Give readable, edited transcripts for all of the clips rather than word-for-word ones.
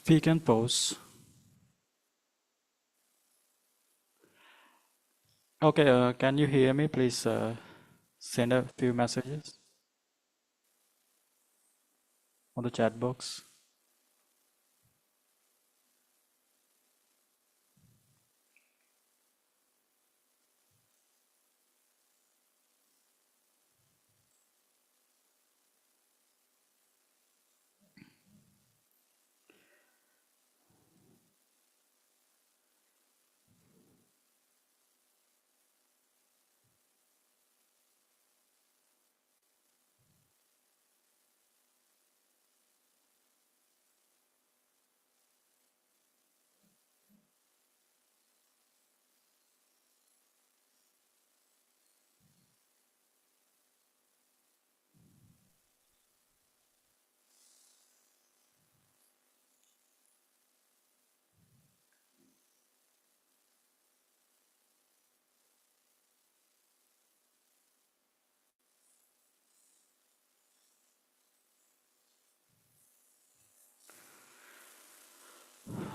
Speak and pause. Okay, can you hear me? Please send a few messages on the chat box.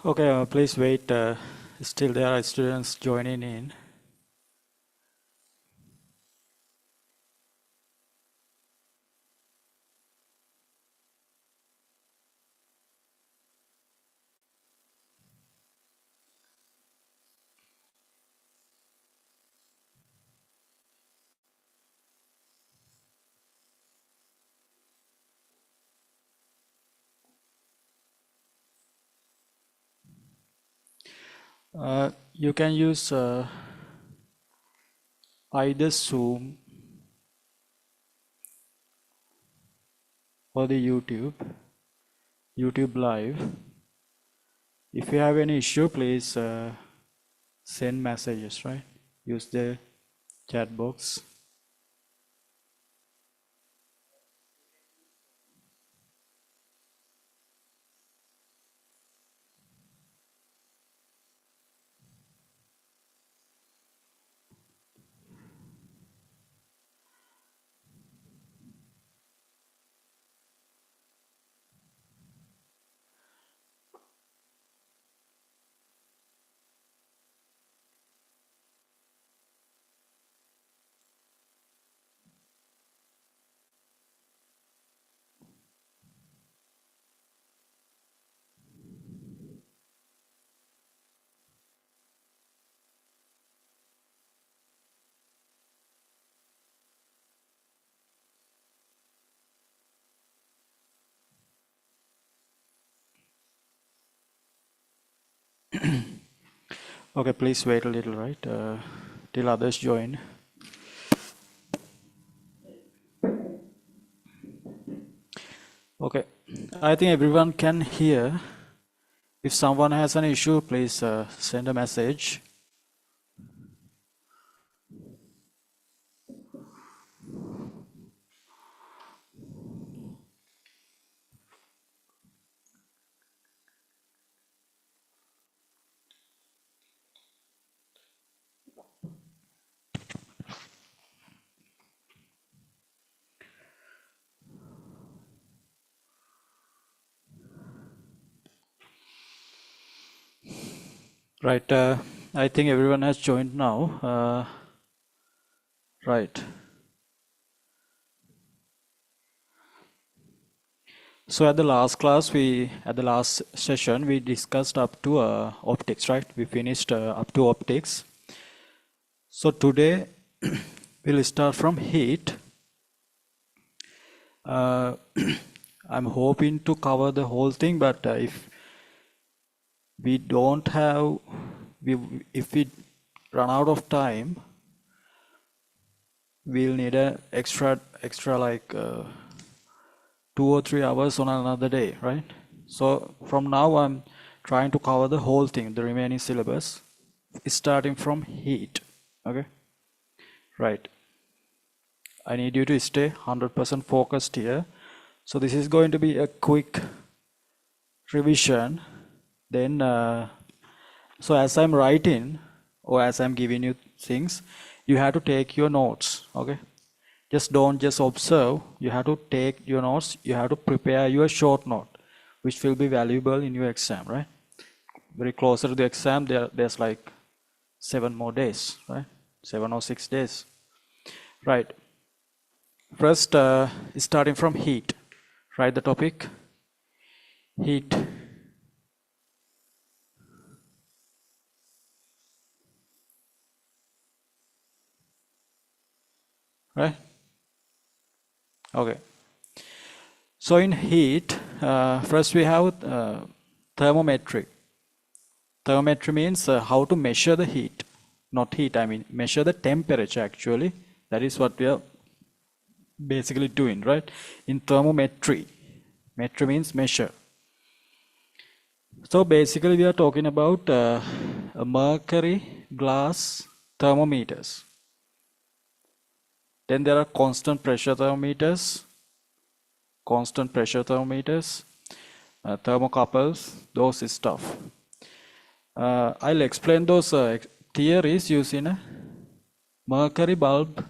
Okay, please wait. Still there are students joining in. You can use either Zoom or the YouTube Live. If you have any issue, please send messages, right? Use the chat box. Okay, please wait a little, right? Till others join. Okay, I think everyone can hear. If someone has an issue, please send a message. Right, I think everyone has joined now. Right. So at the last session, we discussed up to optics, right? We finished up to optics. So today, we'll start from heat. I'm hoping to cover the whole thing, but if we don't have, if we run out of time, we'll need a extra like 2 or 3 hours on another day, right? So from now I'm trying to cover the whole thing, the remaining syllabus, starting from heat. Okay, right. I need you to stay 100% focused here. So this is going to be a quick revision. Then so as I'm writing or as I'm giving you things, you have to take your notes. Okay, don't just observe, you have to take your notes, you have to prepare your short note. which will be valuable in your exam, right? Very closer to the exam, there's like 7 more days, right? 7 or 6 days. Right. First, starting from heat. Write the topic. Heat. Right? Okay. So in heat, first we have thermometry. Thermometry means how to measure the heat. Not heat, I mean measure the temperature actually. That is what we are basically doing, right? In thermometry. Metry means measure. So basically we are talking about a mercury glass thermometers. Then there are constant pressure thermometers, thermocouples, those stuff. I'll explain those theories using a mercury bulb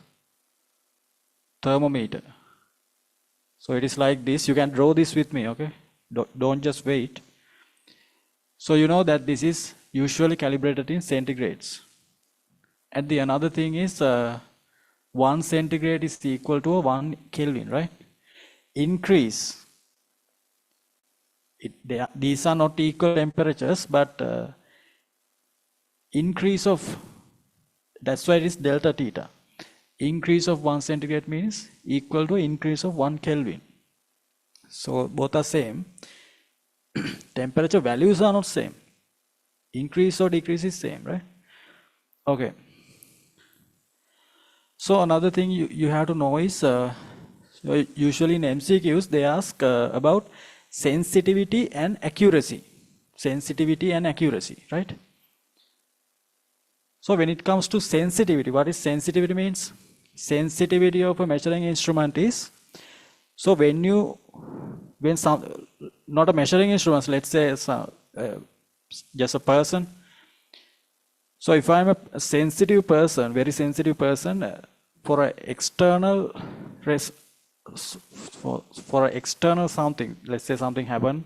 thermometer. So it is like this. You can draw this with me, okay? Don't just wait. So you know that this is usually calibrated in centigrades. And the another thing is 1 centigrade is equal to 1 Kelvin, right? Increase. These are not equal temperatures, but increase of, that's why it is delta theta. Increase of 1 centigrade means equal to increase of 1 Kelvin. So both are same. Temperature values are not same. Increase or decrease is same, right? Okay. So another thing you have to know is, usually in MCQs they ask about sensitivity and accuracy. Sensitivity and accuracy, right? So when it comes to sensitivity, what is sensitivity means? Sensitivity of a measuring instrument is, so not a measuring instrument, let's say just a person. So if I'm a sensitive person, very sensitive person, for an external something, let's say something happened,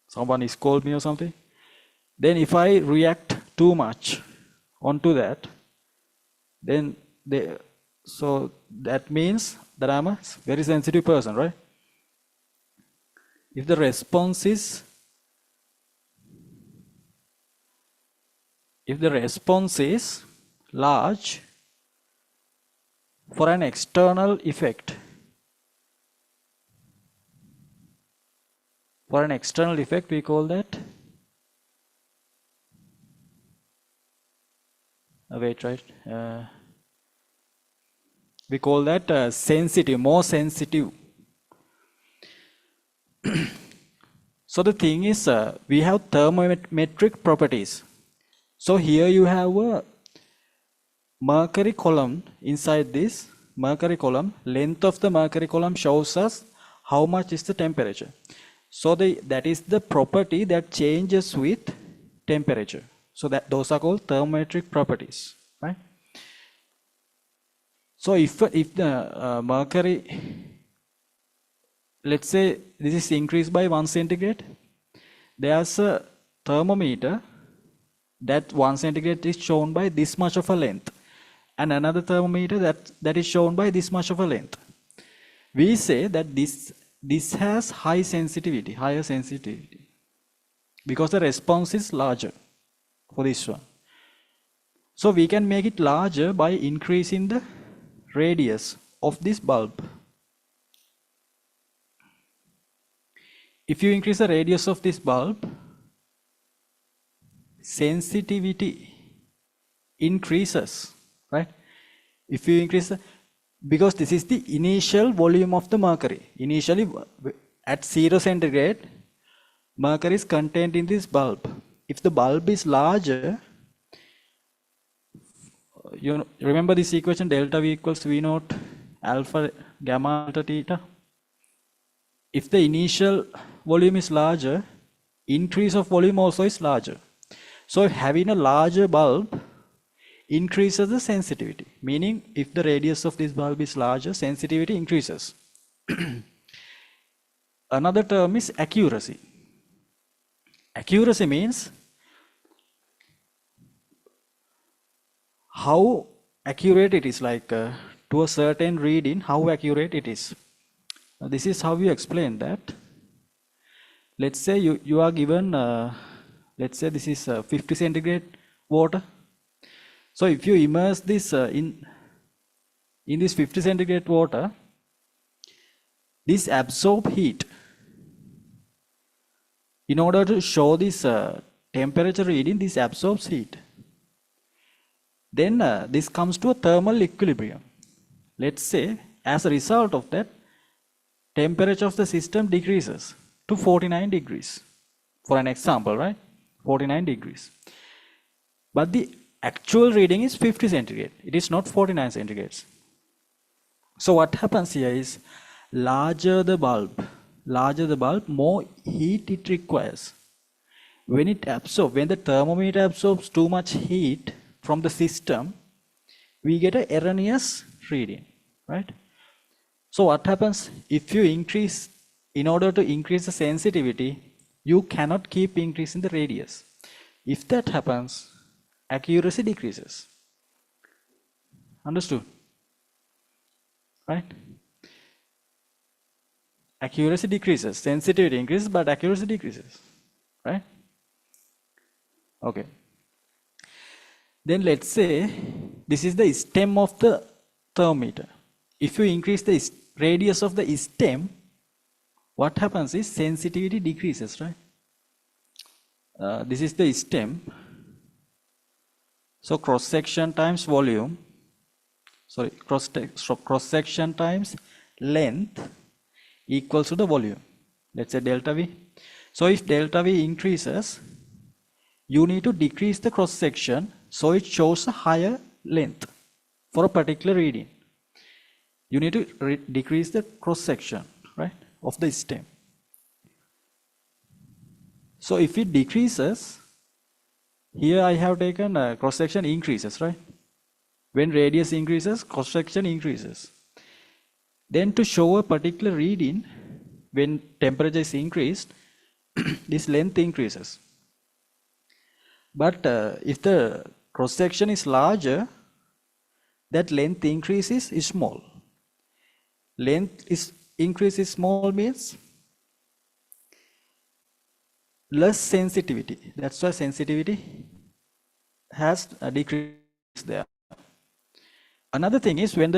someone is called me or something, then if I react too much onto that, then so that means that I'm a very sensitive person, right? If the response is large for an external effect, we call that we call that sensitive, more sensitive. So the thing is, we have thermometric properties. So here you have a mercury column. Inside this mercury column, length of the mercury column shows us how much is the temperature. So that is the property that changes with temperature. So those are called thermometric properties, right? So if the mercury, let's say this is increased by 1 centigrade, there's a thermometer that 1 centigrade is shown by this much of a length, and another thermometer that is shown by this much of a length. We say that this has higher sensitivity, because the response is larger for this one. So we can make it larger by increasing the radius of this bulb. If you increase the radius of this bulb, sensitivity increases, right? If you increase because this is the initial volume of the mercury. Initially at 0 centigrade, mercury is contained in this bulb. If the bulb is larger, you remember this equation, delta V equals V naught alpha gamma delta theta. If the initial volume is larger, increase of volume also is larger. So having a larger bulb increases the sensitivity, meaning if the radius of this bulb is larger, sensitivity increases. Another term is accuracy. Accuracy means how accurate it is, like to a certain reading, how accurate it is. This is how you explain that. Let's say you are given, let's say this is 50 centigrade water. So if you immerse this in this 50 centigrade water, this absorb heat. In order to show this temperature reading, this absorbs heat. Then this comes to a thermal equilibrium. Let's say as a result of that, temperature of the system decreases to 49 degrees. For an example, right? 49 degrees. But the actual reading is 50 centigrade. It is not 49 centigrades. So what happens here is, larger the bulb, more heat it requires. When the thermometer absorbs too much heat from the system, we get an erroneous reading, right? So what happens if you increase, in order to increase the sensitivity, you cannot keep increasing the radius. If that happens, accuracy decreases. Understood? Right? Accuracy decreases, sensitivity increases, but accuracy decreases, right? Okay. Then let's say this is the stem of the thermometer. If you increase the radius of the stem, what happens is sensitivity decreases, right? This is the stem. So cross section times volume, cross section times length equals to the volume. Let's say delta V. So if delta V increases, you need to decrease the cross section so it shows a higher length for a particular reading. You need to decrease the cross section, right, of the stem. So if it decreases, here I have taken cross section increases, right? When radius increases, cross section increases. Then to show a particular reading, when temperature is increased, this length increases. But if the cross section is larger, that length increase is small. Increase is small means less sensitivity. That's why sensitivity has decreased there. Another thing is when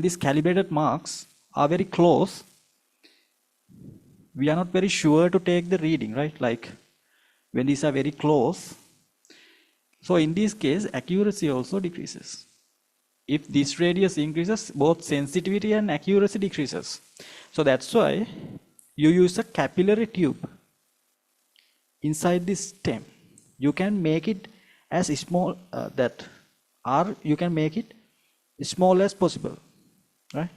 these calibrated marks are very close, we are not very sure to take the reading, right? Like when these are very close. So in this case, accuracy also decreases. If this radius increases, both sensitivity and accuracy decreases. So that's why you use a capillary tube inside this stem. You can make it as small you can make it as small as possible, right?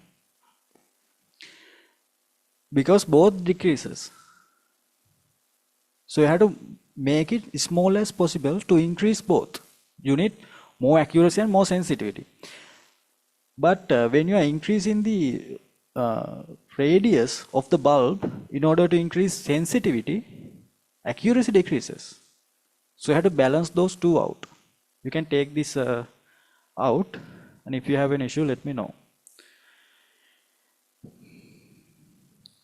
Because both decreases. So you have to make it small as possible to increase both. You need more accuracy and more sensitivity. But when you are increasing the radius of the bulb, in order to increase sensitivity, accuracy decreases. So you have to balance those two out. You can take this out, and if you have an issue, let me know.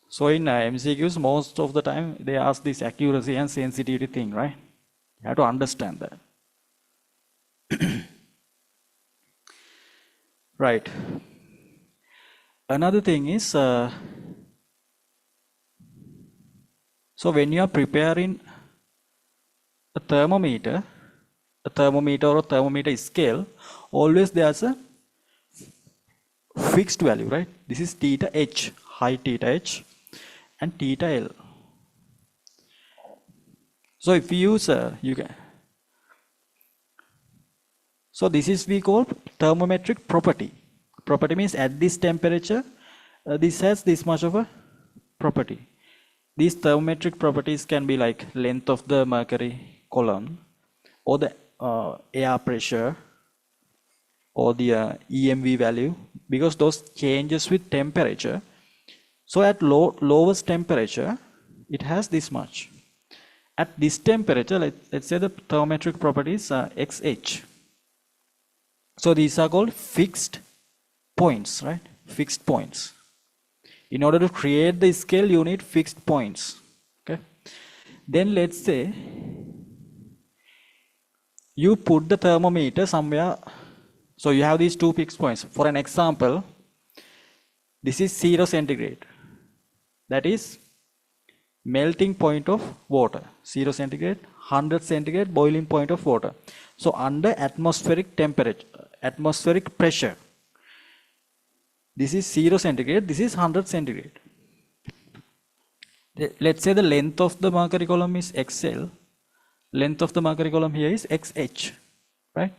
So in MCQs, most of the time they ask this accuracy and sensitivity thing, right? You have to understand that. Right. Another thing is, so when you are preparing a thermometer or a thermometer scale, always there's a fixed value, right? This is theta h, height theta h, and theta L. So if we use so this is we call thermometric property. Property means at this temperature, this has this much of a property. These thermometric properties can be like length of the mercury column, or the air pressure, or the EMV value, because those changes with temperature So at lowest temperature, it has this much. At this temperature, let's say the thermometric properties are XH. So these are called fixed points, right? Fixed points. In order to create the scale, you need fixed points. Okay. Then let's say you put the thermometer somewhere. So you have these two fixed points. For an example, this is 0 centigrade. That is melting point of water. 0 centigrade, 100 centigrade boiling point of water. So under atmospheric temperature, atmospheric pressure, this is 0 centigrade, this is 100 centigrade. Let's say the length of the mercury column is XL. Length of the mercury column here is XH, right?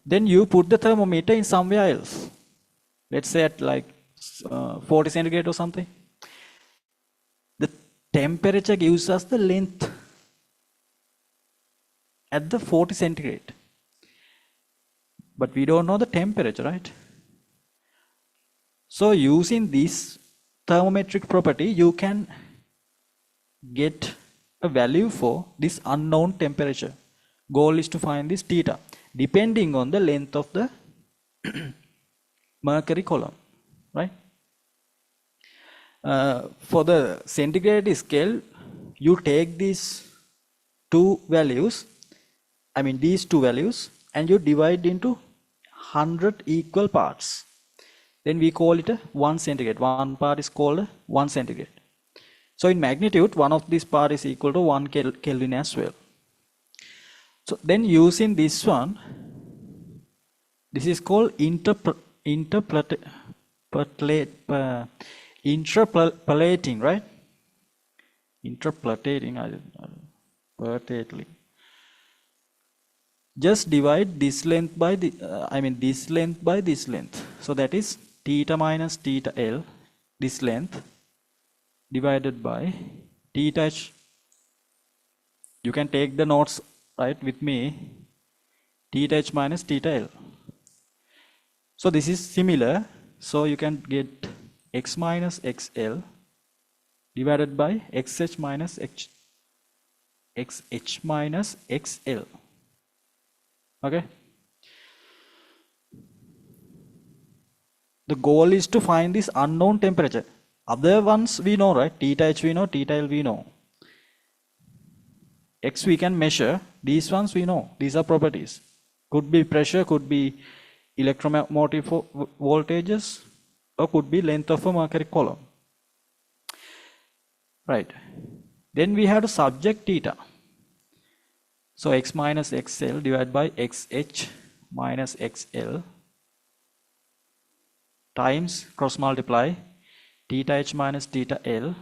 Then you put the thermometer in somewhere else. Let's say at like 40 centigrade or something. The temperature gives us the length at the 40 centigrade. But we don't know the temperature, right? So using this thermometric property, you can get a value for this unknown temperature. Goal is to find this theta, depending on the length of the mercury column, right? For the centigrade scale, you take these two values, these two values, and you divide into 100 equal parts. Then we call it a 1 centigrade. One part is called a 1 centigrade. So in magnitude, one of these part is equal to 1 Kelvin as well. So then using this one, this is called interpolating, right? Interpolating. Just divide this length by this length by this length. So that is theta minus theta L, this length, divided by theta H. You can take the notes right with me. Theta H minus theta L. So this is similar. So you can get x minus xl divided by xh minus xh minus xl. Okay. The goal is to find this unknown temperature. Other ones we know, right? Theta H we know, theta L we know. X we can measure. These ones we know. These are properties. Could be pressure, could be electromotive voltages, or could be length of a mercury column. Right. Then we have to subject theta. So x minus xl divided by xh minus xl times cross multiply theta h minus theta L.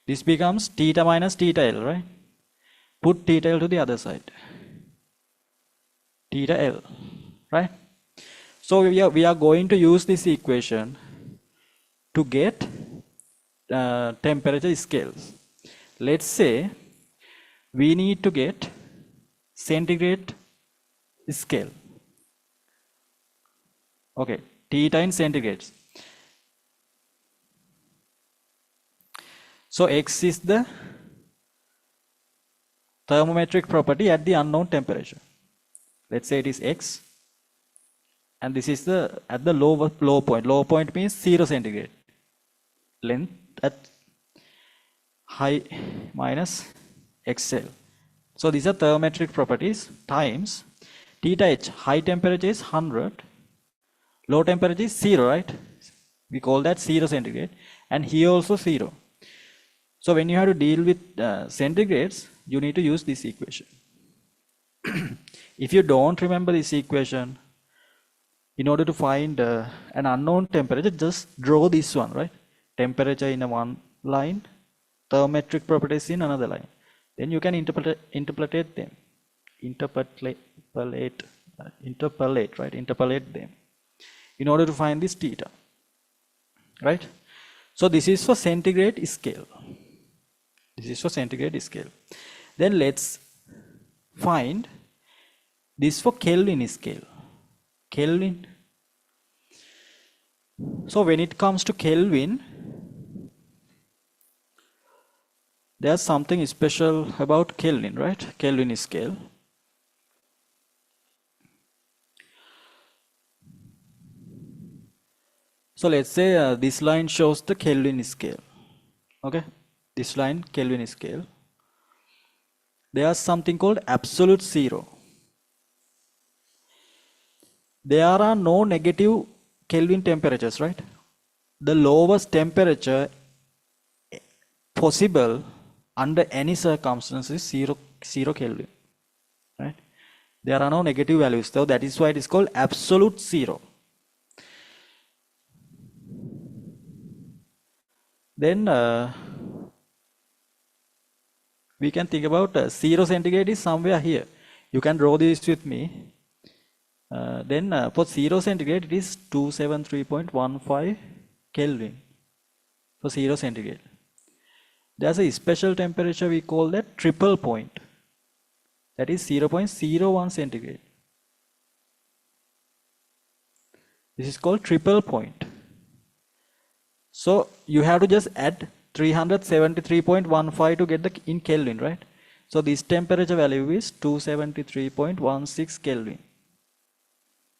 This becomes theta minus theta L, right? Put theta L to the other side. Theta L, right? So we are going to use this equation to get temperature scales. Let's say we need to get centigrade scale. Okay, theta in centigrades. So x is the thermometric property at the unknown temperature. Let's say it is x, and this is the at the low point. Low point means 0 centigrade. Length at high minus xl. So these are thermometric properties times theta h. High temperature is 100, low temperature is 0, right? We call that 0 centigrade, and here also 0. So when you have to deal with centigrades, you need to use this equation. If you don't remember this equation, in order to find an unknown temperature, just draw this one, right? Temperature in one line, thermometric properties in another line. Then you can interpolate them. Interpolate them in order to find this theta, right? So this is for centigrade scale. This is for centigrade scale. Then let's find this for Kelvin scale. Kelvin. So when it comes to Kelvin, there's something special about Kelvin, right? Kelvin scale. So let's say this line shows the Kelvin scale. Okay, this line Kelvin scale. There's something called absolute zero. There are no negative Kelvin temperatures, right? The lowest temperature possible under any circumstances is zero Kelvin, right? There are no negative values, so that is why it is called absolute zero. Then we can think about 0 centigrade is somewhere here. You can draw this with me. Then for 0 centigrade, it is 273.15 Kelvin for 0 centigrade. There's a special temperature we call that triple point. That is 0.01 centigrade. This is called triple point. So you have to just add 373.15 to get the in Kelvin, right? So this temperature value is 273.16 Kelvin.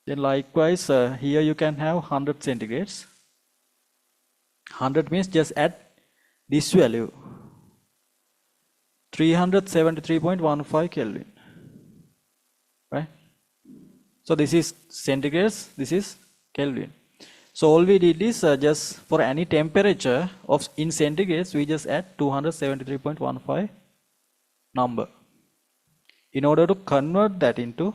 Then likewise, here you can have 100 centigrades. 100 means just add this value, 373.15 Kelvin, right? So this is centigrades, this is Kelvin. So all we did is just for any temperature of in centigrades, we just add 273.15 number in order to convert that into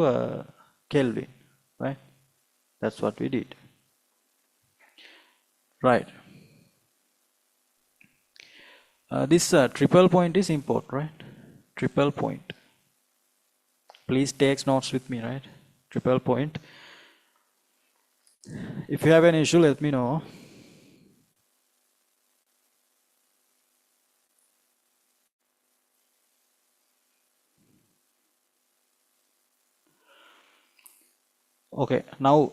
a Kelvin, right? That's what we did, right? This triple point is important, right? Triple point. Please take notes with me, right? Triple point. If you have an issue, let me know. Okay, now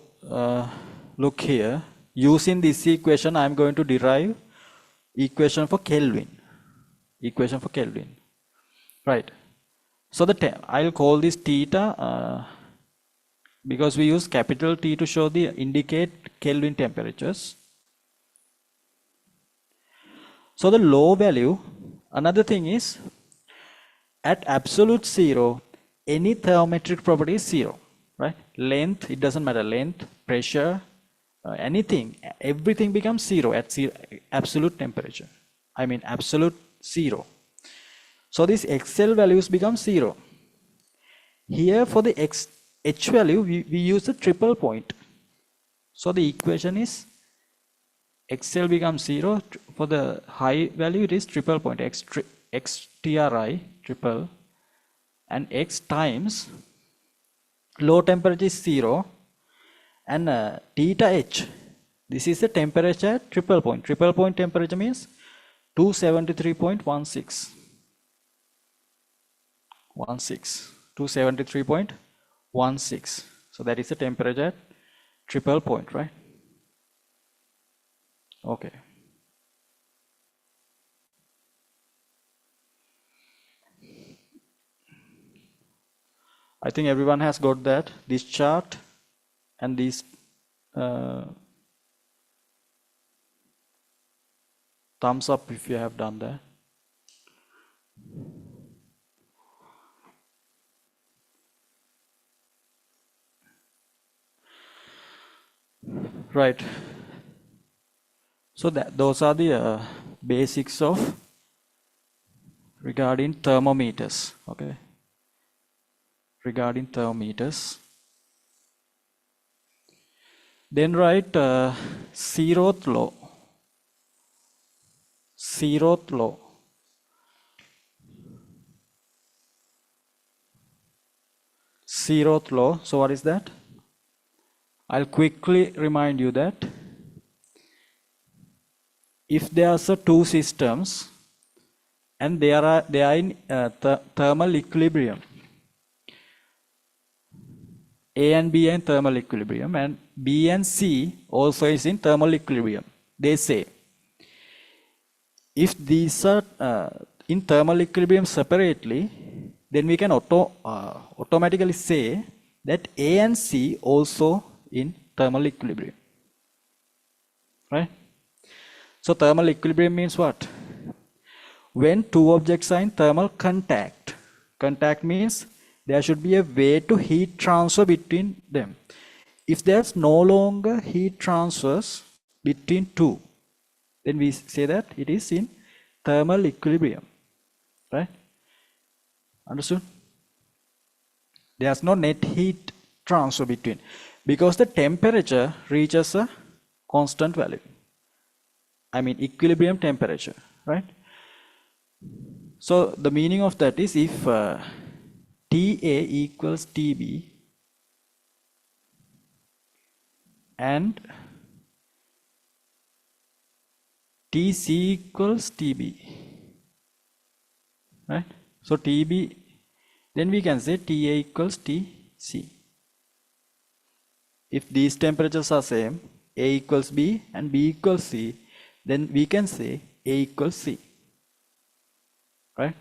look here. Using this equation, I am going to derive equation for Kelvin. Equation for Kelvin, right? So I'll call this theta because we use capital T to show the indicate Kelvin temperatures. So the low value, another thing is at absolute zero, any thermometric property is zero, right? Length, it doesn't matter, length, pressure, anything, everything becomes zero at absolute temperature. I mean absolute zero. So these XL values become zero. Here for the H value, we use the triple point. So the equation is XL becomes zero. For the high value, it is triple point, XTRI, triple, and X times low temperature is zero, and theta H, this is the temperature at triple point. Triple point temperature means 273.16. 273.16. So that is the temperature at triple point, right? Okay. I think everyone has got that, this chart and this thumbs up if you have done that. Right. So those are the basics of regarding thermometers. Okay. Regarding thermometers. Then write zeroth law. Zeroth law. Zeroth law. So what is that? I'll quickly remind you that if there are two systems and they are in thermal equilibrium, A and B are in thermal equilibrium, and B and C also is in thermal equilibrium. They say if these are in thermal equilibrium separately, then we can automatically say that A and C also in thermal equilibrium, right? So thermal equilibrium means what? When two objects are in thermal contact. Contact means there should be a way to heat transfer between them. If there's no longer heat transfers between two, then we say that it is in thermal equilibrium, right? Understood? There's no net heat transfer between, because the temperature reaches a constant value. I mean equilibrium temperature, right? So the meaning of that is if TA equals TB and TC equals TB, right? So TB, then we can say TA equals TC. If these temperatures are same, A equals B and B equals C, then we can say A equals C, right?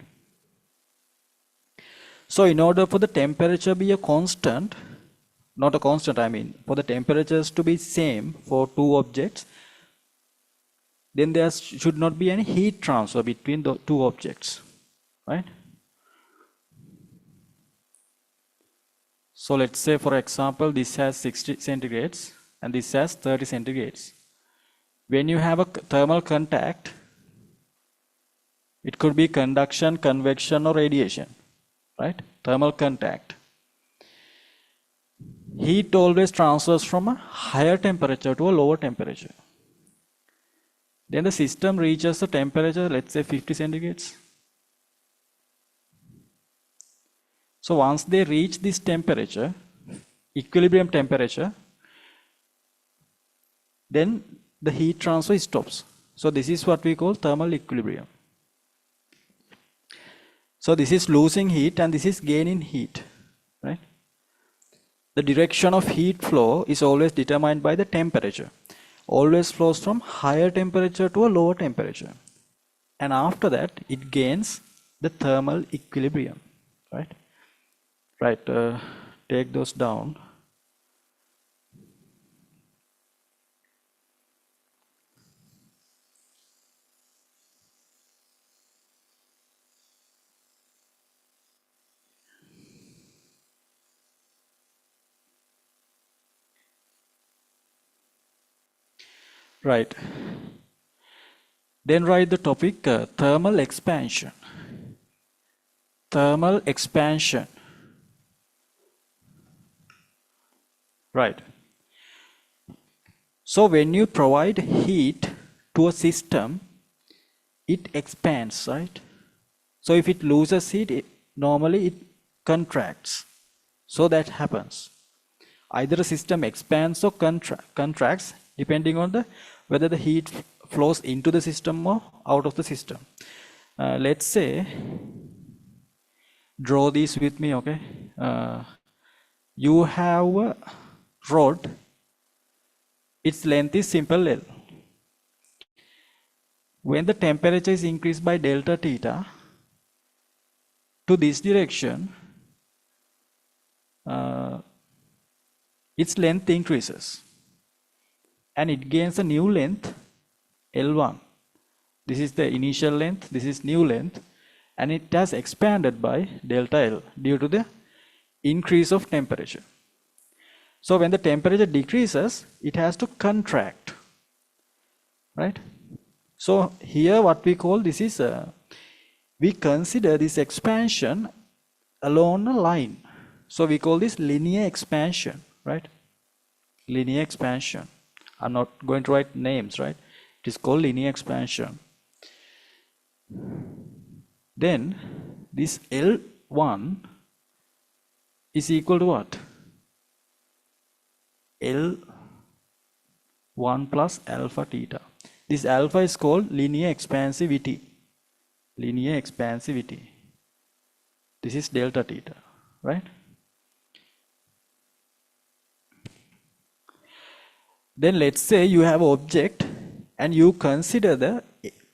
So in order for the temperature be a constant, not a constant, I mean for the temperatures to be same for two objects, then there should not be any heat transfer between the two objects, right? So let's say, for example, this has 60 centigrades and this has 30 centigrades. When you have a thermal contact, it could be conduction, convection, or radiation, right? Thermal contact. Heat always transfers from a higher temperature to a lower temperature. Then the system reaches the temperature, let's say 50 centigrades. So once they reach this temperature, equilibrium temperature, then the heat transfer stops. So this is what we call thermal equilibrium. So this is losing heat and this is gaining heat, right? The direction of heat flow is always determined by the temperature. Always flows from higher temperature to a lower temperature. And after that, it gains the thermal equilibrium, right? Right, take those down. Right. Then write the topic thermal expansion. Thermal expansion. Right. So when you provide heat to a system, it expands, right? So if it loses heat, normally it contracts. So that happens. Either a system expands or contracts depending on whether the heat flows into the system or out of the system. Let's say, draw this with me, okay? You have a rod, its length is simple L. When the temperature is increased by delta theta to this direction, its length increases and it gains a new length L1. This is the initial length, this is new length, and it has expanded by delta L due to the increase of temperature. So when the temperature decreases, it has to contract, right? So here what we call this is, we consider this expansion along a line. So we call this linear expansion, right? Linear expansion. I'm not going to write names, right? It is called linear expansion. Then this L1 is equal to what? L1 plus alpha theta. This alpha is called linear expansivity. Linear expansivity. This is delta theta, right? Then let's say you have an object and you consider the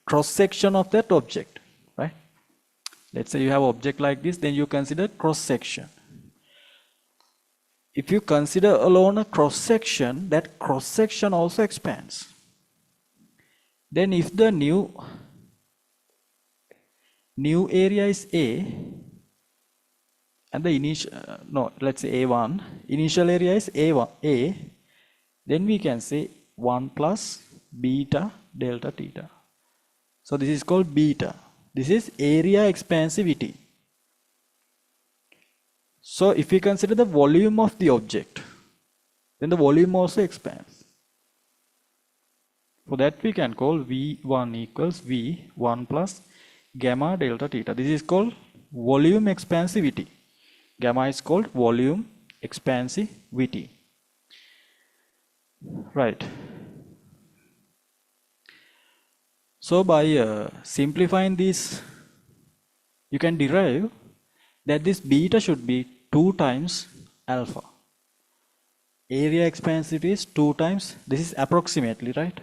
cross section of that object, right? Let's say you have an object like this, then you consider cross section. If you consider alone a cross section, that cross section also expands. Then if the new area is A and the initial, let's say A1, initial area is A, then we can say 1 plus beta delta theta. So this is called beta. This is area expansivity. So if we consider the volume of the object, then the volume also expands. For that we can call V1 equals V1 plus gamma delta theta. This is called volume expansivity. Gamma is called volume expansivity. Right. So by simplifying this, you can derive that this beta should be 2 times alpha. Area expansivity is 2 times, this is approximately, right?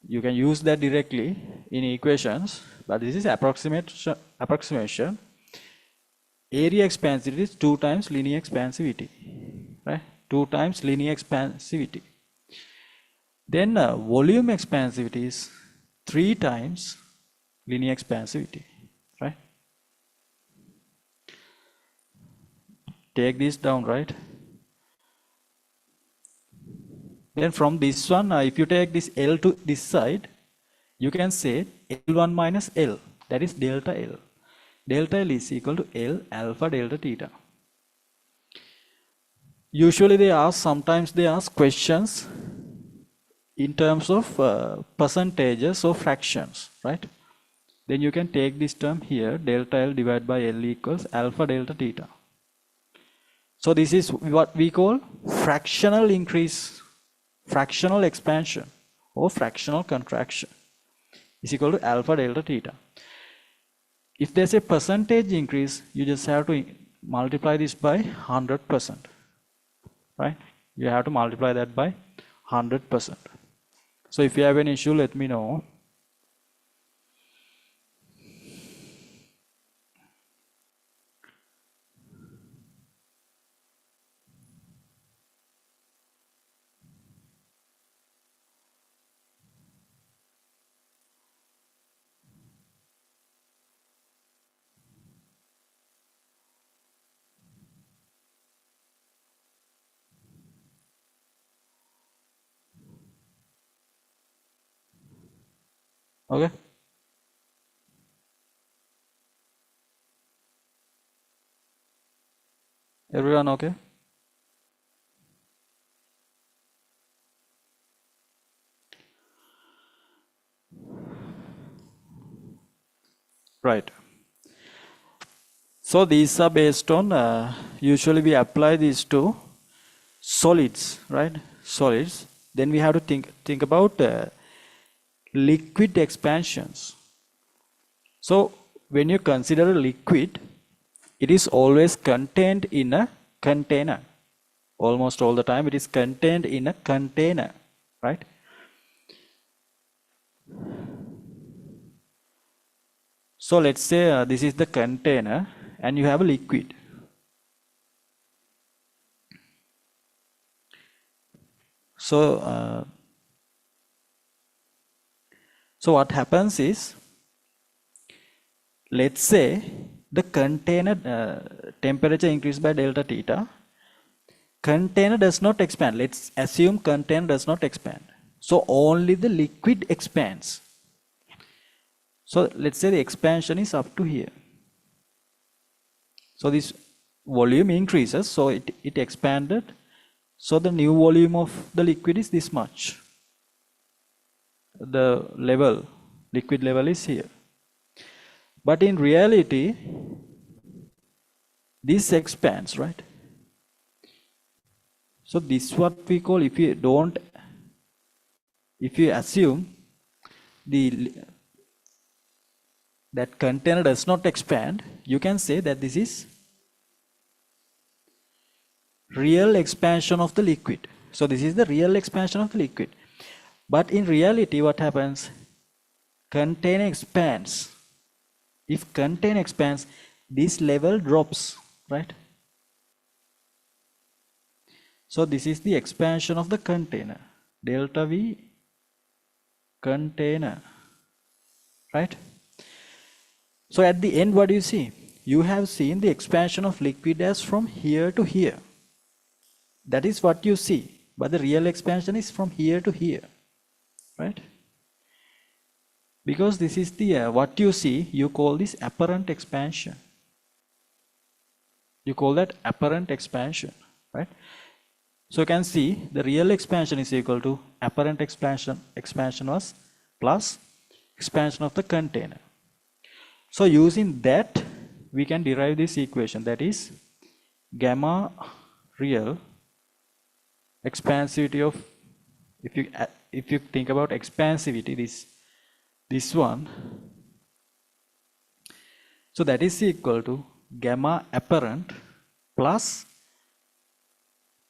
You can use that directly in equations, but this is approximation. Area expansivity is 2 times linear expansivity, right? 2 times linear expansivity. Then volume expansivity is 3 times linear expansivity, right? Take this down, right? Then from this one, if you take this L to this side, you can say L1 minus L, that is delta L. Delta L is equal to L alpha delta theta. Usually sometimes they ask questions in terms of percentages or fractions, right? Then you can take this term here, delta L divided by L equals alpha delta theta. So this is what we call fractional increase, fractional expansion or fractional contraction is equal to alpha delta theta. If there's a percentage increase, you just have to multiply this by 100%, right? You have to multiply that by 100%. So if you have an issue, let me know. Okay. Everyone okay? Right. So these are based on, usually we apply these to solids, right? Solids. Then we have to think about liquid expansions. So when you consider a liquid, it is always contained in a container. Almost all the time it is contained in a container, right? So let's say this is the container and you have a liquid. So what happens is, let's say the container temperature increased by delta theta. Container does not expand. Let's assume container does not expand. So only the liquid expands. So let's say the expansion is up to here. So this volume increases, so it expanded. So the new volume of the liquid is this much. The level, liquid level is here. But in reality, this expands, right? So this is what we call, if you assume that container does not expand, you can say that this is real expansion of the liquid. So this is the real expansion of the liquid. But in reality, what happens? Container expands. If container expands, this level drops, right? So this is the expansion of the container. Delta V container, right? So at the end, what do you see? You have seen the expansion of liquid as from here to here. That is what you see. But the real expansion is from here to here, right? Because this is the what you see, you call this apparent expansion. You call that apparent expansion, right? So you can see the real expansion is equal to apparent expansion. Expansion was plus expansion of the container. So using that, we can derive this equation, that is gamma real expansivity of, if you think about expansivity, this one, so that is equal to gamma apparent plus,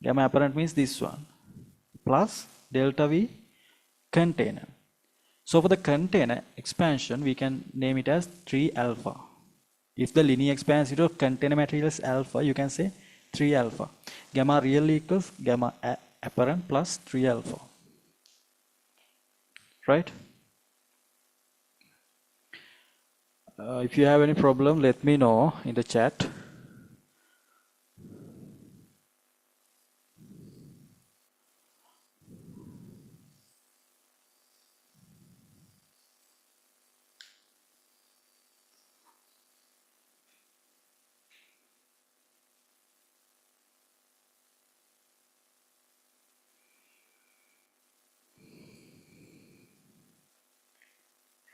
gamma apparent means this one, plus delta V container. So for the container expansion, we can name it as 3 alpha. If the linear expansivity of container material is alpha, you can say 3 alpha. Gamma real equals gamma apparent plus 3 alpha. Right? If you have any problem, let me know in the chat.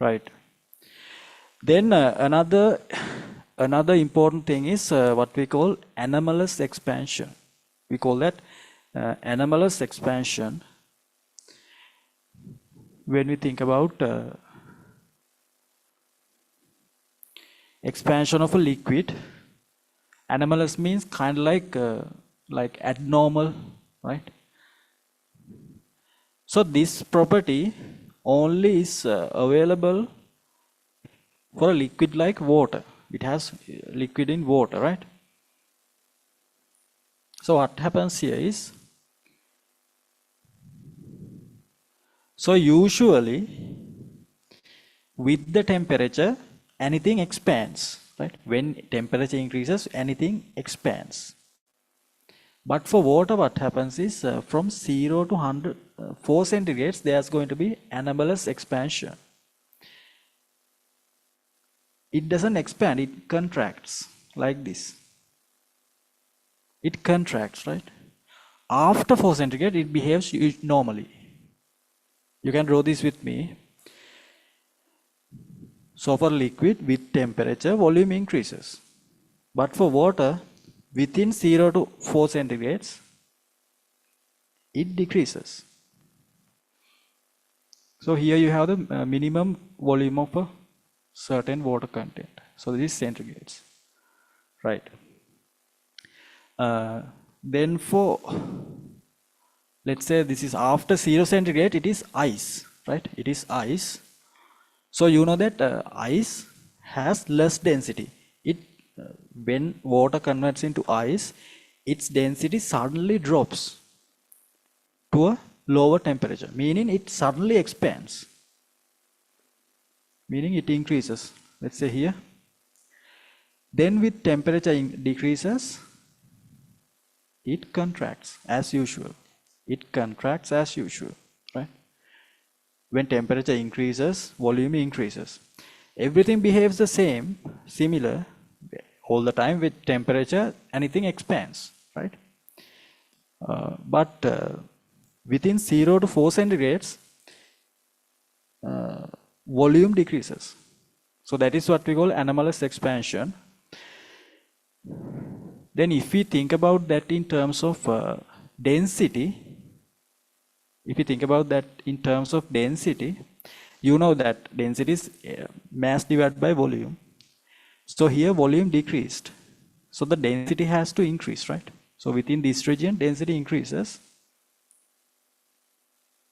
Right. Then another important thing is what we call anomalous expansion. We call that anomalous expansion when we think about expansion of a liquid. Anomalous means kind of like abnormal, right? So this property only is available for a liquid like water. It has liquid in water, right? So what happens here is, so usually with the temperature, anything expands, right? When temperature increases, anything expands. But for water, what happens is from 0 to 4 centigrades, there's going to be anomalous expansion. It doesn't expand, it contracts like this. It contracts, right? After 4 centigrade, it behaves normally. You can draw this with me. So for liquid, with temperature, volume increases. But for water, within 0 to 4 centigrades, it decreases. So here you have the minimum volume of a certain water content. So this is centigrades, right? Then for, let's say this is after 0 centigrade, it is ice, right? It is ice. So you know that ice has less density. When water converts into ice, its density suddenly drops to a lower temperature, meaning it suddenly expands, meaning it increases. Let's say here. Then with temperature decreases, it contracts as usual. It contracts as usual, right? When temperature increases, volume increases. Everything behaves the same, similar, all the time. With temperature, anything expands, right? But within 0 to 4 centigrades, volume decreases. So that is what we call anomalous expansion. Then if we think about that in terms of density, if you think about that in terms of density, you know that density is mass divided by volume. So here volume decreased. So the density has to increase, right? So within this region, density increases.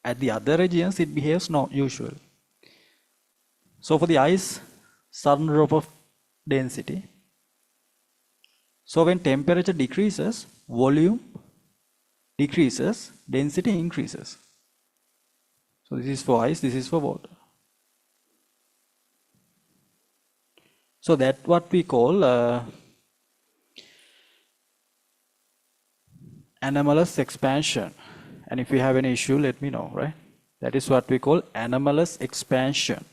At the other regions, it behaves not usual. So for the ice, sudden drop of density. So when temperature decreases, volume decreases, density increases. So this is for ice, this is for water. So that's what we call anomalous expansion. And if you have any issue, let me know, right? That is what we call anomalous expansion.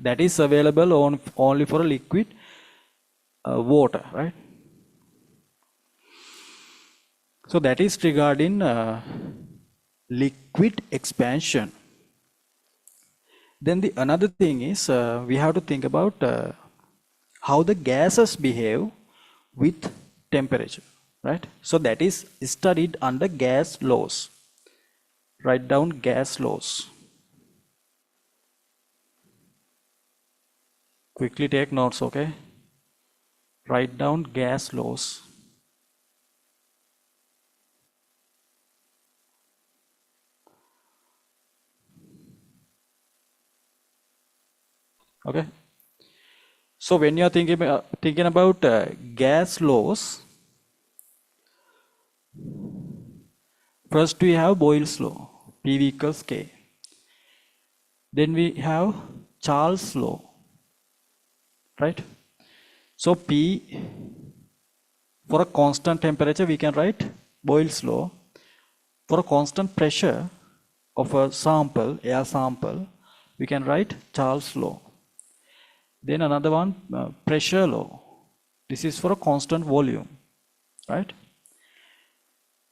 That is available only for a liquid water, right? So that is regarding liquid expansion. Then the another thing is we have to think about how the gases behave with temperature, right? So that is studied under gas laws. Write down gas laws. Quickly take notes, okay? Write down gas laws. Okay. So when you are thinking about gas laws, first we have Boyle's law, PV equals K. Then we have Charles' law, right? So P, for a constant temperature, we can write Boyle's law. For a constant pressure of a sample, air sample, we can write Charles' law. Then another one, pressure law. This is for a constant volume, right?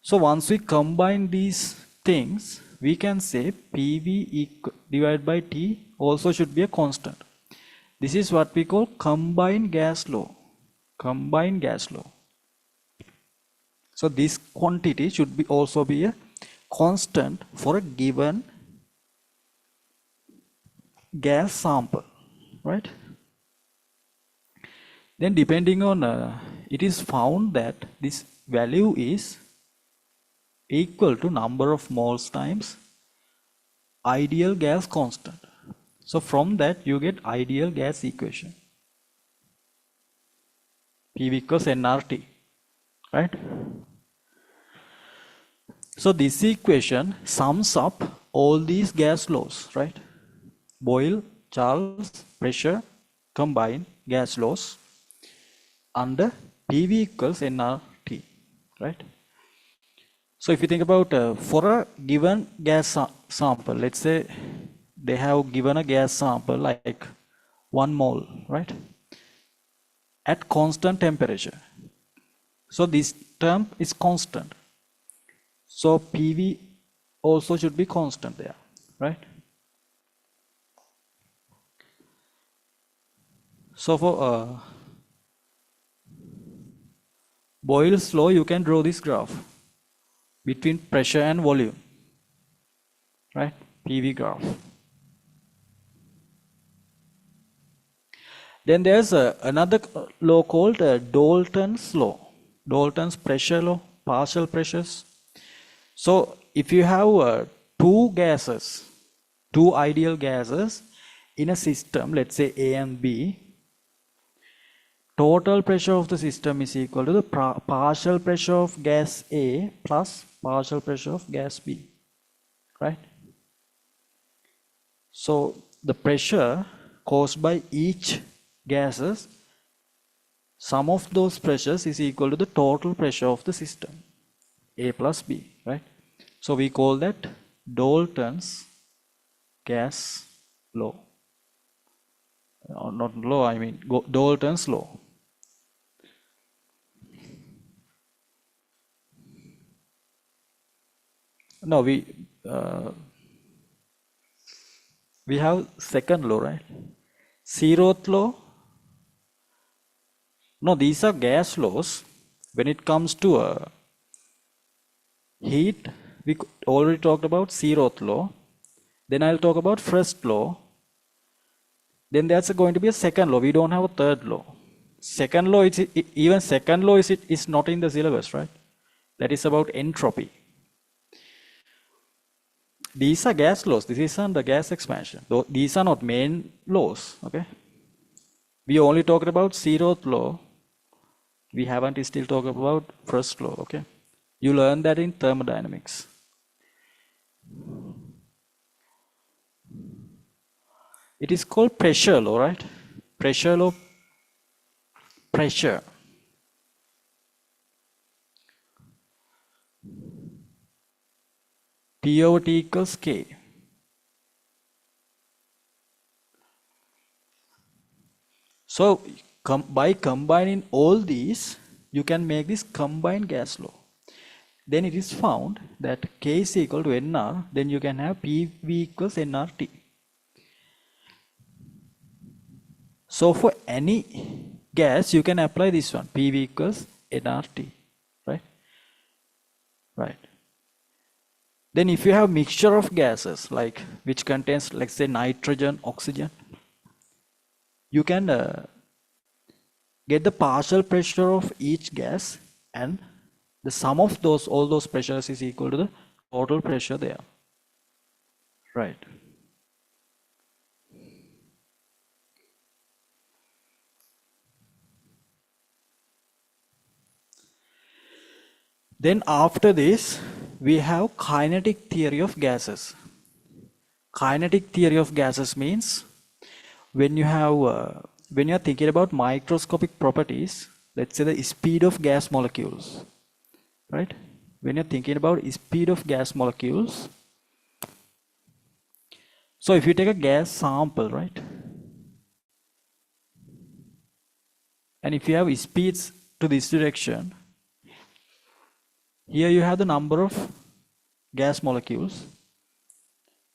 So once we combine these things, we can say PV divided by T also should be a constant. This is what we call combined gas law. Combined gas law. So this quantity should be also be a constant for a given gas sample, right? Then depending on it is found that this value is equal to number of moles times ideal gas constant. So from that you get ideal gas equation. PV equals nRT, right? So this equation sums up all these gas laws, right? Boyle, Charles, pressure, combined gas laws under PV equals nRT, right? So if you think about for a given gas sample, let's say they have given a gas sample like 1 mole, right? At constant temperature. So this term is constant. So PV also should be constant there, right? So for Boyle's law, you can draw this graph between pressure and volume, right? PV graph. Then there's another law called Dalton's law. Dalton's pressure law, partial pressures. So if you have two ideal gases in a system, let's say A and B, total pressure of the system is equal to the partial pressure of gas A plus partial pressure of gas B, right? So the pressure caused by each gases, sum of those pressures is equal to the total pressure of the system, A plus B, right? So we call that Dalton's gas law. Not law, I mean Dalton's law. No, we have second law, right? Zeroth law. No, these are gas laws. When it comes to heat, we already talked about zeroth law. Then I'll talk about first law. Then there's going to be a second law. We don't have a third law. Second law, even second law is not in the syllabus, right? That is about entropy. These are gas laws. This isn't the gas expansion. These are not main laws. Okay. We only talked about zeroth law. We haven't still talked about first law. Okay. You learn that in thermodynamics. It is called pressure law, right? Pressure law. Pressure. P over T equals K. So by combining all these, you can make this combined gas law. Then it is found that K is equal to NR, then you can have PV equals nRT. So for any gas, you can apply this one, PV equals nRT, right? Right. Then if you have mixture of gases, like which contains, let's say, nitrogen, oxygen, you can get the partial pressure of each gas, and the sum of all those pressures is equal to the total pressure there. Right. Then after this, we have kinetic theory of gases. Kinetic theory of gases means when you are thinking about microscopic properties, let's say the speed of gas molecules, right? When you're thinking about speed of gas molecules, so if you take a gas sample, right? And if you have speeds to this direction, here you have the number of gas molecules.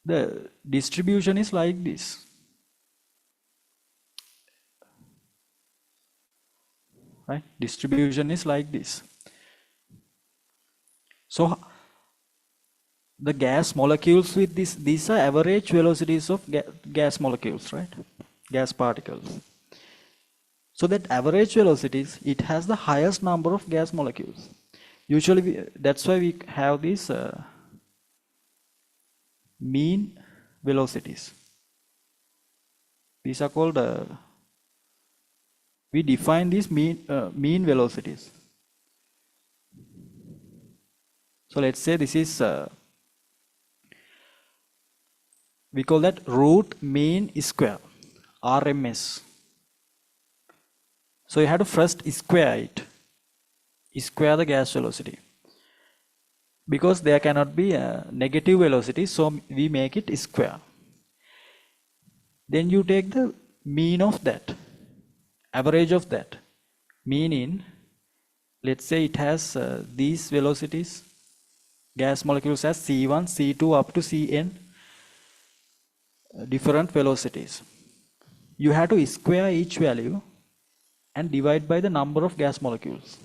The distribution is like this. Right? Distribution is like this. So the gas molecules with this, these are average velocities of gas molecules, right? Gas particles. So that average velocities, it has the highest number of gas molecules. Usually, that's why we have these mean velocities. These are called, we define these mean velocities. So let's say this is, we call that root mean square, RMS. So you have to first square it, square the gas velocity. Because there cannot be a negative velocity, so we make it square. Then you take the mean of that, average of that. Meaning, let's say it has these velocities. Gas molecules has C1, C2 up to Cn, different velocities. You have to square each value and divide by the number of gas molecules.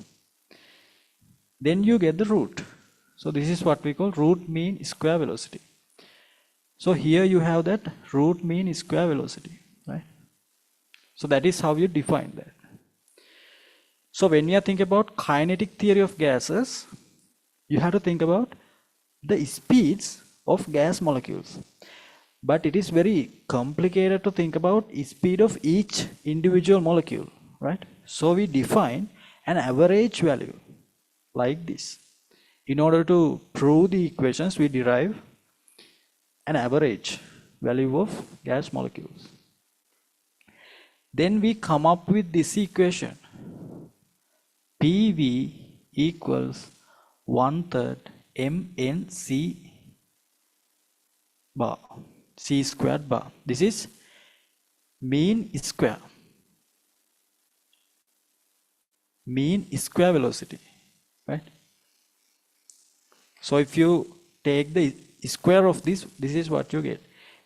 Then you get the root. So this is what we call root mean square velocity. So here you have that root mean square velocity, right? So that is how you define that. So when you think about kinetic theory of gases, you have to think about the speeds of gas molecules. But it is very complicated to think about speed of each individual molecule, right? So we define an average value like this. In order to prove the equations, we derive an average value of gas molecules. Then we come up with this equation. PV equals 1/3 mnc bar, c squared bar. This is mean square velocity, right? So if you take the square of this is what you get,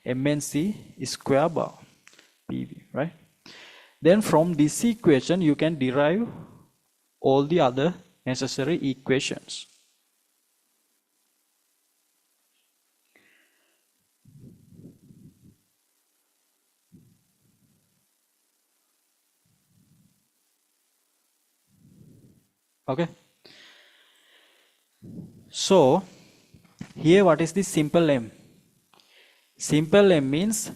mnc square bar PV, right? Then from this equation you can derive all the other necessary equations. Okay. So here what is this simple m? Simple M means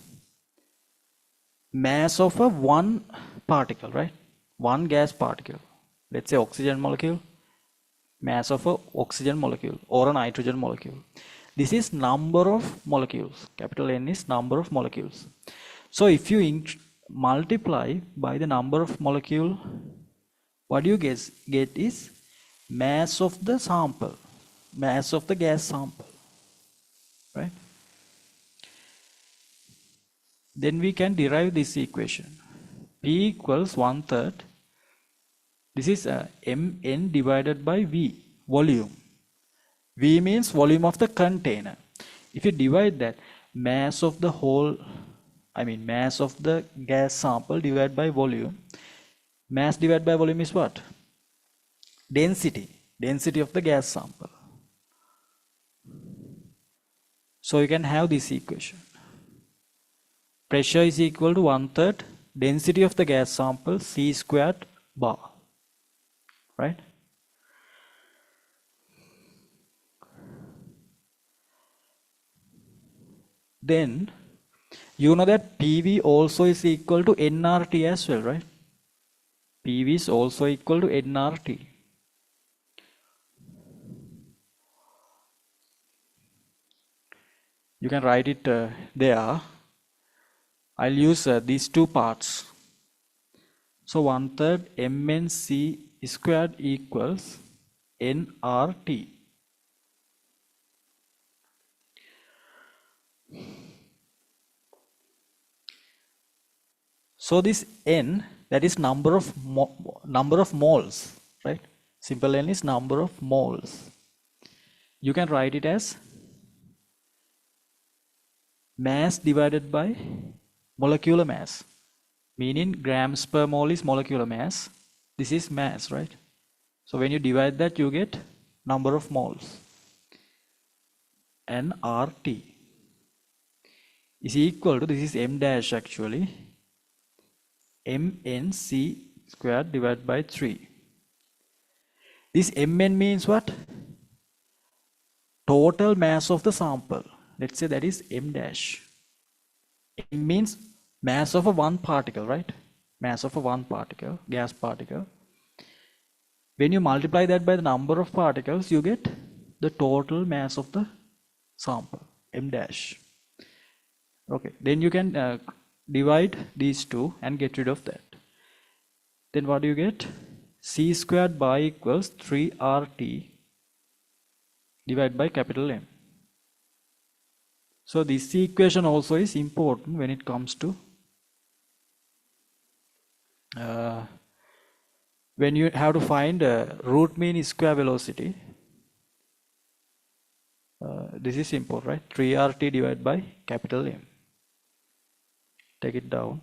mass of a one particle, right? One gas particle. Let's say oxygen molecule, mass of a oxygen molecule or a nitrogen molecule. This is number of molecules. Capital N is number of molecules. So if you multiply by the number of molecule, what you get is mass of the sample, mass of the gas sample, right? Then we can derive this equation. P equals 1/3. This is mn divided by V, volume. V means volume of the container. If you divide that, mass of the whole, mass of the gas sample divided by volume. Mass divided by volume is what? Density. Density of the gas sample. So you can have this equation. Pressure is equal to 1/3 density of the gas sample C squared bar. Right? Then you know that PV also is equal to nRT as well, right? PV is also equal to nRT. You can write it there. I'll use these two parts. So 1/3 MnC squared equals nRT. So this N, that is number of moles, right? Simple N is number of moles. You can write it as mass divided by molecular mass, meaning grams per mole is molecular mass. This is mass, right? So when you divide that, you get number of moles. nRT is equal to, this is m dash actually, mnc squared divided by 3. This mn means what? Total mass of the sample. Let's say that is m dash. M means mass of a one particle, right? Mass of a one particle, gas particle. When you multiply that by the number of particles, you get the total mass of the sample, m dash. Okay, then you can divide these two and get rid of that. Then what do you get? C squared bar equals 3RT divided by capital M. So this equation also is important when it comes to when you have to find root mean square velocity. This is important, right? 3RT divided by capital M. Take it down.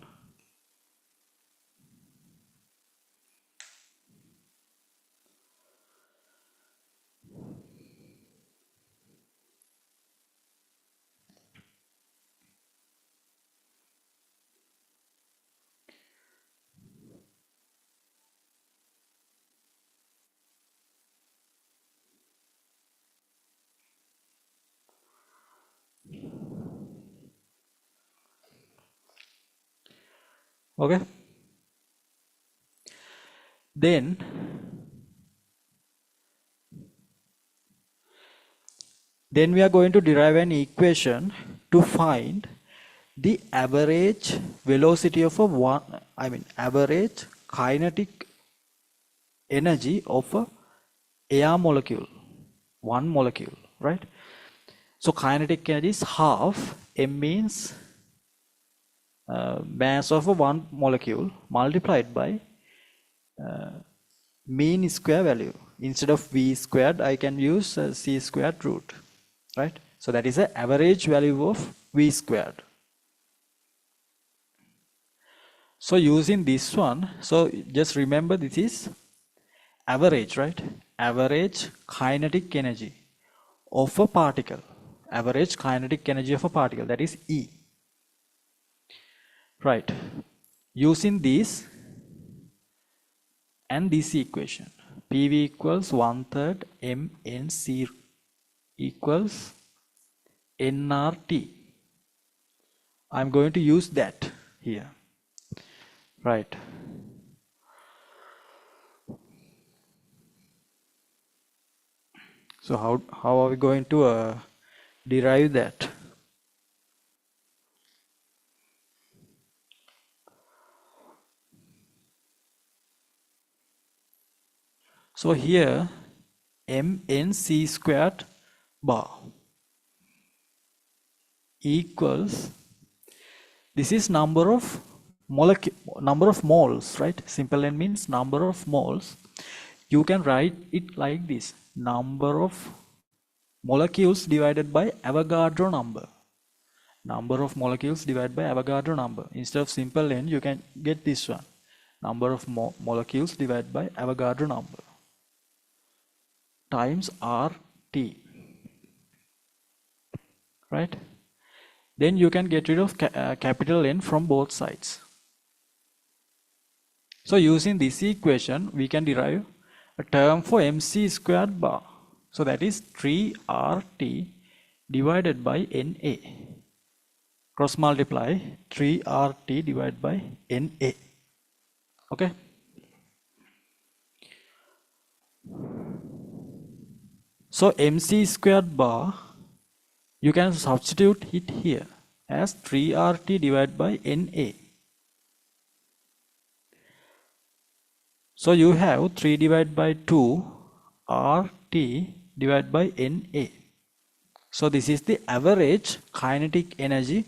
Okay. Then we are going to derive an equation to find the average velocity of a average kinetic energy of a air molecule, one molecule, right? So kinetic energy is half m means mass of a one molecule multiplied by mean square value. Instead of v squared, I can use c squared root, right? So that is the average value of v squared. So using this one, so just remember this is average, right? Average kinetic energy of a particle. Average kinetic energy of a particle, that is E. Right. Using this and this equation, PV equals 1/3 MnC equals nRT. I'm going to use that here, right? So how are we going to derive that? So here mnc squared bar equals, this is number of moles, right? Simple N means number of moles. You can write it like this: number of molecules divided by Avogadro number. Number of molecules divided by Avogadro number. Instead of simple N, you can get this one: number of molecules divided by Avogadro number times RT, right? Then you can get rid of capital N from both sides. So using this equation, we can derive a term for mc squared bar. So that is 3RT divided by Na. Cross multiply 3RT divided by Na. Okay. So mc squared bar, you can substitute it here as 3RT divided by Na. So you have 3 divided by 2 RT divided by Na. So this is the average kinetic energy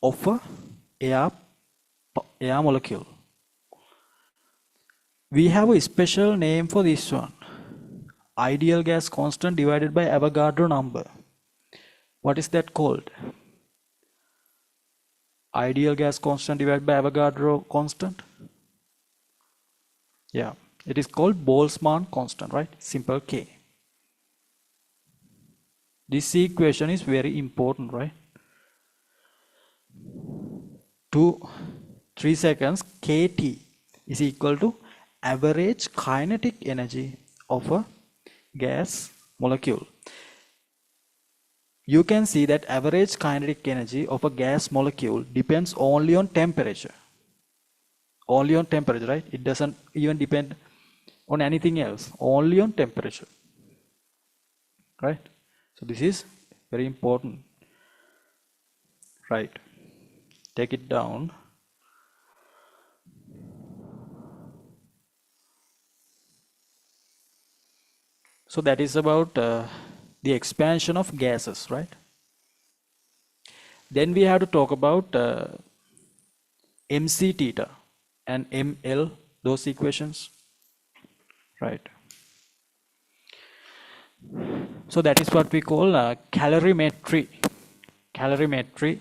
of a air molecule. We have a special name for this one: ideal gas constant divided by Avogadro number. What is that called? Ideal gas constant divided by Avogadro constant? Yeah, it is called Boltzmann constant, right? Simple K. This equation is very important, right? 3 seconds kT is equal to average kinetic energy of a gas molecule. You can see that average kinetic energy of a gas molecule depends only on temperature. Only on temperature, right? It doesn't even depend on anything else. Only on temperature, right? So this is very important, right? Take it down. So that is about the expansion of gases, right? Then we have to talk about mc theta and ml, those equations, right? So that is what we call calorimetry. Calorimetry,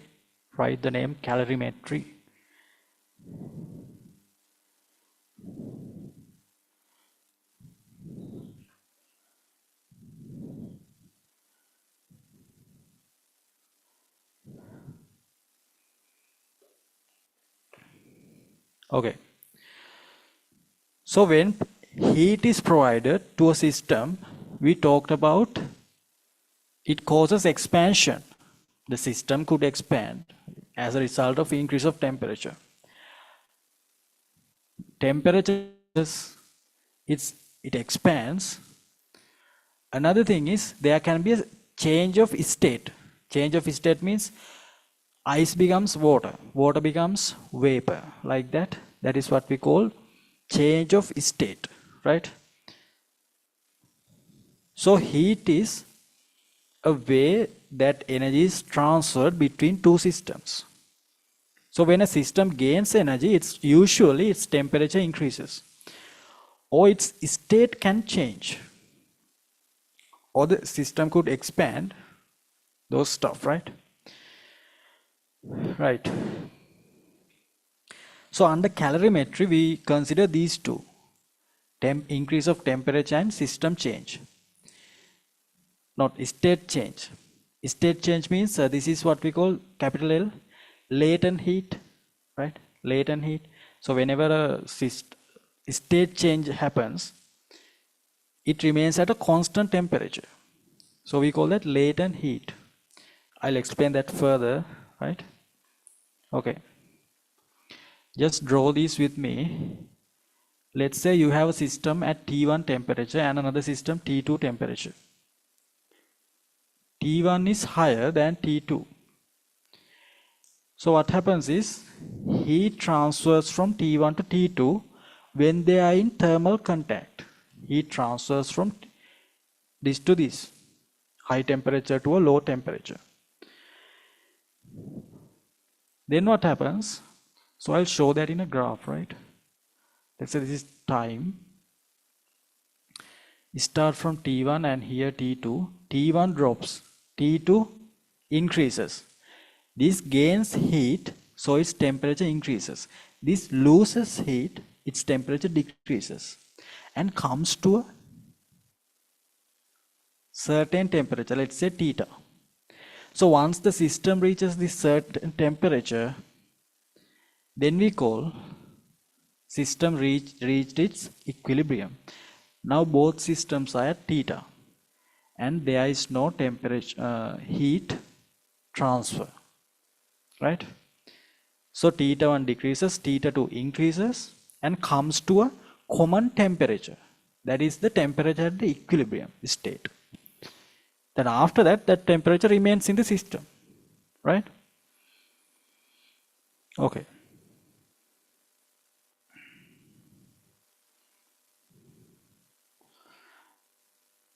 write the name calorimetry. Okay. So when heat is provided to a system, we talked about it causes expansion. The system could expand as a result of increase of temperature. Temperature, it expands. Another thing is there can be a change of state. Change of state means ice becomes water, water becomes vapor, like that. That is what we call change of state, right? So heat is a way that energy is transferred between two systems. So when a system gains energy, it's usually its temperature increases, or its state can change, or the system could expand, those stuff, right? Right. So under calorimetry, we consider these two: increase of temperature and system change, not state change. State change means this is what we call capital L, latent heat, right? Latent heat. So whenever a state change happens, it remains at a constant temperature. So we call that latent heat. I'll explain that further, right? Okay, just draw this with me. Let's say you have a system at T1 temperature and another system T2 temperature. T1 is higher than T2. So what happens is heat transfers from T1 to T2 when they are in thermal contact. Heat transfers from this to this, high temperature to a low temperature. Then what happens? So I'll show that in a graph, right? Let's say this is time. Start from T1 and here T2. T1 drops, T2 increases. This gains heat, so its temperature increases. This loses heat, its temperature decreases and comes to a certain temperature, let's say theta. So once the system reaches this certain temperature, then we call system reached its equilibrium. Now both systems are at theta and there is no temperature heat transfer, right? So theta 1 decreases, theta 2 increases and comes to a common temperature. That is the temperature at the equilibrium state. Then after that, that temperature remains in the system, right? Okay.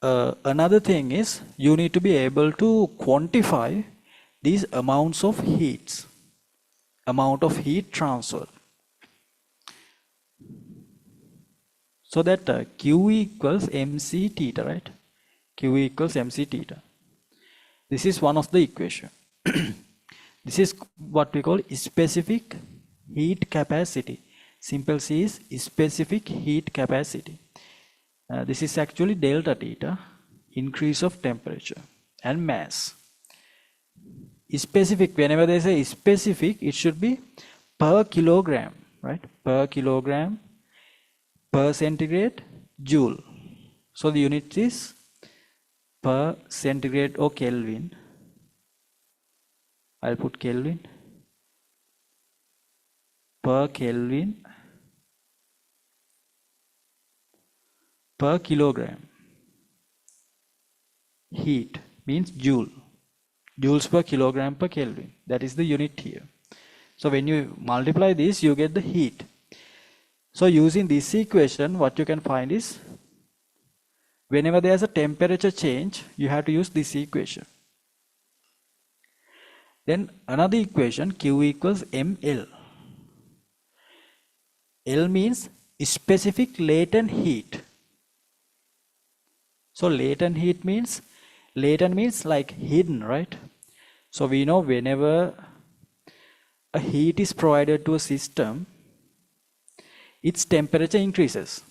Another thing is you need to be able to quantify these amounts of heats, amount of heat transfer. So that Q equals mc theta, right? Q equals mc theta. This is one of the equation. This is what we call specific heat capacity. Simple C is specific heat capacity. This is actually delta theta, increase of temperature and mass. Specific, whenever they say specific, it should be per kilogram, right? Per kilogram, per centigrade, joule. So the unit is per centigrade or Kelvin. I'll put Kelvin. Per Kelvin per kilogram. Heat means joule. Joules per kilogram per Kelvin. That is the unit here. So when you multiply this, you get the heat. So using this equation, what you can find is whenever there is a temperature change, you have to use this equation. Then another equation, Q equals mL. L means specific latent heat. So latent heat means, latent means like hidden, right? So we know whenever a heat is provided to a system, its temperature increases.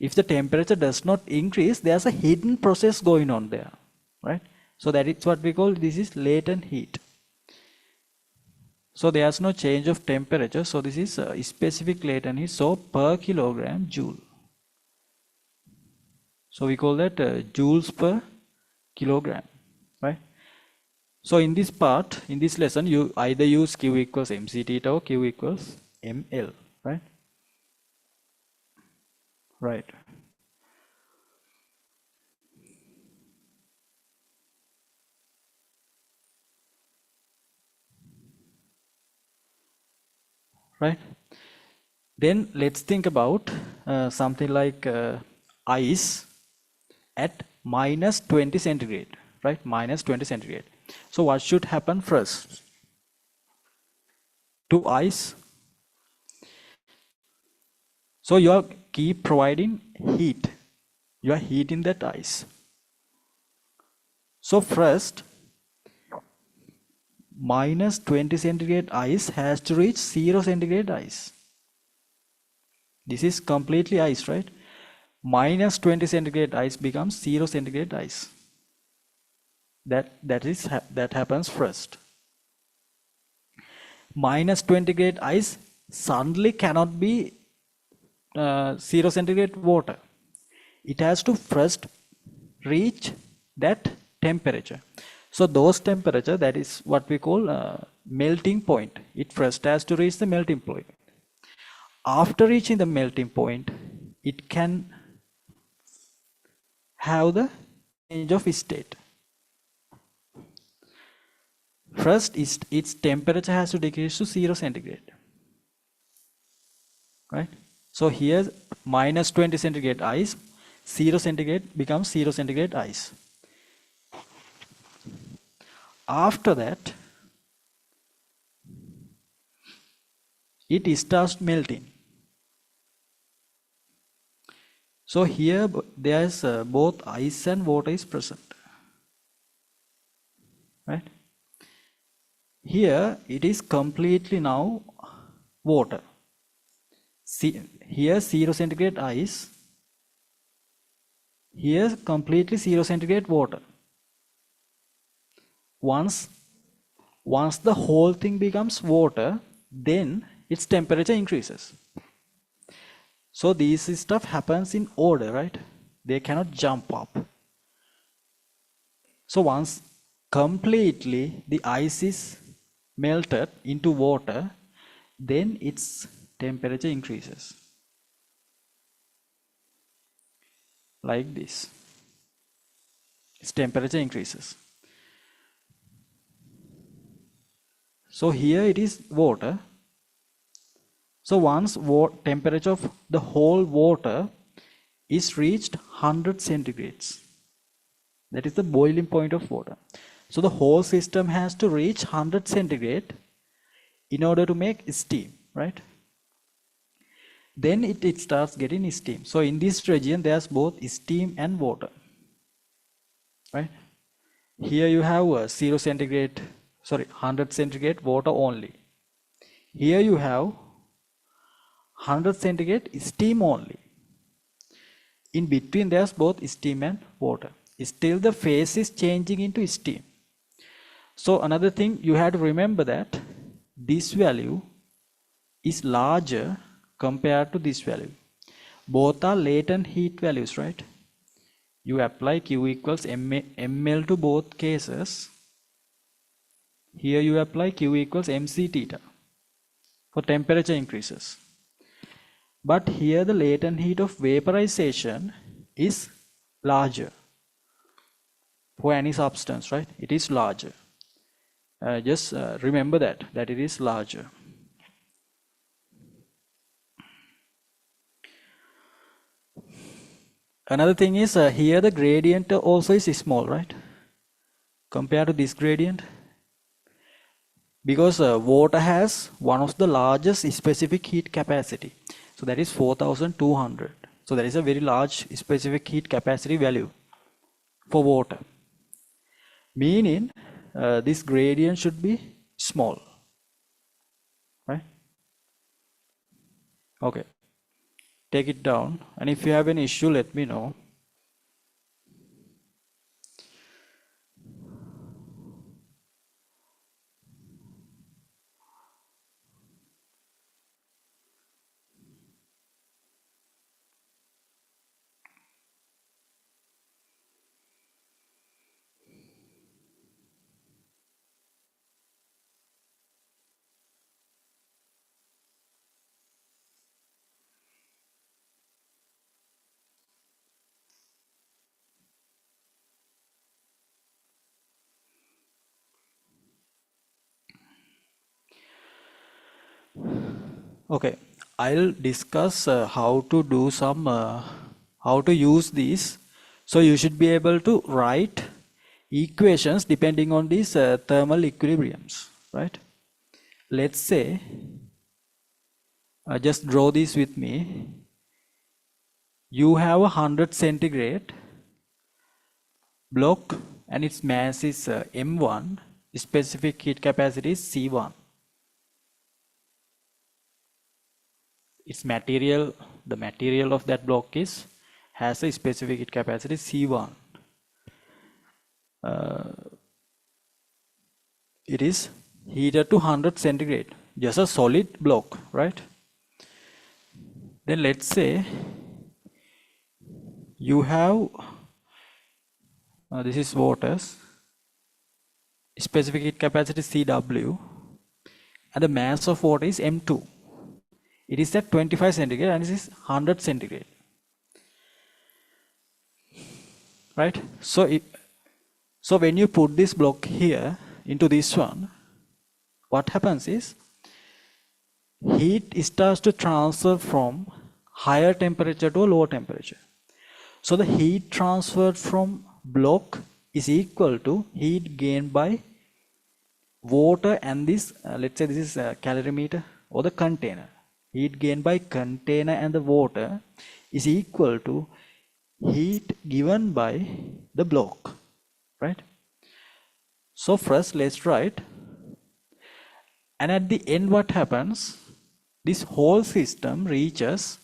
If the temperature does not increase, there's a hidden process going on there, right? So that is what we call, this is latent heat. So there's no change of temperature. So this is a specific latent heat. So per kilogram joule. So we call that joules per kilogram, right? So in this part, in this lesson, you either use Q equals mc theta or Q equals mL, right? Right. Right. Then let's think about something like ice at minus 20 centigrade, right? Minus 20 centigrade. So what should happen first to ice? So you are keep providing heat. You are heating that ice. So first, minus 20 centigrade ice has to reach 0 centigrade ice. This is completely ice, right? Minus 20 centigrade ice becomes 0 centigrade ice. That happens first. Minus 20 grade ice suddenly cannot be 0 centigrade water. It has to first reach that temperature. So those temperature, that is what we call melting point. It first has to reach the melting point. After reaching the melting point, it can have the change of state. First, its temperature has to decrease to 0 centigrade. Right? So here minus 20 centigrade ice, 0 centigrade becomes 0 centigrade ice. After that, it starts melting. So here there's both ice and water is present. Right? Here it is completely now water. See, here 0 centigrade ice, here completely 0 centigrade water. Once the whole thing becomes water, then its temperature increases. So these stuff happens in order, right? They cannot jump up. So once completely the ice is melted into water, then its temperature increases. Like this. Its temperature increases. So here it is water. So once temperature of the whole water is reached 100 centigrades. That is the boiling point of water. So the whole system has to reach 100 centigrade in order to make steam, right? Then it starts getting steam. So in this region there's both steam and water, right? Here you have 100 centigrade water only. Here you have 100 centigrade steam only. In between there's both steam and water. Still the phase is changing into steam. So another thing you have to remember that this value is larger compared to this value. Both are latent heat values, right? You apply Q equals ml to both cases. Here you apply Q equals mc theta for temperature increases. But here the latent heat of vaporization is larger for any substance, right? It is larger. Just remember that it is larger. Another thing is here the gradient also is small, right? Compared to this gradient. Because water has one of the largest specific heat capacity. So that is 4200. So that is a very large specific heat capacity value for water. Meaning this gradient should be small. Right? Okay. Take it down. And if you have any issue, let me know. Okay, I'll discuss how to do how to use these. So you should be able to write equations depending on these thermal equilibriums, right? Let's say, just draw this with me. You have a 100 centigrade block and its mass is M1, specific heat capacity is C1. Its material, the material of that block has a specific heat capacity C1. It is heated to 100 centigrade, just a solid block, right? Then let's say you have this is water's specific heat capacity CW. and the mass of water is M2. It is at 25 centigrade and this is 100 centigrade. Right? So when you put this block here into this one, what happens is heat starts to transfer from higher temperature to a lower temperature. So the heat transferred from block is equal to heat gained by water and this, let's say this is a calorimeter or the container. Heat gained by container and the water is equal to heat given by the block, right? So first let's write, and at the end what happens, this whole system reaches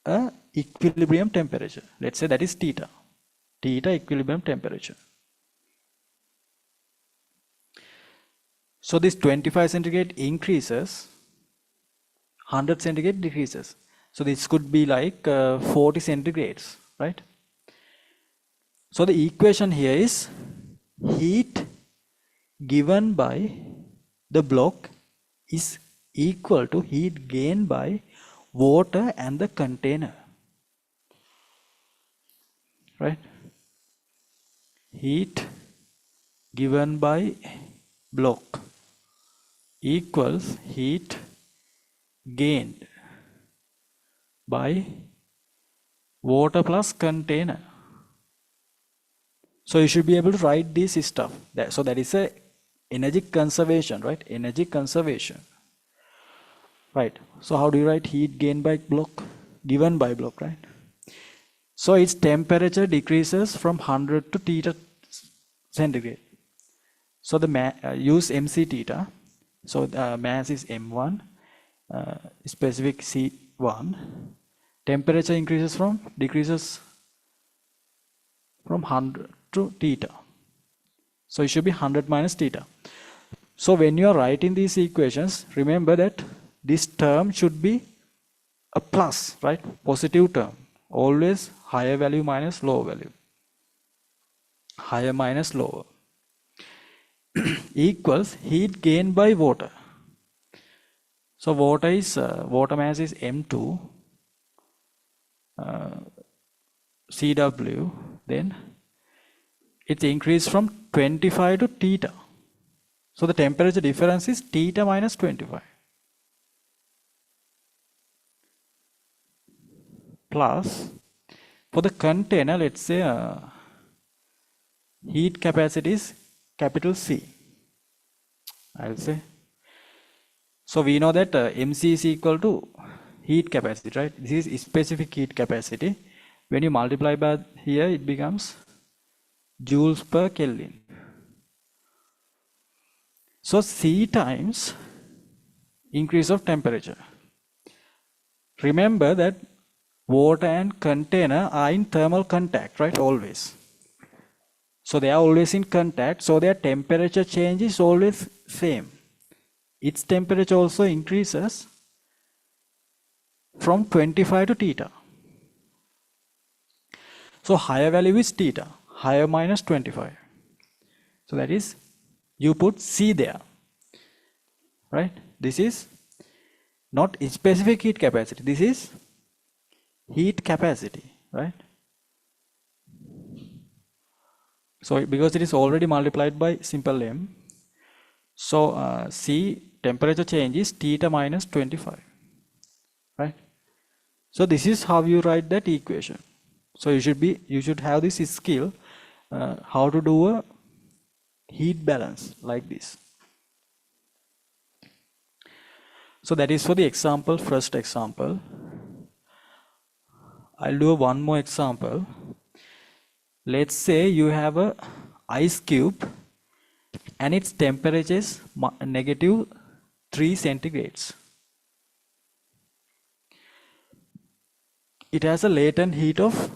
a equilibrium temperature. Let's say that is theta equilibrium temperature. So this 25 centigrade increases, 100 centigrade decreases. So this could be like 40 centigrades, right? So the equation here is heat given by the block is equal to heat gained by water and the container, right? Heat given by block equals heat gained by water plus container. So you should be able to write this stuff. So that is a energy conservation, right? Energy conservation. Right. So how do you write heat gained by block? Given by block, right? So its temperature decreases from 100 to theta centigrade. So the use MC theta. So the mass is M1, specific C1. Temperature decreases from 100 to theta. So it should be 100 minus theta. So when you are writing these equations, remember that this term should be a plus, right? Positive term. Always higher value minus lower value. Higher minus lower. Equals heat gained by water. So water mass is M2 CW, then it's increased from 25 to theta. So the temperature difference is theta minus 25. Plus, for the container, let's say heat capacity is capital C, I'll say. So we know that MC is equal to heat capacity, right? This is specific heat capacity. When you multiply by here, it becomes joules per Kelvin. So C times increase of temperature. Remember that water and container are in thermal contact, right? Always. So they are always in contact. So their temperature change is always same. Its temperature also increases from 25 to theta. So higher value is theta, higher minus 25. So that is, you put C there, right? This is not specific heat capacity. This is heat capacity, right? So because it is already multiplied by simple M, so C temperature change is theta minus 25, right? So this is how you write that equation. So you should have this skill how to do a heat balance like this. So that is for the example, first example. I'll do one more example. Let's say you have a ice cube and its temperature is negative 3 centigrades. It has a latent heat of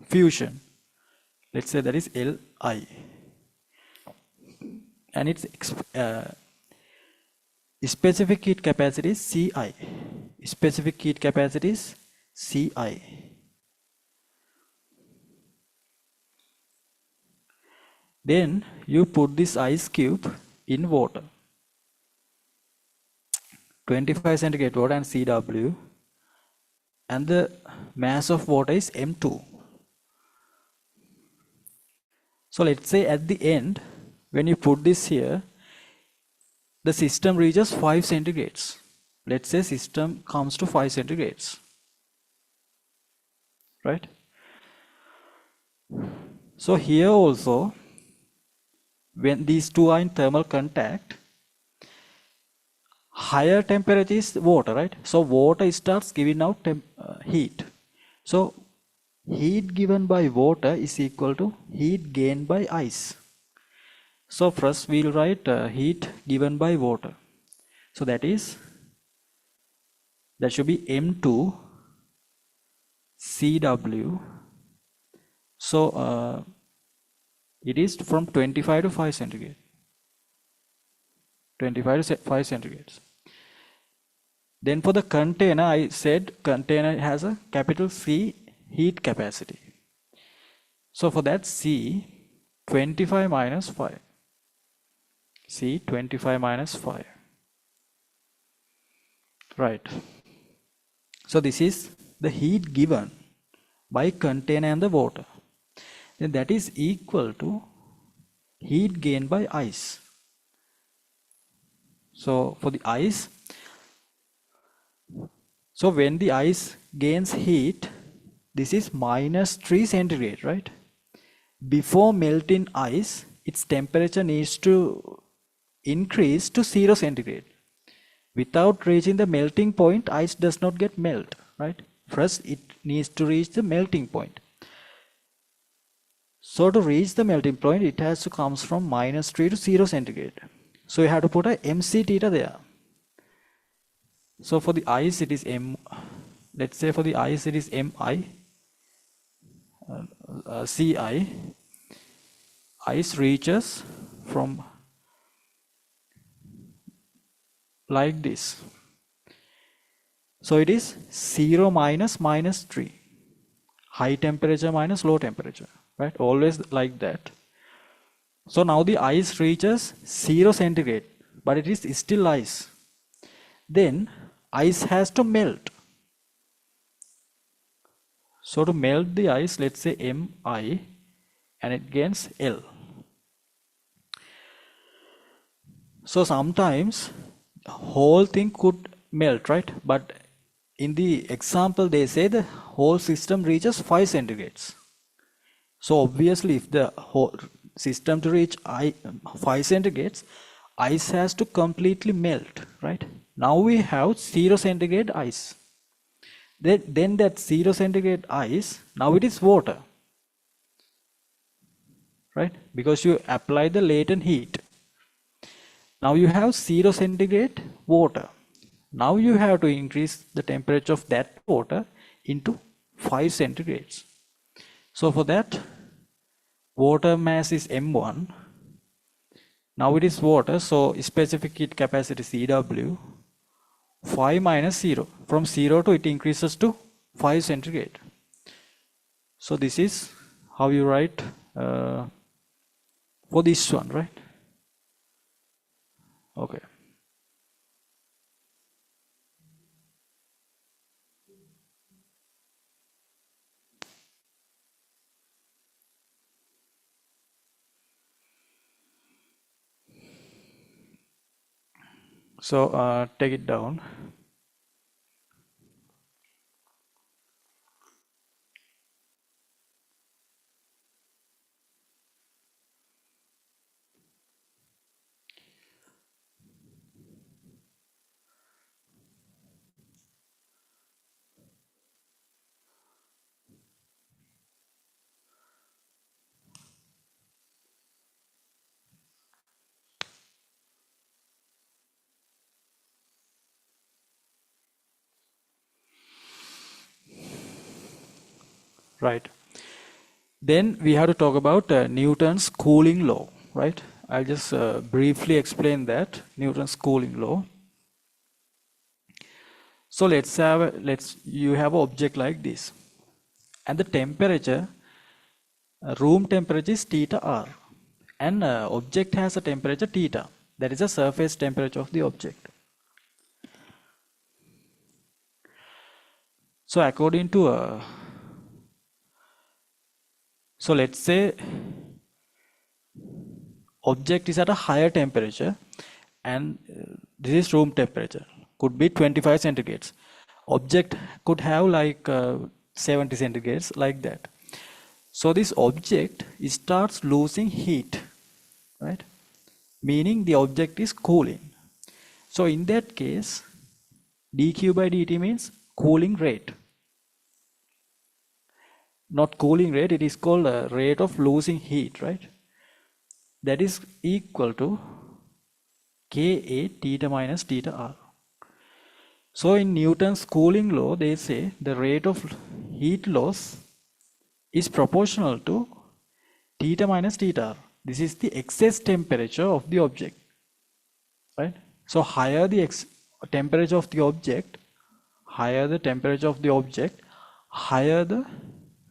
fusion. Let's say that is Li. And its specific heat capacity is Ci. Specific heat capacity is Ci. Then you put this ice cube in water. 25 centigrade water and CW, and the mass of water is M2. So let's say at the end, when you put this here, the system reaches 5 centigrades. Let's say system comes to 5 centigrades, right? So here also, when these two are in thermal contact, higher temperature is water, right? So water starts giving out heat. So heat given by water is equal to heat gained by ice. So first we'll write heat given by water. So that should be M2 CW. So it is from 25 to 5 centigrade. 25 to 5 centigrades. Then for the container, I said container has a capital C heat capacity. So for that C, 25 minus 5. C, 25 minus 5. Right. So this is the heat given by container and the water. Then that is equal to heat gained by ice. So for the ice, so when the ice gains heat, this is minus 3 centigrade, right? Before melting ice, its temperature needs to increase to 0 centigrade. Without reaching the melting point, ice does not get melt, right? First, it needs to reach the melting point. So to reach the melting point, it has to come from minus 3 to 0 centigrade. So you have to put a MC theta there. So for the ice, it is M. Let's say for the ice, it is MI, CI. Ice reaches from like this. So it is 0 minus minus 3. High temperature minus low temperature, right? Always like that. So now the ice reaches 0 centigrade, but it is still ice. Then ice has to melt. So to melt the ice, let's say Mi, and it gains L. So sometimes whole thing could melt, right? But in the example, they say the whole system reaches 5 centigrades. So obviously, if the whole system to reach 5 centigrades, ice has to completely melt, right? Now we have 0 centigrade ice. Then that 0 centigrade ice, now it is water, right? Because you apply the latent heat. Now you have 0 centigrade water. Now you have to increase the temperature of that water into 5 centigrades. So for that, water mass is M1. Now it is water, so specific heat capacity CW, 5 minus 0. From 0 to it increases to 5 centigrade. So this is how you write for this one, right? Okay. So take it down. Right. Then we have to talk about Newton's cooling law, right? I'll just briefly explain that, Newton's cooling law. So you have an object like this, and the temperature, room temperature is theta R, and object has a temperature theta. That is the surface temperature of the object. So according to so let's say object is at a higher temperature, and this is room temperature, could be 25 centigrades. Object could have like 70 centigrades, like that. So this object starts losing heat, right? Meaning the object is cooling. So in that case, dq by dt means cooling rate. Not cooling rate, it is called a rate of losing heat, right? That is equal to Ka theta minus theta r. So in Newton's cooling law, they say the rate of heat loss is proportional to theta minus theta r. This is the excess temperature of the object, right? So higher the temperature of the object, higher the temperature of the object, higher the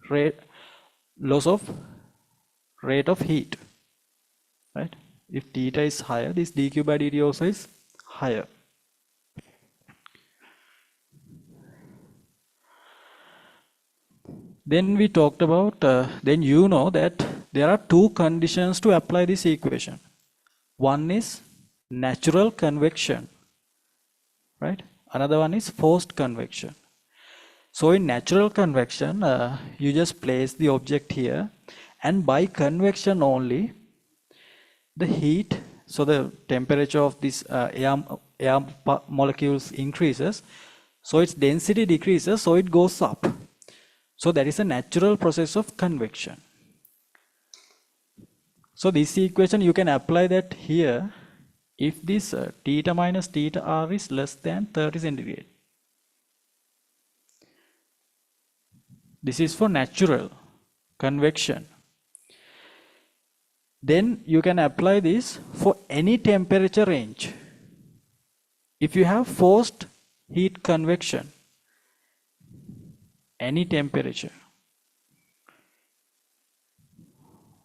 rate loss of rate of heat, right? If theta is higher, this dq by dt also is higher. Then we talked about, then you know that there are two conditions to apply this equation. One is natural convection, right? Another one is forced convection. So in natural convection, you just place the object here, and by convection only, the heat, so the temperature of this air molecules increases, so its density decreases, so it goes up. So that is a natural process of convection. So this equation, you can apply that here if this theta minus theta r is less than 30 centigrade. This is for natural convection. Then you can apply this for any temperature range. If you have forced heat convection, any temperature.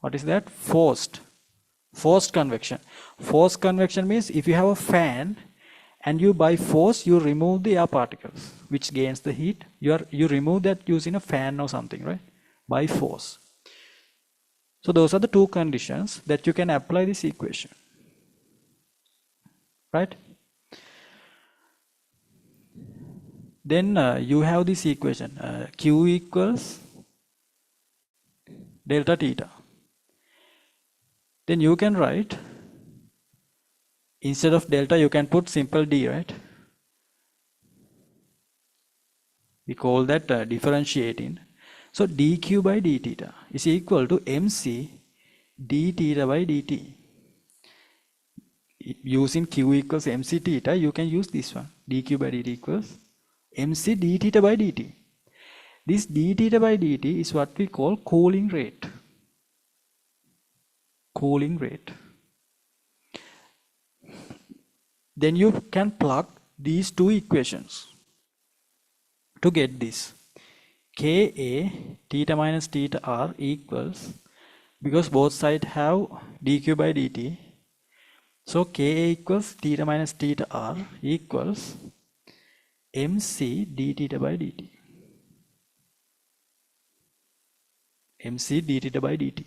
What is that? Forced convection. Forced convection means if you have a fan and you by force you remove the air particles which gains the heat, you remove that using a fan or something, right? By force. So those are the two conditions that you can apply this equation, right? Then you have this equation, Q equals delta theta. Then you can write, instead of delta, you can put simple d, right? We call that differentiating. So dq by d theta is equal to mc d theta by dt. Using q equals mc theta, you can use this one. dq by dt equals mc d theta by dt. This d theta by dt is what we call cooling rate. Cooling rate. Then you can plug these two equations to get this. Ka theta minus theta r equals, because both sides have dq by dt, so Ka equals theta minus theta r equals mc d theta by dt. mc d theta by dt.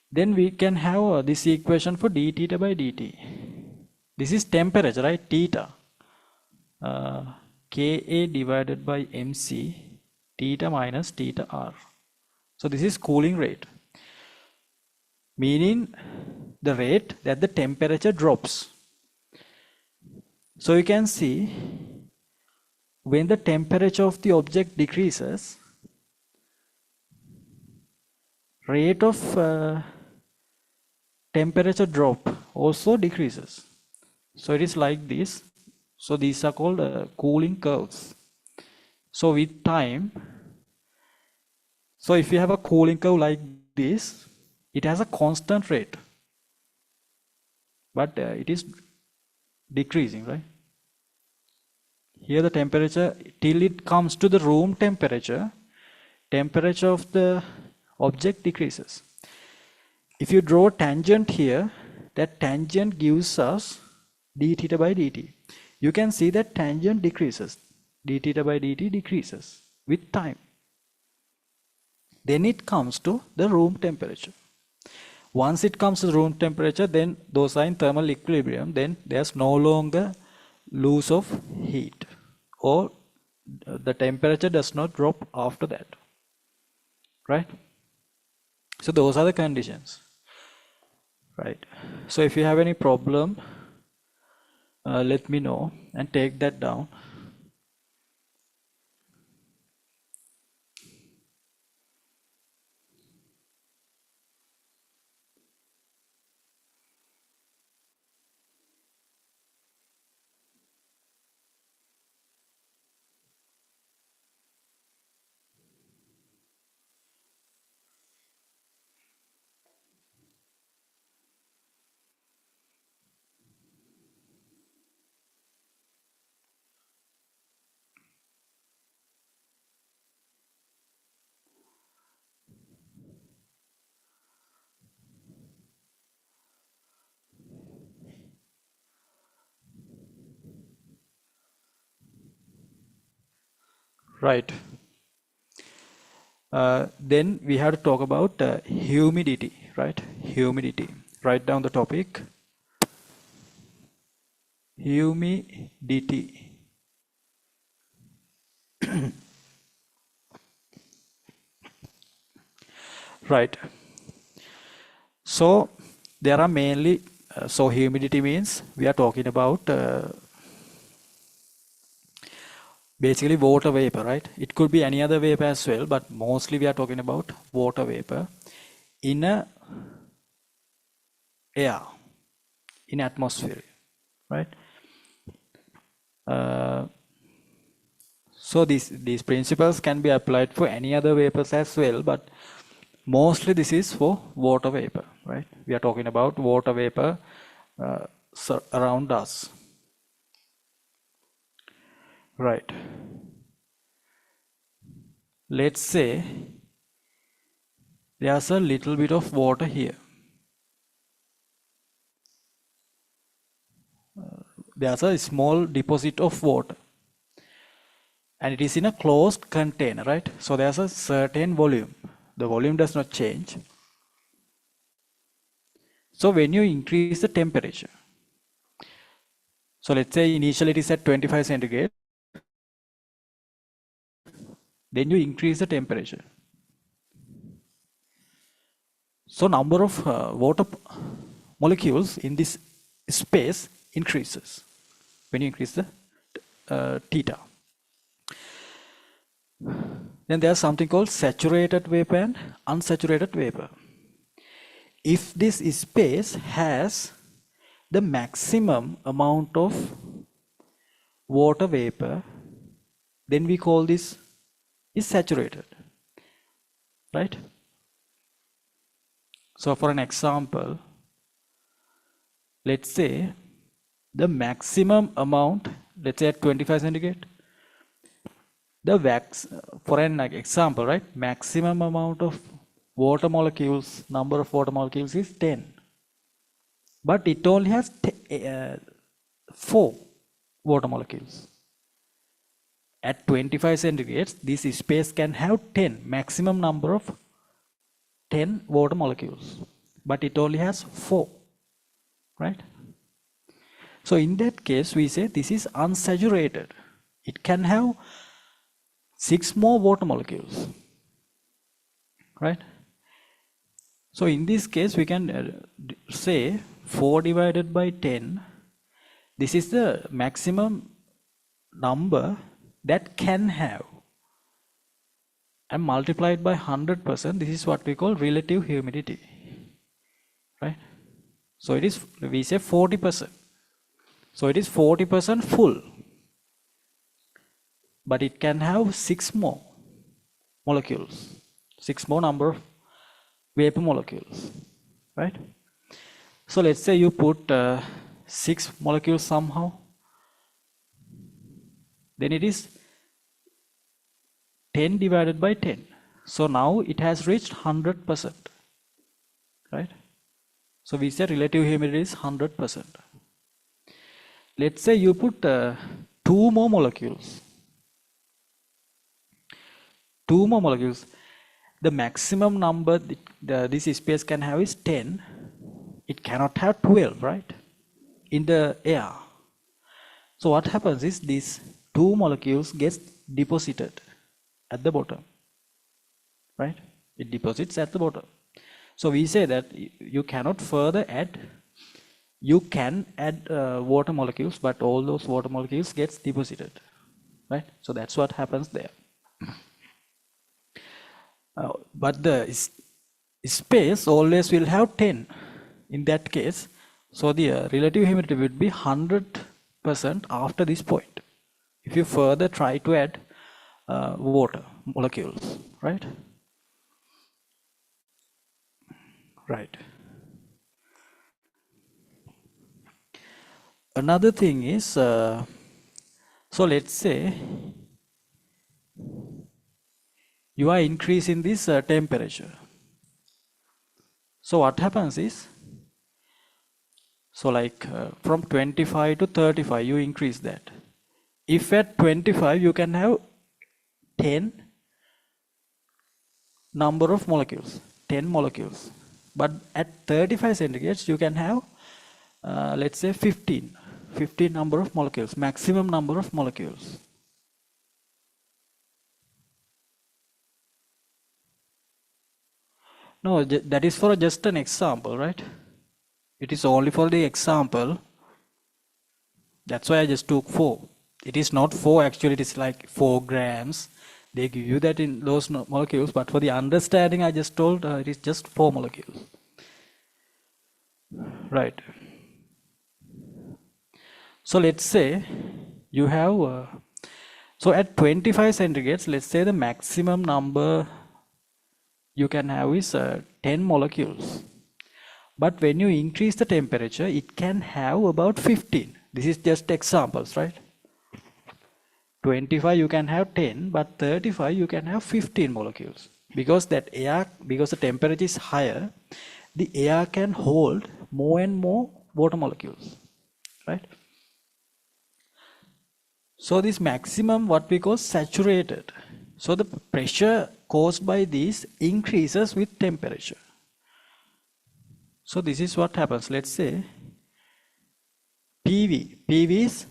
Then we can have this equation for d theta by dt. This is temperature, right? Theta. Ka divided by mc theta minus theta r. So this is cooling rate, meaning the rate that the temperature drops. So you can see when the temperature of the object decreases, rate of temperature drop also decreases. So it is like this. So these are called cooling curves. So with time, so if you have a cooling curve like this, it has a constant rate, but it is decreasing, right? Here the temperature, till it comes to the room temperature, temperature of the object decreases. If you draw a tangent here, that tangent gives us d theta by dt. You can see that tangent decreases. d theta by dt decreases with time. Then it comes to the room temperature. Once it comes to room temperature, then those are in thermal equilibrium, then there's no longer loss of heat, or the temperature does not drop after that, right? So those are the conditions, right? So if you have any problem, let me know and take that down. Right. Then we have to talk about humidity, right? Humidity. Write down the topic. Humidity. Right. So there are mainly, so humidity means we are talking about basically water vapor, right? It could be any other vapor as well, but mostly we are talking about water vapor in a air, in atmosphere, right? Uh, so these principles can be applied for any other vapors as well, but mostly this is for water vapor, right? We are talking about water vapor around us, right? Let's say there's a little bit of water here. There's a small deposit of water, and it is in a closed container, right? So there's a certain volume. The volume does not change. So when you increase the temperature, so let's say initially it is at 25 centigrade, then you increase the temperature. So number of water molecules in this space increases when you increase the theta. Then there's something called saturated vapor and unsaturated vapor. If this space has the maximum amount of water vapor, then we call this is saturated, right? So for an example, let's say the maximum amount, let's say at 25 centigrade, the wax, for an example, right? Maximum amount of water molecules, number of water molecules is 10. But it only has 4 water molecules. At 25 centigrades, this space can have 10, maximum number of 10 water molecules. But it only has 4, right? So in that case, we say this is unsaturated. It can have 6 more water molecules, right? So in this case, we can say 4 divided by 10. This is the maximum number that can have. And multiplied by 100%, this is what we call relative humidity, right? So it is, we say 40%. So it is 40% full. But it can have 6 more molecules, 6 more number of vapor molecules, right? So let's say you put 6 molecules somehow, then it is 10 divided by 10. So now it has reached 100%, right? So we say relative humidity is 100%. Let's say you put 2 more molecules. two more molecules, the maximum number this space can have is 10. It cannot have 12, right? In the air. So what happens is these two molecules gets deposited at the bottom, right? It deposits at the bottom. So we say that you cannot further add. You can add water molecules, but all those water molecules gets deposited, right? So that's what happens there. But the space always will have 10 in that case. So the relative humidity would be 100% after this point. If you further try to add water molecules, right? Right. Another thing is, so let's say you are increasing this temperature. So what happens is, so like from 25 to 35, you increase that. If at 25 you can have 10 number of molecules, 10 molecules. But at 35 centigrades, you can have, let's say 15 number of molecules, maximum number of molecules. No, that is for just an example, right? It is only for the example. That's why I just took 4. It is not 4 actually, it is like 4 grams. They give you that in those molecules, but for the understanding I just told it is just 4 molecules. Right. So let's say you have, so at 25 centigrades, let's say the maximum number you can have is 10 molecules. But when you increase the temperature, it can have about 15. This is just examples, right? 25 you can have 10, but 35 you can have 15 molecules. Because that air, because the temperature is higher, the air can hold more and more water molecules, right? So this maximum, what we call saturated. So the pressure caused by this increases with temperature. So this is what happens. Let's say PV. PV is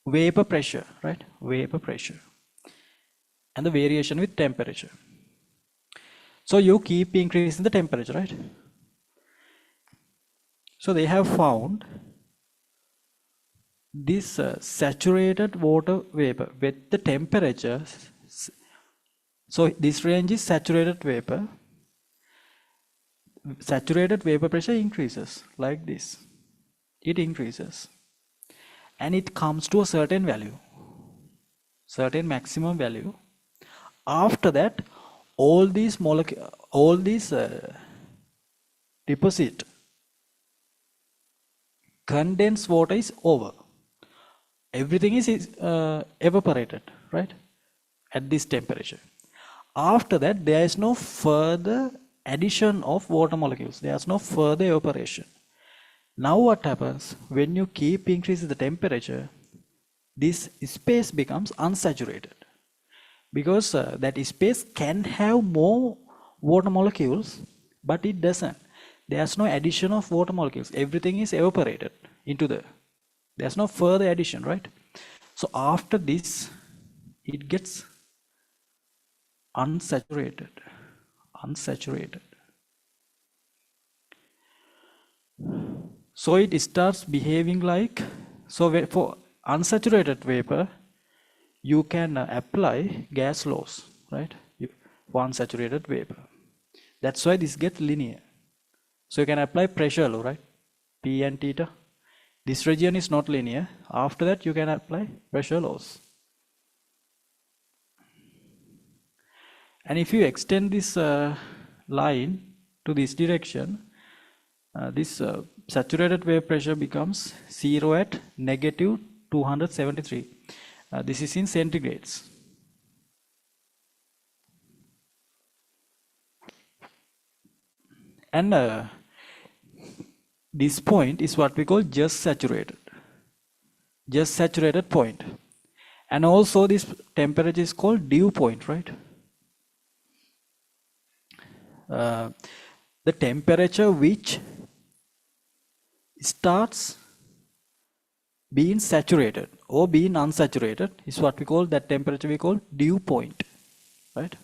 vapor pressure, right? Vapor pressure. And the variation with temperature. So you keep increasing the temperature, right? So they have found this saturated water vapor with the temperature. So this range is saturated vapor. Saturated vapor pressure increases like this. It increases. And it comes to a certain value. Certain maximum value. After that, all these molecules, all these deposit condensed water is over. Everything is evaporated, right? At this temperature. After that, there is no further addition of water molecules. There is no further evaporation. Now what happens? When you keep increasing the temperature, this space becomes unsaturated. Because that space can have more water molecules, but it doesn't. There's no addition of water molecules. Everything is evaporated into there's no further addition, right? So after this, it gets unsaturated. So it starts behaving like, so for unsaturated vapor, you can apply gas laws, right? For unsaturated vapor. That's why this gets linear. So you can apply pressure law, right? P and theta. This region is not linear. After that, you can apply pressure laws. And if you extend this line to this direction, this saturated vapor pressure becomes 0 at negative 273. This is in centigrades. And this point is what we call just saturated point. And also this temperature is called dew point, right? uh, the temperature which starts being saturated or being unsaturated is what we call, that temperature we call dew point, right?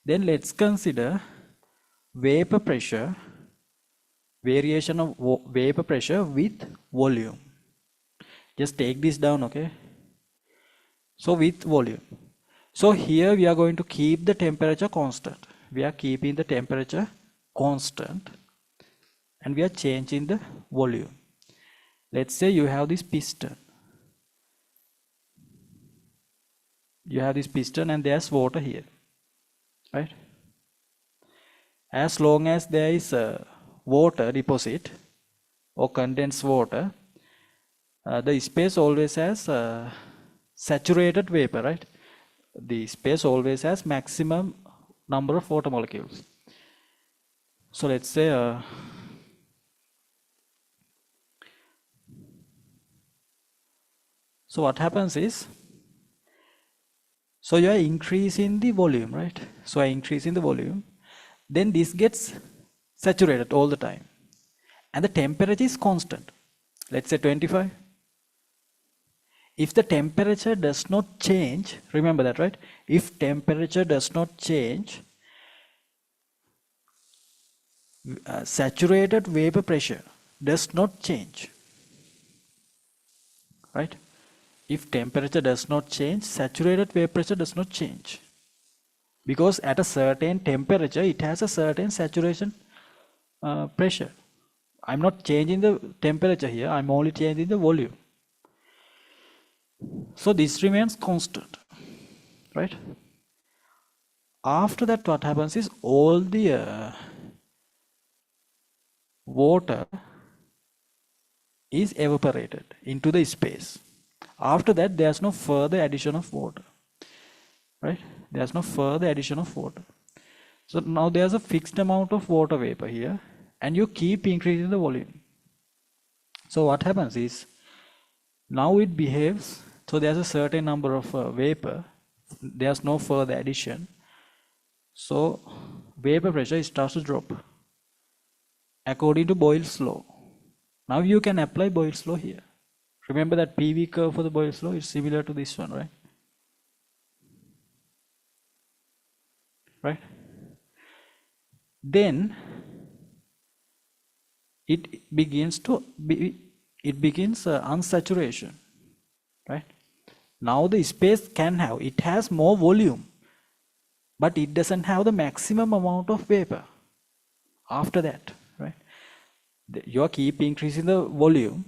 Then let's consider vapor pressure, variation of vapor pressure with volume. Just take this down, okay? So with volume. So here we are going to keep the temperature constant. We are keeping the temperature constant and we are changing the volume. Let's say you have this piston. You have this piston and there's water here, right? As long as there is a water deposit or condensed water, the space always has saturated vapor, right? The space always has maximum number of water molecules. So let's say so what happens is, so you are increasing the volume, right? So I increase in the volume, then this gets saturated all the time and the temperature is constant. Let's say 25. If the temperature does not change, remember that, right? If temperature does not change, saturated vapor pressure does not change, right? If temperature does not change, saturated vapor pressure does not change. Because at a certain temperature, it has a certain saturation pressure. I'm not changing the temperature here, I'm only changing the volume. So this remains constant, right? After that, what happens is all the water is evaporated into the space. After that, there's no further addition of water, right? There's no further addition of water. So now there's a fixed amount of water vapor here and you keep increasing the volume. So what happens is, now it behaves, so there's a certain number of vapor, there's no further addition. So vapor pressure starts to drop according to Boyle's law. Now you can apply Boyle's law here. Remember that PV curve for the Boyle's law is similar to this one, right? Right? Then it begins unsaturation, right? Now the space it has more volume, but it doesn't have the maximum amount of vapor after that, right? You keep increasing the volume,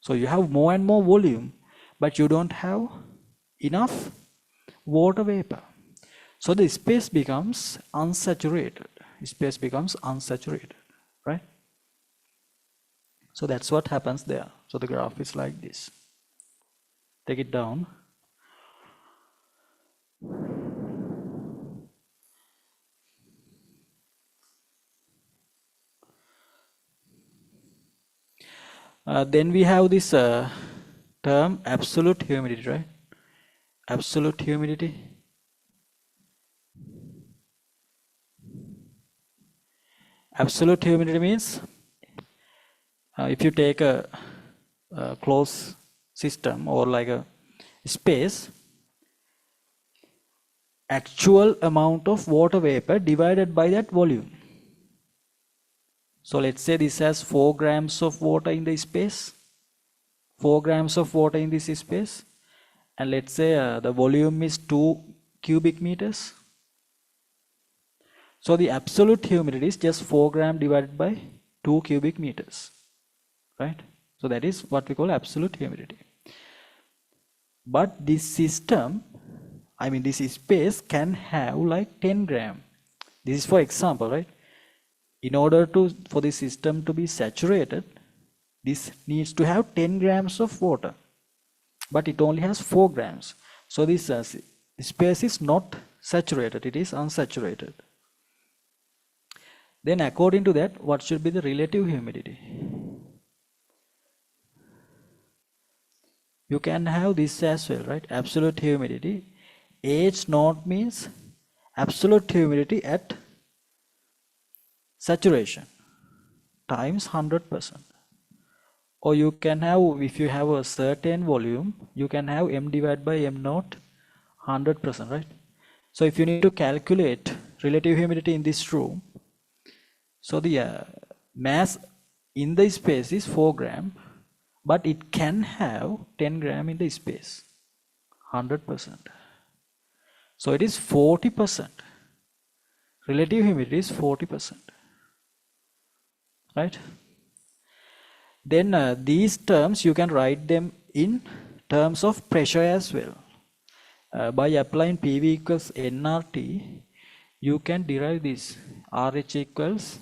so you have more and more volume, but you don't have enough water vapor. So the space becomes unsaturated. Space becomes unsaturated, right? So that's what happens there. So the graph is like this. Take it down. Then we have this term absolute humidity, right? Absolute humidity. Absolute humidity means if you take a closed system or like a space, actual amount of water vapor divided by that volume. So let's say this has 4 grams of water in the space, 4 grams of water in this space, and let's say the volume is 2 cubic meters. So the absolute humidity is just 4 gram divided by 2 cubic meters, right? So that is what we call absolute humidity. But this system, I mean this space can have like 10 gram. This is for example, right? In order for the system to be saturated, this needs to have 10 grams of water, but it only has 4 grams. So this space is not saturated, it is unsaturated. Then according to that, what should be the relative humidity? you can have this as well, right? Absolute humidity. H naught means absolute humidity at saturation times 100%. Or you can have, if you have a certain volume, you can have m divided by m naught 100%, right? So if you need to calculate relative humidity in this room, so the mass in the space is 4 gram, but it can have 10 gram in the space, 100%. So it is 40%. Relative humidity is 40%, right? Then these terms you can write them in terms of pressure as well. By applying PV equals nRT, you can derive this RH equals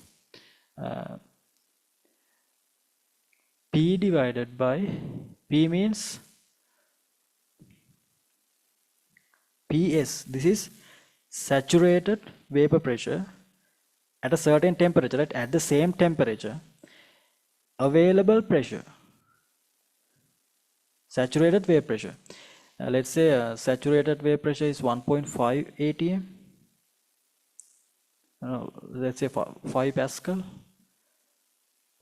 P divided by P means PS. This is saturated vapor pressure at a certain temperature, right? At the same temperature, available pressure, saturated vapor pressure. Let's say saturated vapor pressure is 1.5 atm. Let's say 5 Pascal.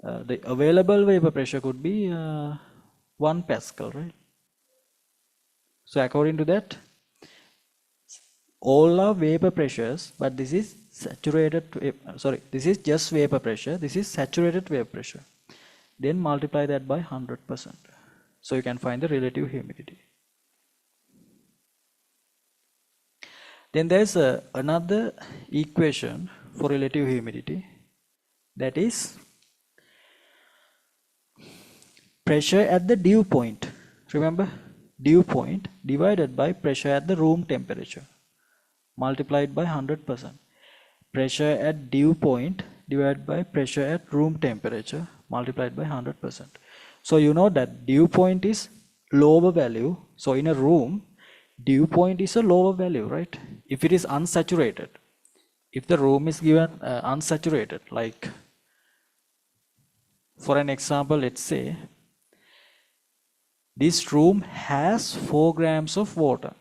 The available vapor pressure could be 1 Pascal, right? So according to that, all are vapor pressures, but this is saturated, this is just vapor pressure, this is saturated vapor pressure. Then multiply that by 100%. So you can find the relative humidity. Then there's another equation for relative humidity, that is pressure at the dew point. Remember, dew point divided by pressure at the room temperature multiplied by 100%. Pressure at dew point divided by pressure at room temperature multiplied by 100%. So you know that dew point is lower value. So in a room, dew point is a lower value, right? If it is unsaturated, if the room is given unsaturated, like for an example, let's say this room has 4 grams of water,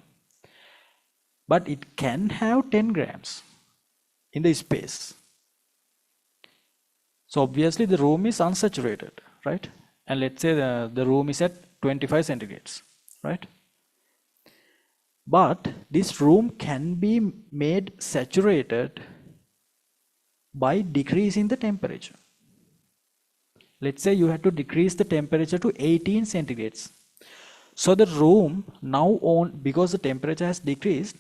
but it can have 10 grams in the space. So obviously the room is unsaturated, right? And let's say the room is at 25 centigrades, right? But this room can be made saturated by decreasing the temperature. Let's say you have to decrease the temperature to 18 centigrades. So the room now, because the temperature has decreased,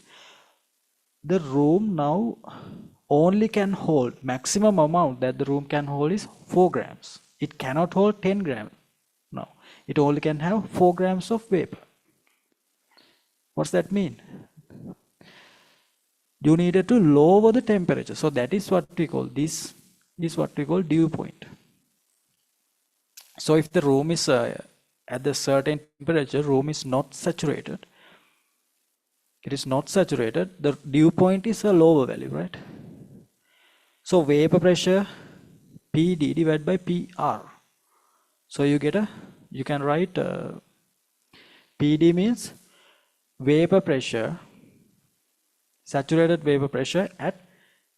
the room now only can hold, maximum amount that the room can hold is 4 grams. It cannot hold 10 grams. No, it only can have 4 grams of vapor. What's that mean? You needed to lower the temperature. So that is what we call, this is what we call dew point. So if the room is at the certain temperature, room is not saturated. It is not saturated. The dew point is a lower value, right? So vapor pressure PD divided by PR. So you can write PD means vapor pressure, saturated vapor pressure at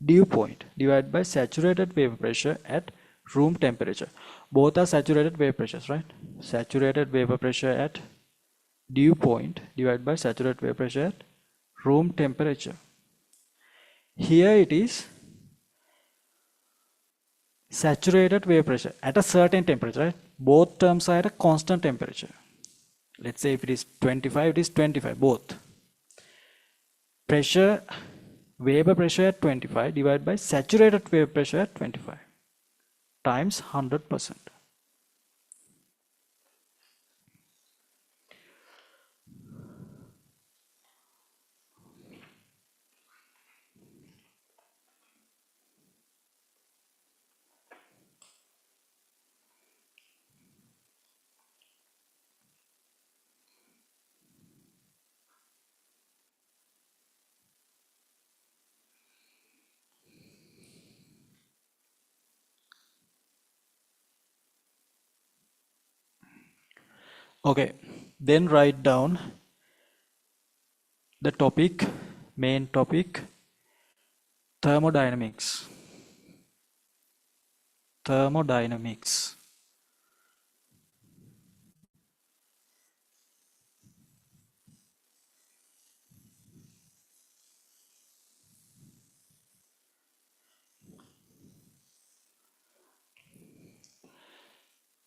dew point divided by saturated vapor pressure at room temperature. Both are saturated vapor pressures, right? Saturated vapor pressure at dew point divided by saturated vapor pressure at room temperature. Here it is saturated vapor pressure at a certain temperature, right? Both terms are at a constant temperature. Let's say if it is 25, it is 25, both. Pressure, vapor pressure at 25 divided by saturated vapor pressure at 25 times 100%. Okay, then write down the topic, main topic, thermodynamics. Thermodynamics.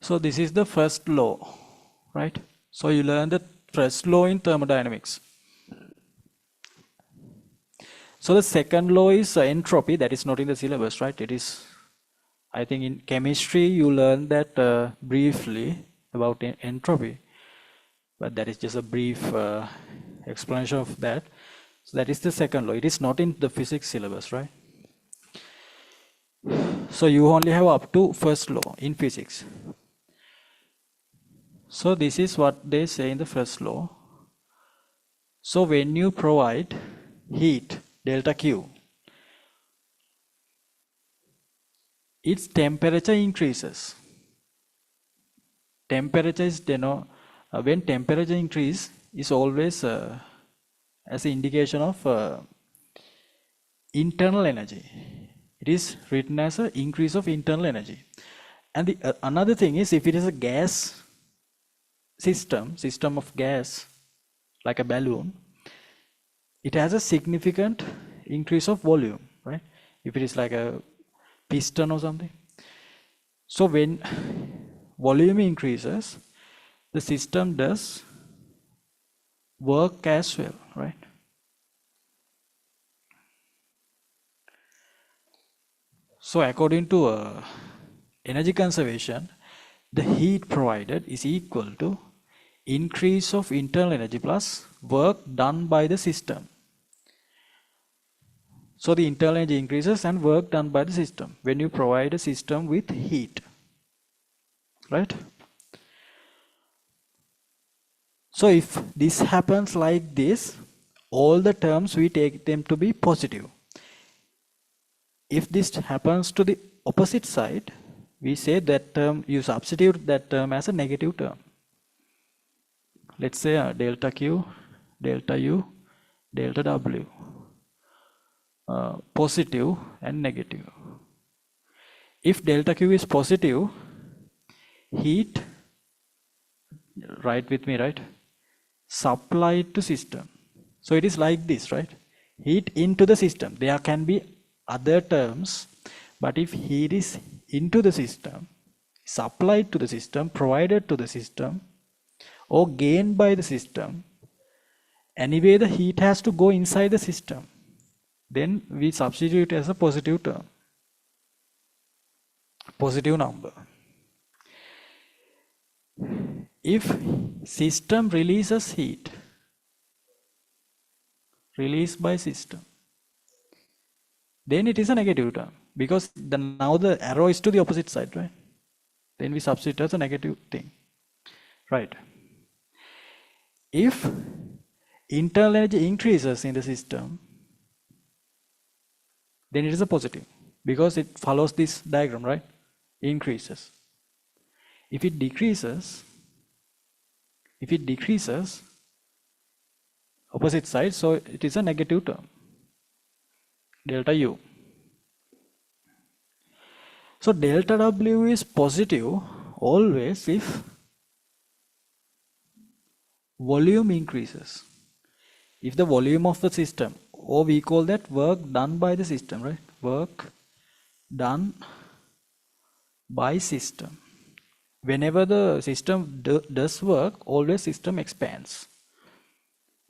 So this is the first law, right? So you learn the first law in thermodynamics. So the second law is entropy. That is not in the syllabus, right? It is, I think in chemistry you learn that briefly about entropy, but that is just a brief explanation of that. So that is the second law. It is not in the physics syllabus, right? So you only have up to first law in physics. So this is what they say in the first law. So when you provide heat, delta Q, its temperature increases. Temperature is when temperature increase is always as an indication of internal energy. It is written as an increase of internal energy. And the another thing is, if it is a gas system of gas, like a balloon, it has a significant increase of volume, right? If it is like a piston or something. So when volume increases, the system does work as well, right? So according to energy conservation, the heat provided is equal to increase of internal energy plus work done by the system. So the internal energy increases and work done by the system when you provide a system with heat, right? So if this happens like this, all the terms we take them to be positive. If this happens to the opposite side, we say that term, you substitute that term as a negative term. Let's say delta Q, delta U, delta W, positive and negative. If delta Q is positive, heat, write with me, right? Supplied to system. So it is like this, right? Heat into the system. There can be other terms, but if heat is into the system, supplied to the system, provided to the system, or gained by the system, anyway the heat has to go inside the system. Then we substitute as a positive term, positive number. If system releases heat, released by system, then it is a negative term, because now the arrow is to the opposite side, right? Then we substitute as a negative thing, right? If internal energy increases in the system, then it is a positive, because it follows this diagram, right? Increases. If it decreases, opposite side, so it is a negative term, delta U. So delta W is positive always if volume increases. If the volume of the system, or we call that work done by the system, right? Work done by system. Whenever the system does work, always system expands.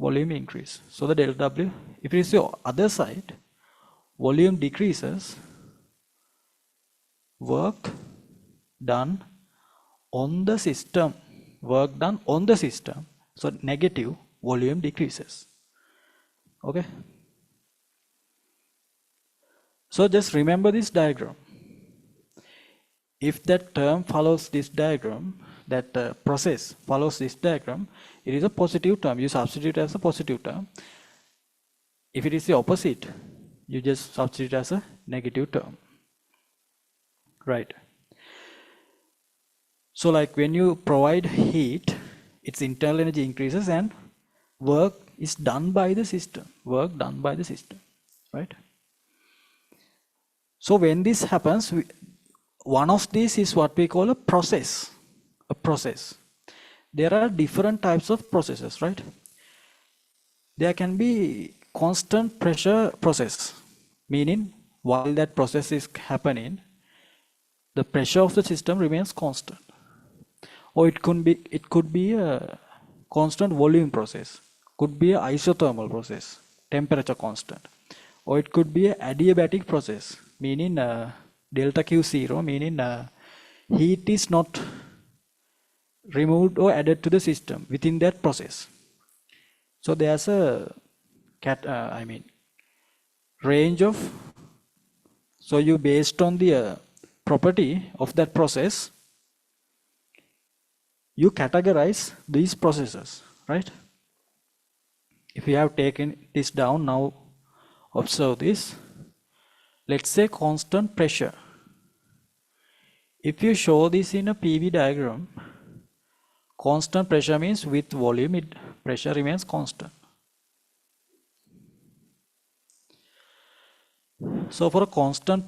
Volume increase. So the delta W, if it is the other side, volume decreases, work done on the system, work done on the system. So negative, volume decreases. Okay. So just remember this diagram. If that term follows this diagram, that process follows this diagram, it is a positive term. You substitute as a positive term. If it is the opposite, you just substitute as a negative term. Right. So like when you provide heat, its internal energy increases and work is done by the system. Work done by the system, right? So when this happens, one of these is what we call a process. A process. There are different types of processes, right? There can be constant pressure process, meaning while that process is happening, the pressure of the system remains constant. Or it could be a constant volume process, could be an isothermal process, temperature constant. Or it could be an adiabatic process, meaning delta Q0, meaning heat is not removed or added to the system within that process. So there's a range of, so you based on the property of that process, you categorize these processes, right? If we have taken this down, now observe this. Let's say constant pressure. If you show this in a PV diagram, constant pressure means with volume, pressure remains constant. So for a constant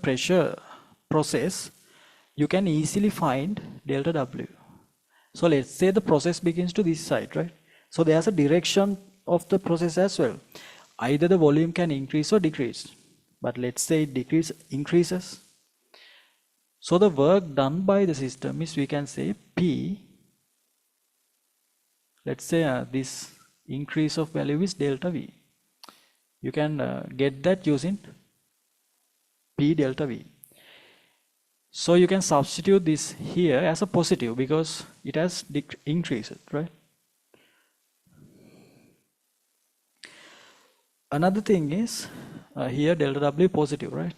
pressure process, you can easily find delta W. So let's say the process begins to this side, right? So there's a direction of the process as well. Either the volume can increase or decrease, but let's say it increases. So the work done by the system is, we can say P. Let's say this increase of value is delta V. You can get that using P delta V. So you can substitute this here as a positive because it has increased, right? Another thing is here delta W positive, right?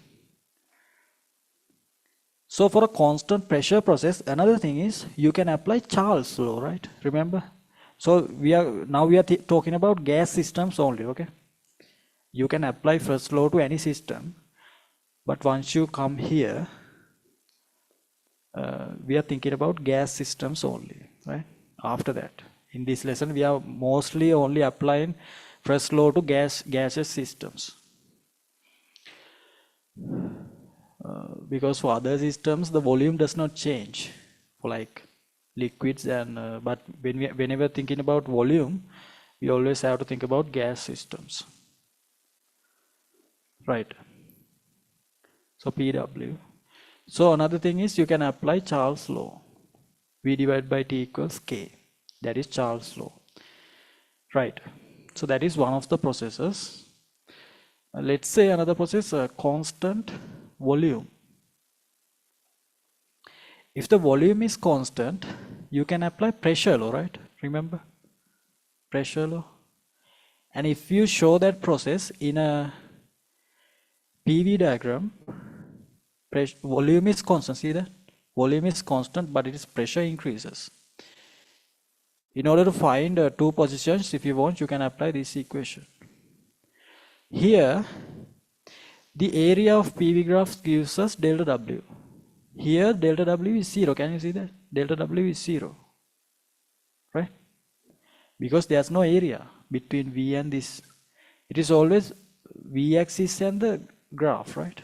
So for a constant pressure process, another thing is you can apply Charles law, right? Remember? So we are talking about gas systems only, okay? You can apply first law to any system, but once you come here, we are thinking about gas systems only, right? After that, in this lesson, we are mostly only applying first law to gaseous systems. Because for other systems, the volume does not change for like liquids, and but whenever thinking about volume, we always have to think about gas systems, right? So PW. So another thing is you can apply Charles law. V divided by T equals K. That is Charles law, right? So that is one of the processes. Let's say another process, constant volume. If the volume is constant, you can apply pressure law, right? Remember pressure law. And if you show that process in a PV diagram, volume is constant. See that? Volume is constant, but its pressure increases. In order to find two positions, if you want, you can apply this equation. Here, the area of PV graph gives us delta W. Here, delta W is 0. Can you see that? Delta W is 0. Right? Because there's no area between V and this. It is always V axis and the graph, right?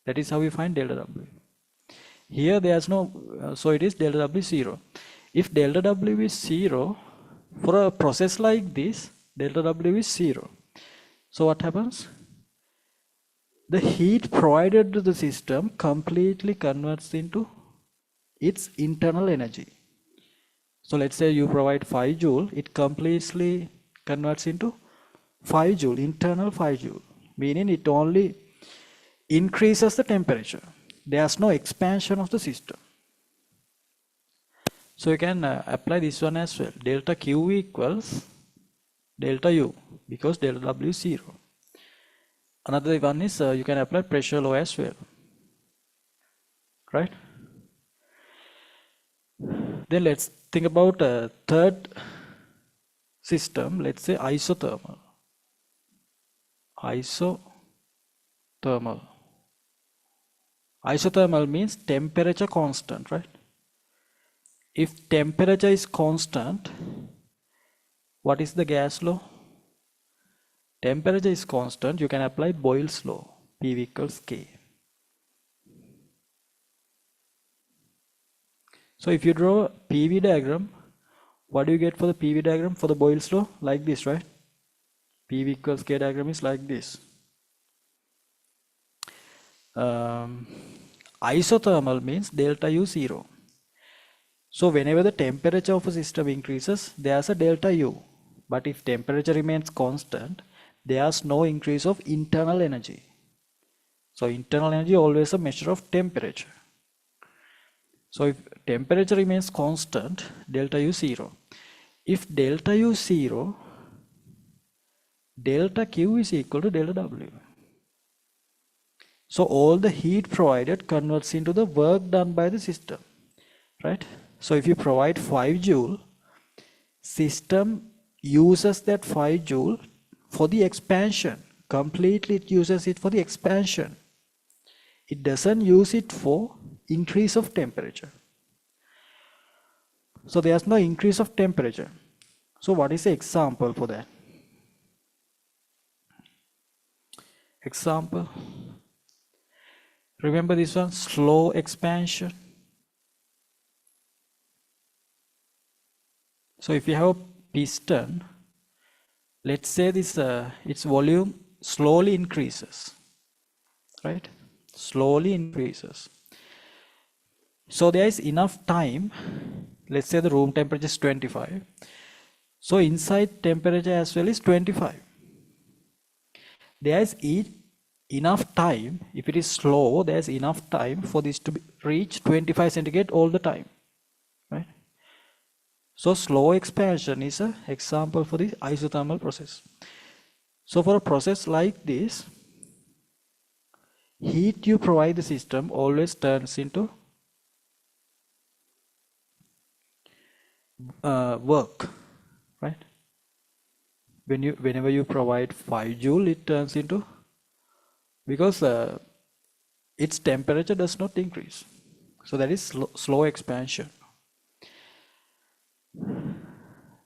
That is how we find delta W. Here there's no, so it is delta W 0. If delta W is 0, for a process like this, delta W is 0. So what happens? The heat provided to the system completely converts into its internal energy. So let's say you provide 5 joule, it completely converts into 5 joule, internal 5 joule, meaning it only increases the temperature. There's no expansion of the system. So you can apply this one as well. Delta Q equals delta U because delta W is 0. Another one is you can apply pressure law as well, right? Then let's think about a third system. Let's say isothermal. Isothermal means temperature constant, right? If temperature is constant, what is the gas law? Temperature is constant, you can apply Boyle's law, PV equals K. So if you draw a PV diagram, what do you get for the PV diagram for the Boyle's law? Like this, right? PV equals K diagram is like this. Isothermal means delta U 0. So whenever the temperature of a system increases, there's a delta U. But if temperature remains constant, there's no increase of internal energy. So internal energy always a measure of temperature. So if temperature remains constant, delta U 0. If delta U 0, delta Q is equal to delta W. So all the heat provided converts into the work done by the system, right? So if you provide 5 joule, system uses that 5 joule for the expansion. Completely it uses it for the expansion. It doesn't use it for increase of temperature. So there's no increase of temperature. So what is the example for that? Example. Remember this one, slow expansion. So if you have a piston, let's say this its volume slowly increases, right? Slowly increases. So there is enough time, let's say the room temperature is 25. So inside temperature as well is 25. There is enough time, if it is slow, there is enough time for this to reach 25 centigrade all the time, right? So slow expansion is an example for the isothermal process. So for a process like this, heat you provide the system always turns into work, right? Whenever you provide 5 joule, it turns into, because its temperature does not increase. So that is slow expansion.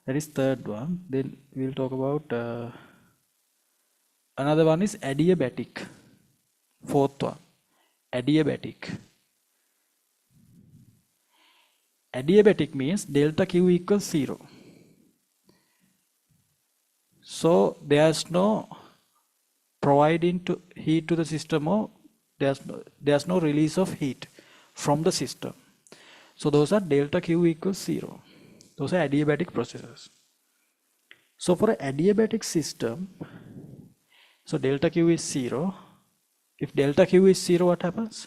That is third one. Then we'll talk about another one is adiabatic. Fourth one, adiabatic. Adiabatic means delta Q equals 0. So there's no providing to heat to the system, or there's no release of heat from the system. So those are delta Q equals 0. Those are adiabatic processes. So for an adiabatic system, so delta Q is 0. If delta Q is 0, what happens?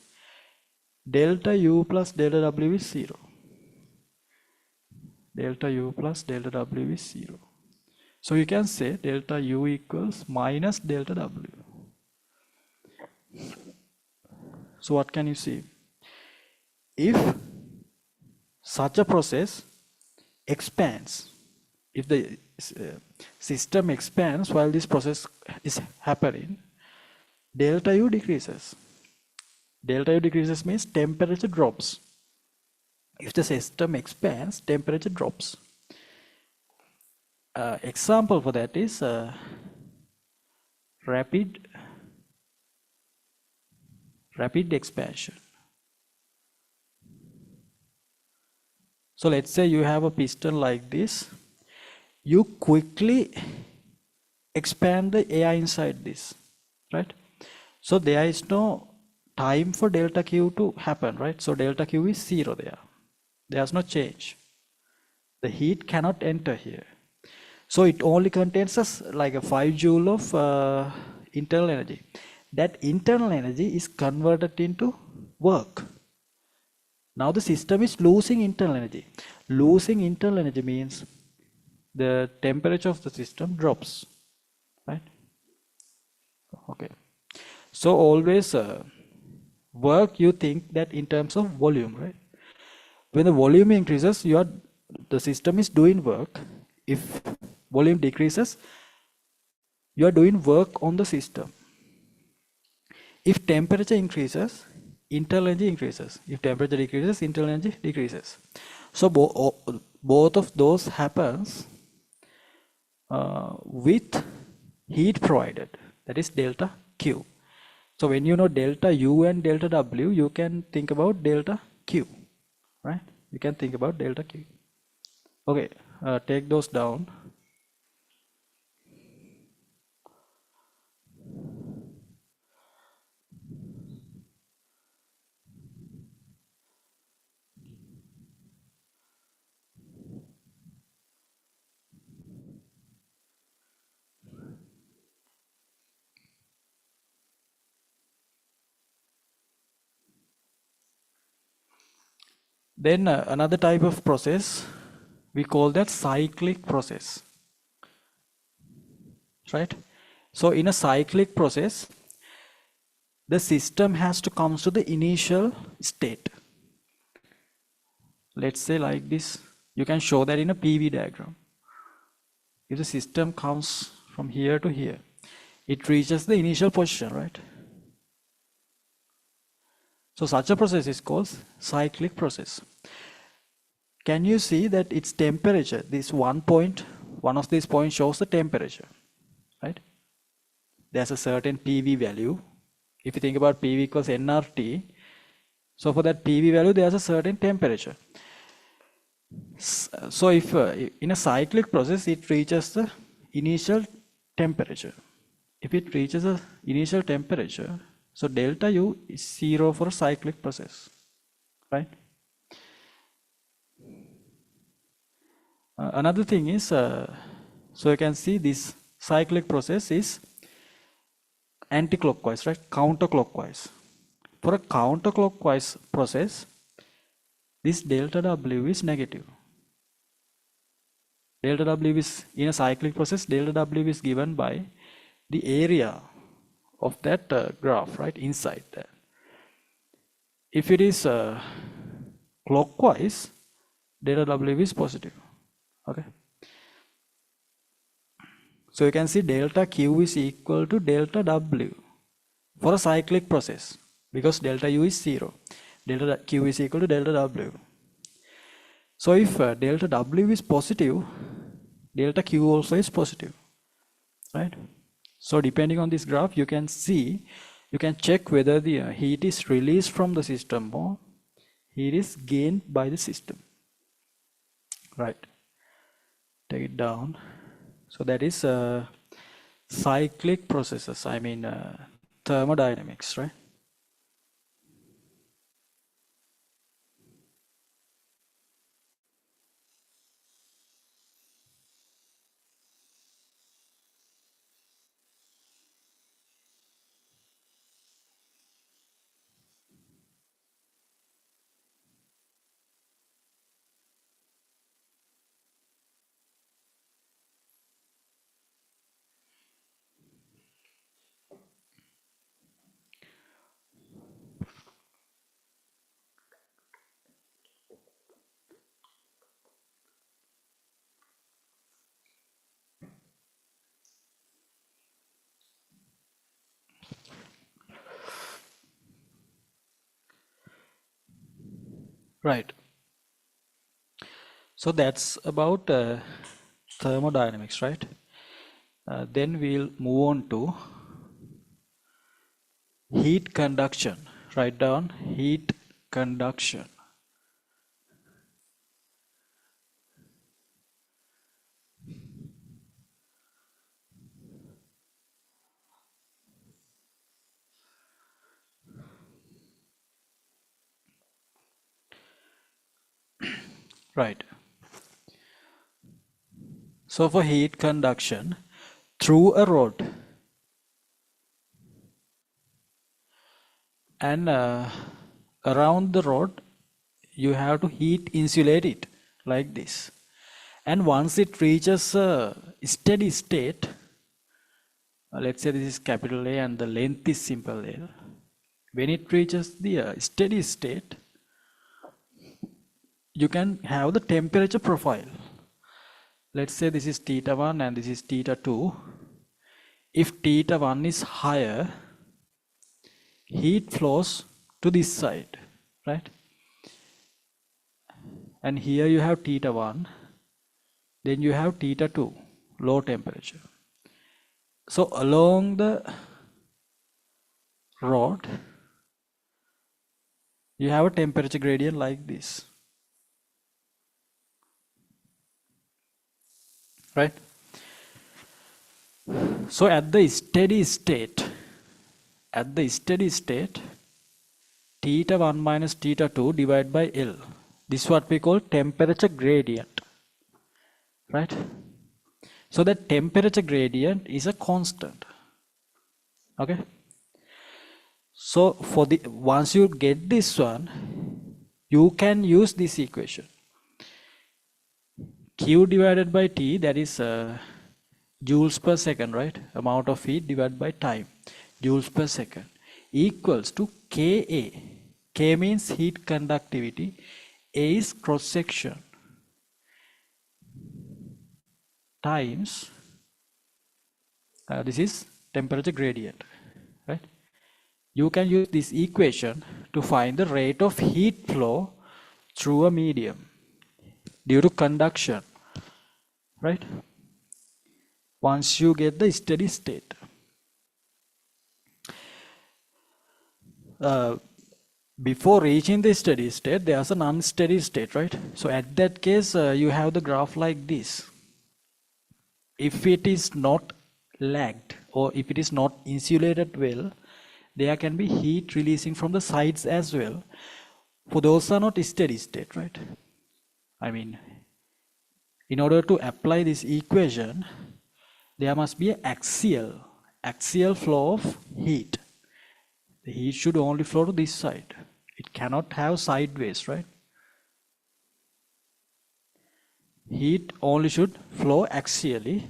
Delta U plus delta W is 0. Delta U plus delta W is 0. So you can say delta U equals minus delta W. So what can you see? If such a process expands, if the system expands while this process is happening, delta U decreases. Delta U decreases means temperature drops. If the system expands, temperature drops. Example for that is rapid expansion. So let's say you have a piston like this. You quickly expand the air inside this, right? So there is no time for delta Q to happen, right? So delta Q is 0 there. There's no change. The heat cannot enter here. So it only contains like a 5 joule of internal energy. That internal energy is converted into work. Now the system is losing internal energy. Losing internal energy means the temperature of the system drops, right? Okay. So always work, you think that in terms of volume, right? When the volume increases, the system is doing work. If volume decreases, you are doing work on the system. If temperature increases, internal energy increases. If temperature decreases, internal energy decreases. So both of those happens with heat provided, that is delta Q. So when you know delta U and delta W, you can think about delta Q, right? You can think about delta Q. Okay, take those down. Then another type of process, we call that cyclic process, right? So in a cyclic process, the system has to come to the initial state. Let's say like this. You can show that in a PV diagram. If the system comes from here to here, it reaches the initial position, right? So such a process is called cyclic process. Can you see that its temperature, this one point, one of these points shows the temperature, right? There's a certain PV value. If you think about PV equals nRT, so for that PV value, there's a certain temperature. So if in a cyclic process, it reaches the initial temperature. If it reaches the initial temperature, so delta U is 0 for a cyclic process, right? Another thing is, so you can see this cyclic process is anti-clockwise, right? Counterclockwise. For a counterclockwise process, this delta W is negative. Delta W is, in a cyclic process, delta W is given by the area of that graph, right, inside there. If it is clockwise, delta W is positive, okay? So you can see delta Q is equal to delta W for a cyclic process, because delta U is 0. Delta Q is equal to delta W. So if delta W is positive, delta Q also is positive, right? So depending on this graph, you can see, you can check whether the heat is released from the system or heat is gained by the system, right? Take it down. So that is cyclic processes, I mean thermodynamics, right? Right. So that's about thermodynamics, right? Then we'll move on to heat conduction. Write down heat conduction. Right. So for heat conduction through a rod and around the rod, you have to heat insulate it like this. And once it reaches a steady state, let's say this is capital A and the length is simple L. When it reaches the steady state, you can have the temperature profile. Let's say this is theta 1 and this is theta 2. If theta 1 is higher, heat flows to this side, right? and here you have theta 1, then you have theta 2, low temperature. So along the rod, you have a temperature gradient like this, right? So at the steady state, theta 1 minus theta 2 divided by L. This is what we call temperature gradient, right? So the temperature gradient is a constant, okay? So for the once you get this one, you can use this equation. Q divided by T, that is joules per second, right? Amount of heat divided by time, joules per second, equals to Ka. K means heat conductivity, A is cross section, times this is temperature gradient, right? You can use this equation to find the rate of heat flow through a medium due to conduction, right? Once you get the steady state. Before reaching the steady state, there's an unsteady state, right? So at that case, you have the graph like this. If it is not lagged or if it is not insulated well, there can be heat releasing from the sides as well. For those are not steady state, right? I mean, in order to apply this equation, there must be an axial flow of heat. The heat should only flow to this side. It cannot have sideways, right? Heat only should flow axially.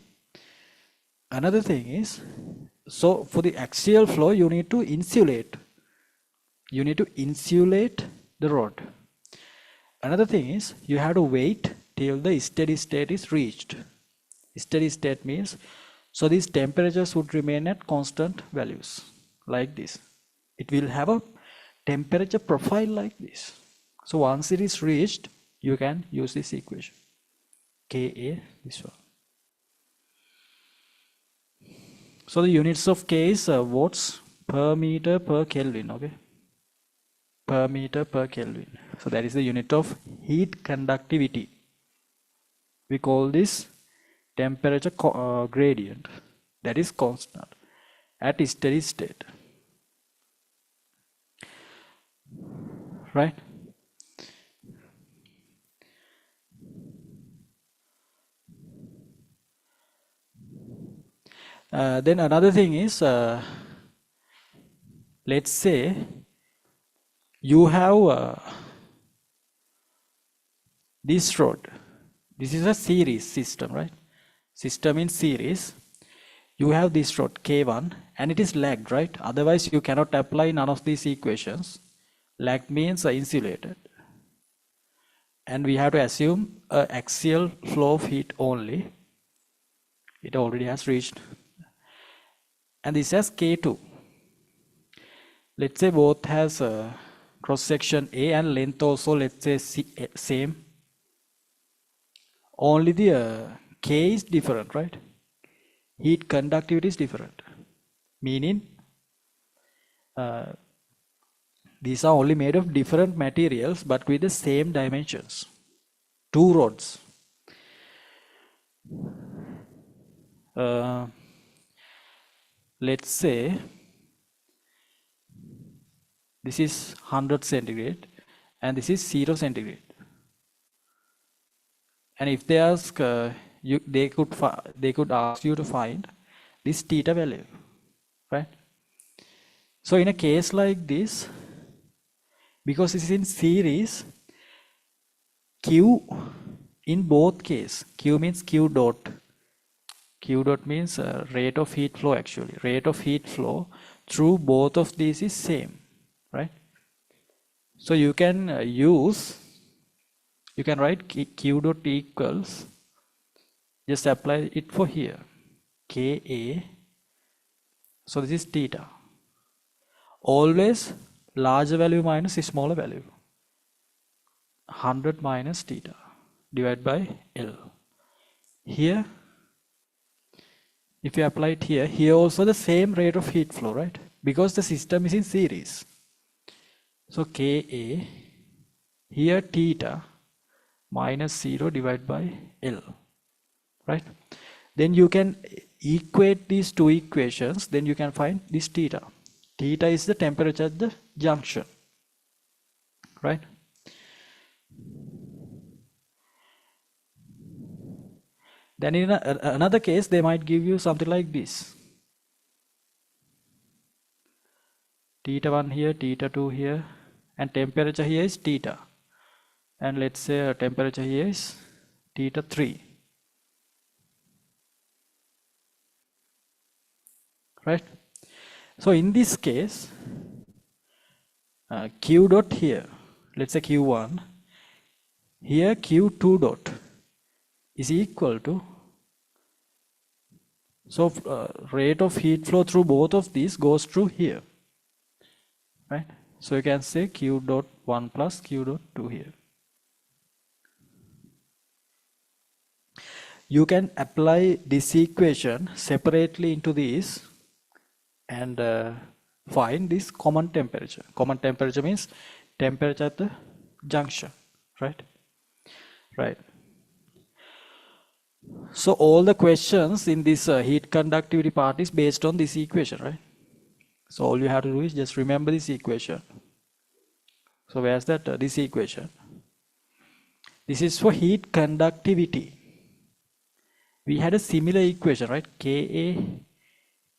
Another thing is, so for the axial flow, you need to insulate. You need to insulate the rod. Another thing is, you have to wait till the steady state is reached. Steady state means, so these temperatures would remain at constant values, like this. It will have a temperature profile like this. So once it is reached, you can use this equation. Ka, this one. So the units of K is watts per meter per Kelvin, okay? Per meter per Kelvin. So that is the unit of heat conductivity. We call this temperature gradient. That is constant at steady state. Right? Then another thing is, let's say you have this rod. This is a series system, right? System in series. You have this rod K1 and it is lagged, right? Otherwise you cannot apply none of these equations. Lagged means insulated. And we have to assume an axial flow of heat only. It already has reached. And this has K2. Let's say both has cross section A and length also, let's say same. Only the K is different, right? Heat conductivity is different. Meaning these are only made of different materials but with the same dimensions. Two rods. Let's say this is 100 centigrade and this is 0 centigrade. And if they ask, they could ask you to find this theta value, right? So in a case like this, because it's in series, Q in both cases, Q means Q dot. Q dot means rate of heat flow actually. Rate of heat flow through both of these is same, right? So you can write Q dot equals, just apply it for here, Ka, so this is theta. Always larger value minus smaller value. 100 minus theta divided by L. Here, if you apply it here, here also the same rate of heat flow, right? Because the system is in series. So Ka, here theta minus 0 divided by L, right? Then you can equate these two equations, then you can find this theta. Theta is the temperature at the junction, right? Then in another case, they might give you something like this. Theta 1 here, theta 2 here, and temperature here is theta. And let's say temperature here is theta 3. Right? So in this case, Q dot here, let's say Q1, here Q2 dot is equal to, so rate of heat flow through both of these goes through here, right? So you can say Q dot 1 plus Q dot 2 here. You can apply this equation separately into these and find this common temperature. Common temperature means temperature at the junction, right? Right. So all the questions in this heat conductivity part is based on this equation, right? So all you have to do is just remember this equation. So where's that? This equation. This is for heat conductivity. We had a similar equation, right? Ka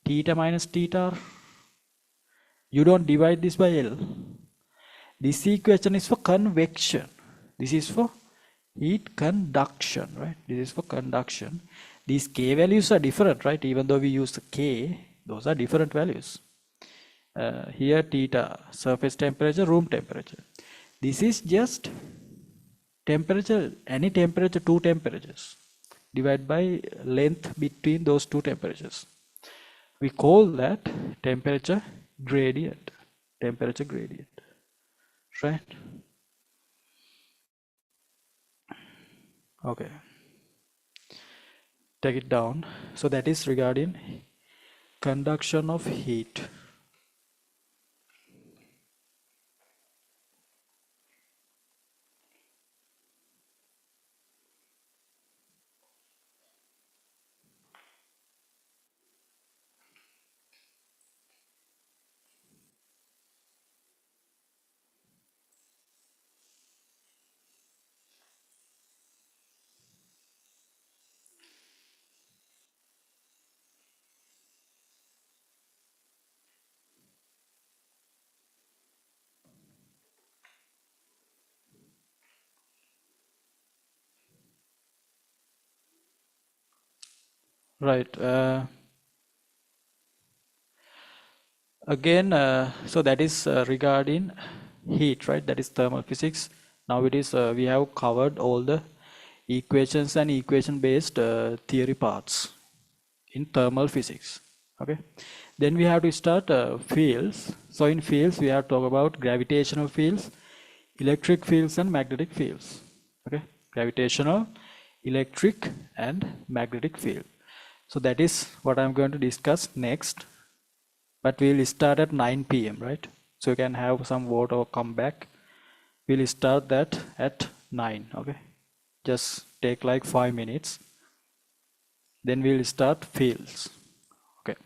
theta minus theta r. You don't divide this by L. This equation is for convection. This is for heat conduction, right? This is for conduction. These K values are different, right? Even though we use K, those are different values. Here theta, surface temperature, room temperature. This is just temperature, any temperature, two temperatures, divided by length between those two temperatures. We call that temperature gradient. Temperature gradient, right? Okay. Take it down. So that is regarding conduction of heat. Right. Again, so that is regarding heat, right? That is thermal physics. Now it is, we have covered all the equations and equation-based theory parts in thermal physics. Okay. Then we have to start fields. So in fields, we have to talk about gravitational fields, electric fields, and magnetic fields. Okay. Gravitational, electric, and magnetic field. So that is what I'm going to discuss next. But we'll start at 9 p.m., right? So you can have some water or come back. We'll start that at 9, okay? Just take like 5 minutes. Then we'll start fields, okay?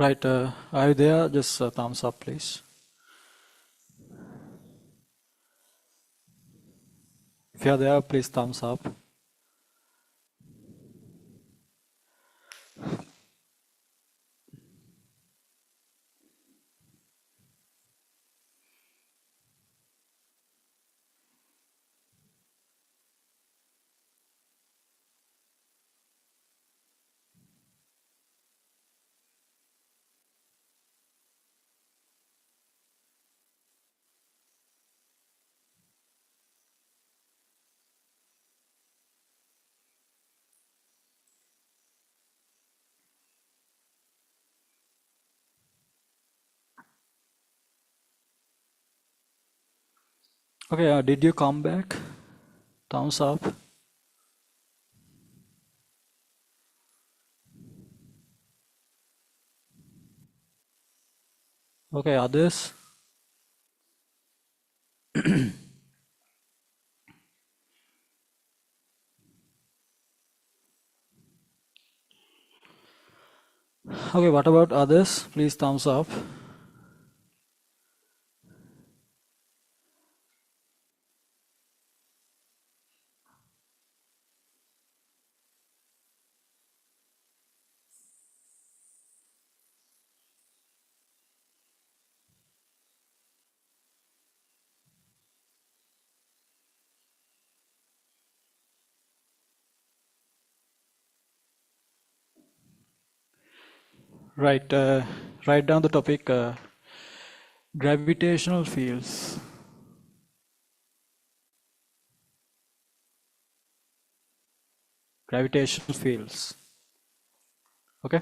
Right, are you there? Just thumbs up, please. If you're there, please thumbs up. Okay, did you come back? Thumbs up. Okay, others? Okay, what about others? Please thumbs up. Right, write down the topic gravitational fields. Gravitational fields. Okay?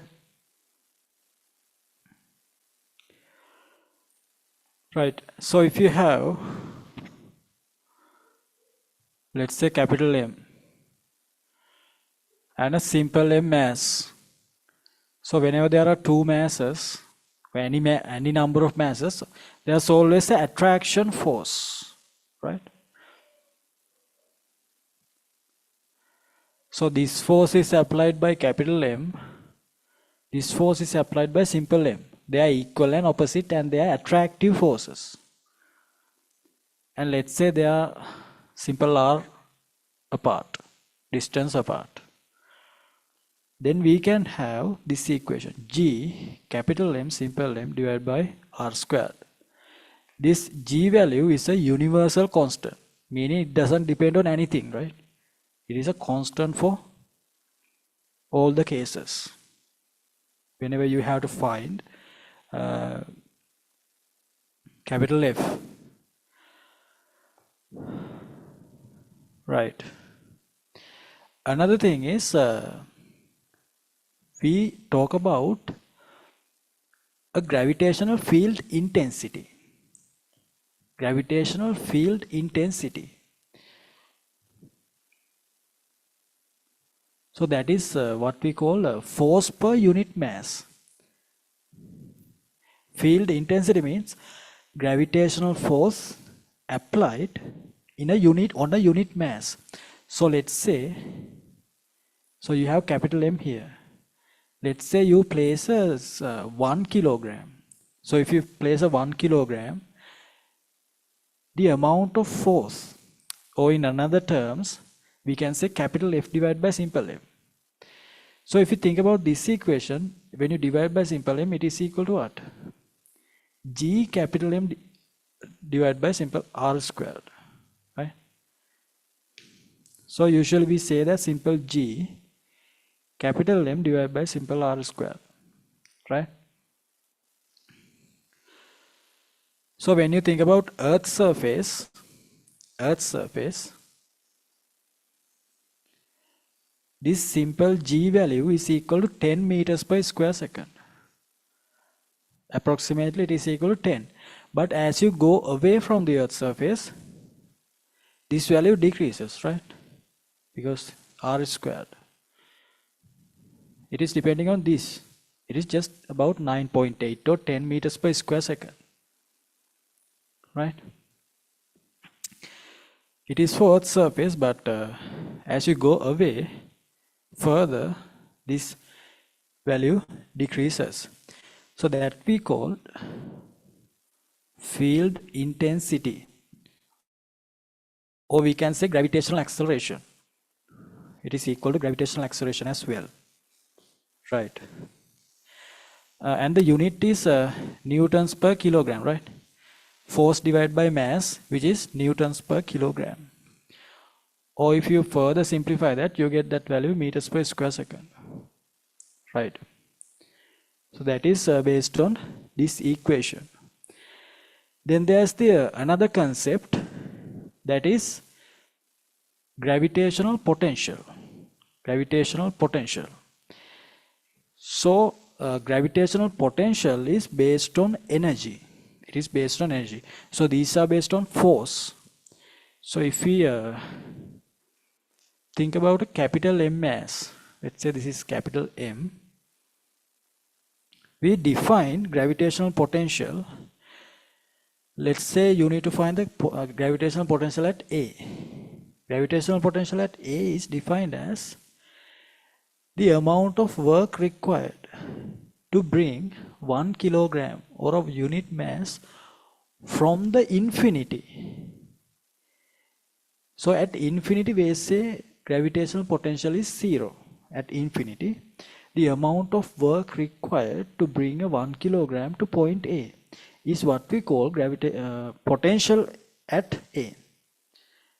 Right, so if you have, let's say capital M and a simple M mass. So whenever there are two masses, or any number of masses, there's always an attraction force, right? So this force is applied by capital M. This force is applied by simple M. They are equal and opposite and they are attractive forces. And let's say they are simple r apart, distance apart. Then we can have this equation G capital M simple M divided by r squared. This G value is a universal constant, meaning it doesn't depend on anything, right? It is a constant for all the cases. Whenever you have to find capital F, right? Another thing is we talk about a gravitational field intensity. Gravitational field intensity. So that is what we call force per unit mass. Field intensity means gravitational force applied in a unit on a unit mass. So let's say, so you have capital M here. Let's say you place a 1 kilogram. So if you place a 1 kilogram, the amount of force, or in another terms, we can say capital F divided by simple M. So if you think about this equation, when you divide by simple M, it is equal to what? G capital M divided by simple R squared, right? So usually we say that simple G capital M divided by simple R squared, right? So when you think about Earth's surface, this simple G value is equal to 10 meters per square second. Approximately it is equal to 10. But as you go away from the Earth's surface, this value decreases, right? Because R is squared. It is depending on this. It is just about 9.8 or 10 meters per square second, right? It is for Earth's surface, but as you go away further, this value decreases. So that we call field intensity, or we can say gravitational acceleration. It is equal to gravitational acceleration as well, right? And the unit is newtons per kilogram, right? Force divided by mass, which is newtons per kilogram. Or if you further simplify that, you get that value meters per square second, right? So that is based on this equation. Then there's another concept, that is gravitational potential. Gravitational potential. So gravitational potential is based on energy. It is based on energy. So these are based on force. So if we think about a capital M mass, let's say this is capital M, we define gravitational potential. Let's say you need to find the gravitational potential at A. Gravitational potential at A is defined as the amount of work required to bring 1 kilogram or of unit mass from the infinity. So at infinity we say gravitational potential is 0. At infinity, the amount of work required to bring a 1 kilogram to point A is what we call potential at A.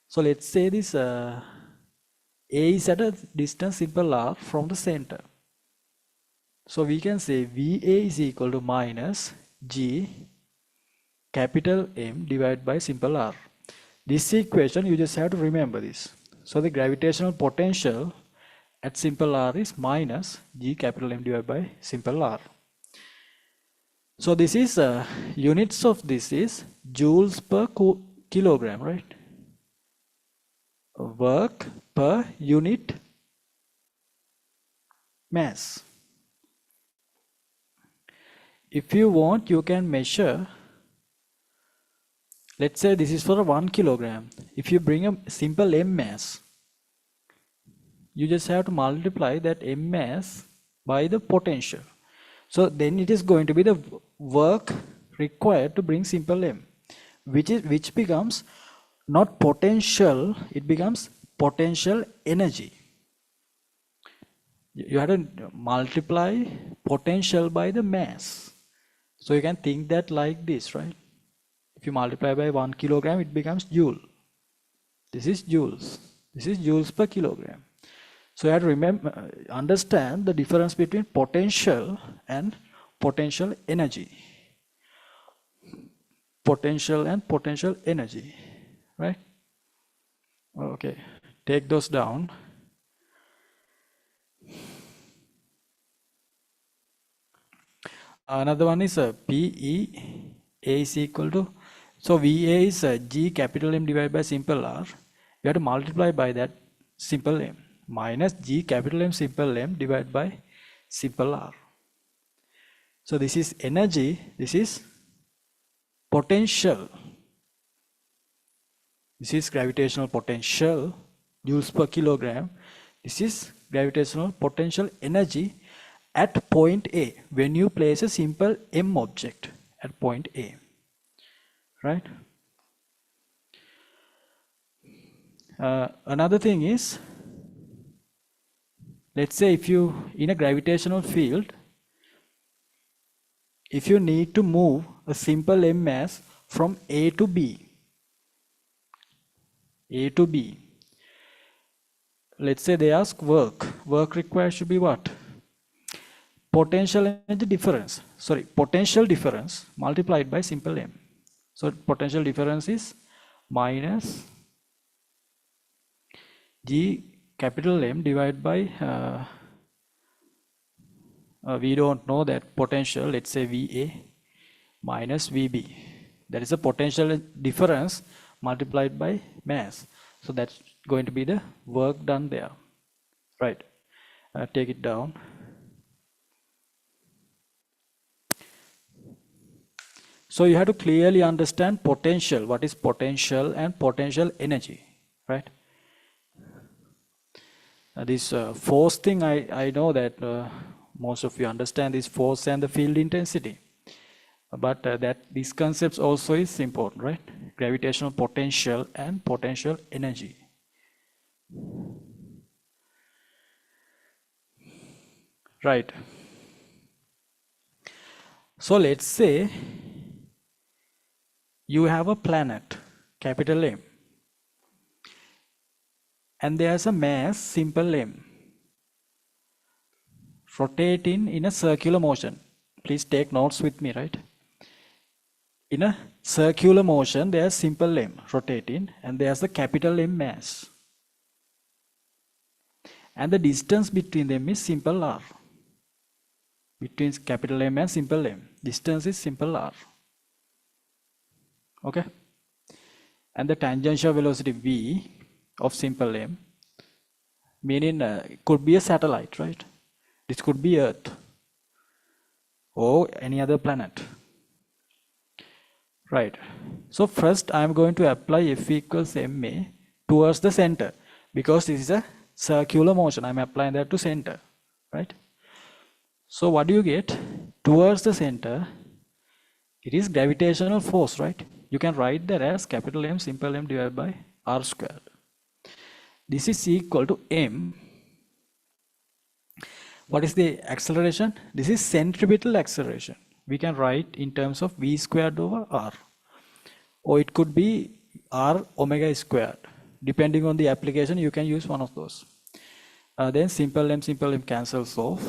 So let's say this A is at a distance simple r from the center. So we can say VA is equal to minus G capital M divided by simple r. This equation, you just have to remember this. So the gravitational potential at simple r is minus G capital M divided by simple r. So this is units of this is joules per kilogram, right? Work per unit mass. If you want, you can measure. Let's say this is for a 1 kilogram. If you bring a simple M mass, you just have to multiply that M mass by the potential. So then it is going to be the work required to bring simple M, which becomes not potential, it becomes potential energy. You have to multiply potential by the mass. So you can think that like this, right? If you multiply by 1 kilogram, it becomes joule. This is joules. This is joules per kilogram. So you have to remember, understand the difference between potential and potential energy. Potential and potential energy, right? Okay, take those down. Another one is PE. A is equal to, so VA is G capital M divided by simple r. You have to multiply by that simple M minus G capital M simple M divided by simple r. So this is energy, this is potential. This is gravitational potential, joules per kilogram. This is gravitational potential energy at point A when you place a simple M object at point A, right? Another thing is, let's say if you, in a gravitational field, if you need to move a simple M mass from A to B, let's say they ask work required should be what? Potential energy difference, potential difference multiplied by simple M. So potential difference is minus G capital M divided by, we don't know that potential, let's say VA minus VB. That is a potential difference multiplied by mass. So that's going to be the work done there, right? Take it down. So you have to clearly understand potential, what is potential and potential energy, right? This force thing, I know that Most of you understand this force and the field intensity. But these concepts also is important, right? Gravitational potential and potential energy. Right. So let's say you have a planet, capital M, and there's a mass, simple m, rotating in a circular motion. Please take notes with me, right? In a circular motion, there's simple m rotating, and there's the capital M mass. And the distance between them is simple r. Between capital M and simple m, distance is simple r. Okay? And the tangential velocity v of simple m, meaning it could be a satellite, right? This could be Earth or any other planet. Right. So first I am going to apply F equals ma towards the center, because this is a circular motion. I am applying that to center, right? So what do you get? Towards the center, it is gravitational force, right? You can write that as capital M simple m divided by r squared. This is equal to m. What is the acceleration? This is centripetal acceleration. We can write in terms of v squared over r, or it could be r omega squared. Depending on the application, you can use one of those. Then simple m cancels off.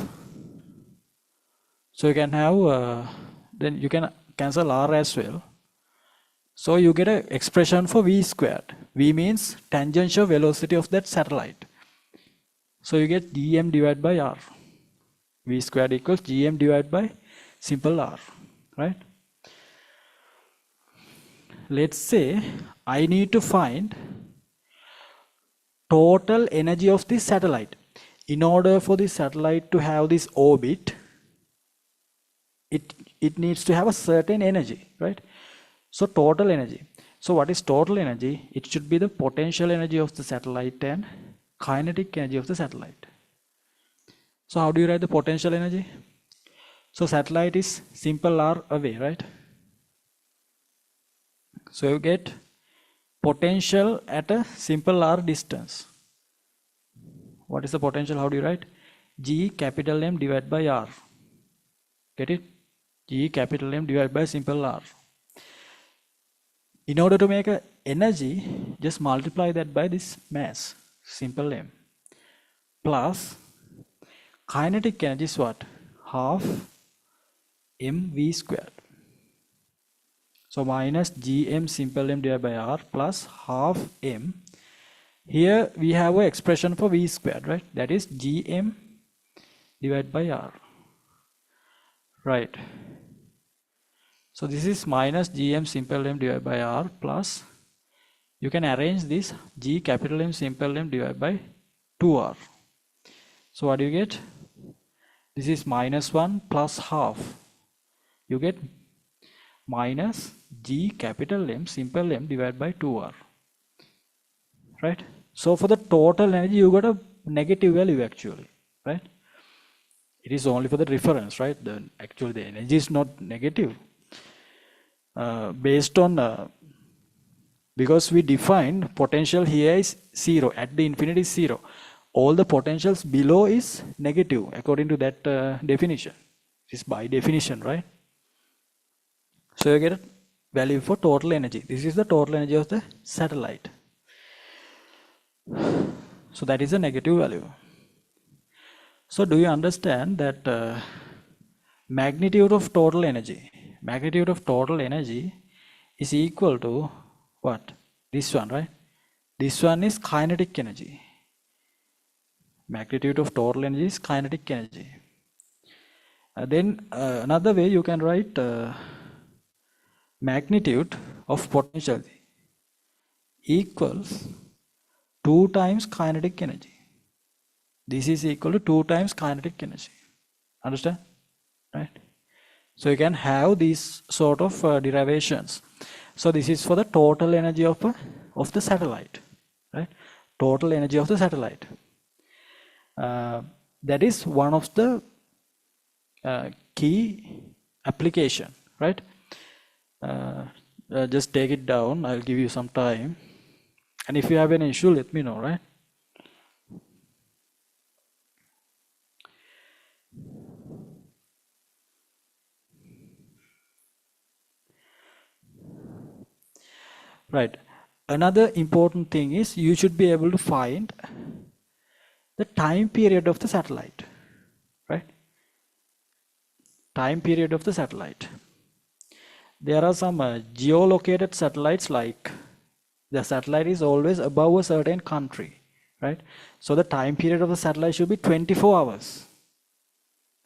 So you can have, then you can cancel r as well. So you get an expression for v squared. V means tangential velocity of that satellite. So you get gm divided by r. V squared equals gm divided by simple r, right? Let's say I need to find total energy of this satellite. In order for this satellite to have this orbit, it needs to have a certain energy, right? So total energy. So what is total energy? It should be the potential energy of the satellite and kinetic energy of the satellite. So how do you write the potential energy? So satellite is simple r away, right? So you get potential at a simple r distance. What is the potential? How do you write? G capital M divided by r. Get it? G capital M divided by simple r. In order to make an energy, just multiply that by this mass, simple m, plus kinetic energy is what? Half mv squared. So minus gm simple m divided by r plus half m. Here we have an expression for v squared, right? That is gm divided by r. Right. So this is minus gm simple m divided by r plus, you can arrange this g capital M simple m divided by 2r. So what do you get? This is minus 1 plus half. You get minus g capital M simple m divided by 2r. Right? So for the total energy, you got a negative value actually, right? It is only for the reference, right? Actually the energy is not negative. Based on, because we defined potential here is 0, at the infinity is 0. All the potentials below is negative according to that definition. It's by definition, right? So you get a value for total energy. This is the total energy of the satellite. So that is a negative value. So do you understand that magnitude of total energy is equal to what? This one, right? This one is kinetic energy. Magnitude of total energy is kinetic energy. Then another way you can write magnitude of potential equals 2 times kinetic energy. This is equal to 2 times kinetic energy. Understand? Right? So you can have these sort of derivations. So this is for the total energy of the satellite, right? Total energy of the satellite. That is one of the key application, right? Uh, just take it down. I'll give you some time. And if you have any issue, let me know, right? Right. Another important thing is you should be able to find the time period of the satellite, right? Time period of the satellite. There are some geolocated satellites, like the satellite is always above a certain country, right? So the time period of the satellite should be 24 hours,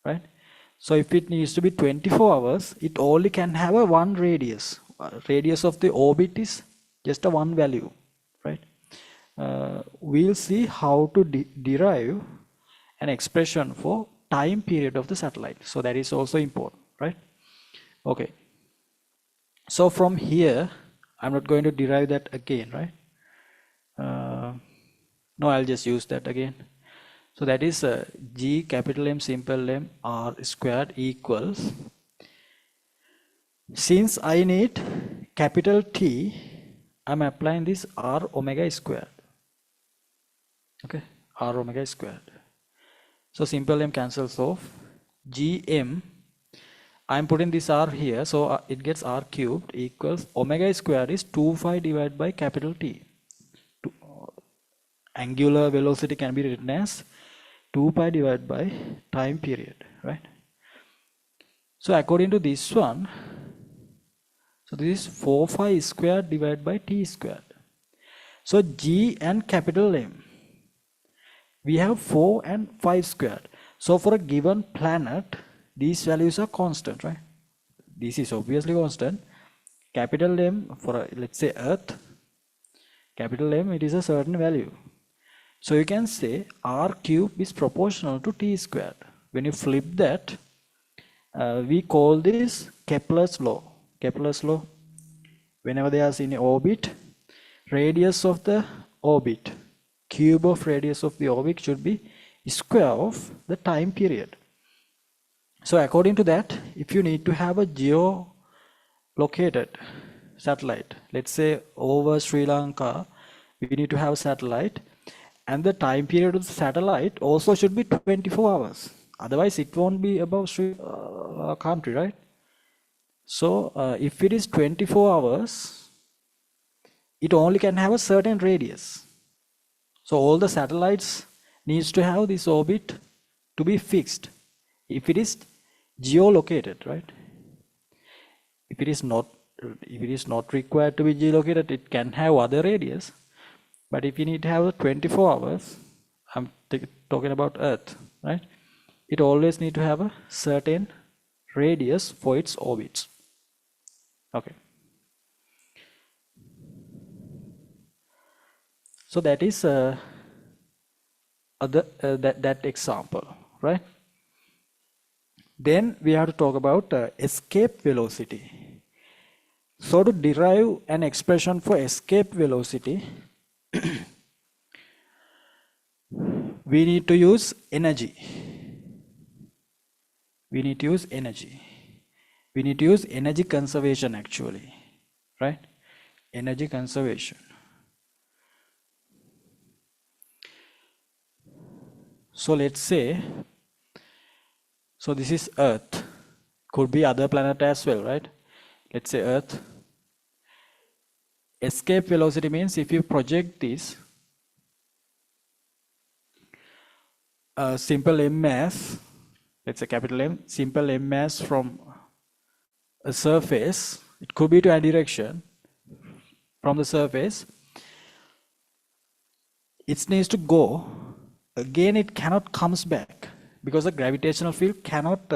right? So if it needs to be 24 hours, it only can have a one radius. Radius of the orbit is just a one value, right? We'll see how to derive an expression for time period of the satellite. So that is also important, right? Okay. So from here, I'm not going to derive that again, right? No, I'll just use that again. So that is G capital M simple M R squared equals, since I need capital T, I'm applying this R omega squared. Okay, R omega squared. So simple M cancels off. Gm, I'm putting this R here, so it gets R cubed equals omega squared is 2 phi divided by capital T. Angular velocity can be written as 2 pi divided by time period, right? So according to this one, so this is 4 phi squared divided by T squared. So G and capital M, we have 4 and 5 squared. So for a given planet, these values are constant, right? This is obviously constant. Capital M for let's say Earth, capital M, it is a certain value. So you can say R cube is proportional to T squared. When you flip that, we call this Kepler's law. Kepler's law, whenever they are in orbit, radius of the orbit, cube of radius of the orbit should be square of the time period. So according to that, if you need to have a geolocated satellite, let's say over Sri Lanka, we need to have a satellite, and the time period of the satellite also should be 24 hours. Otherwise, it won't be above Sri country, right? So if it is 24 hours, it only can have a certain radius. So all the satellites needs to have this orbit to be fixed. If it is geolocated, right? If it is not required to be geolocated, it can have other radius. But if you need to have 24 hours, I'm talking about Earth, right? It always need to have a certain radius for its orbits. Okay. So that is that example, right? Then we have to talk about escape velocity. So to derive an expression for escape velocity, we need to use energy. We need to use energy. We need to use energy conservation actually, right? Energy conservation. So let's say, so this is Earth. Could be other planet as well, right? Let's say Earth. Escape velocity means if you project this simple m mass, let's say capital M, simple m mass from a surface, it could be to a direction from the surface, it needs to go, again it cannot comes back because the gravitational field cannot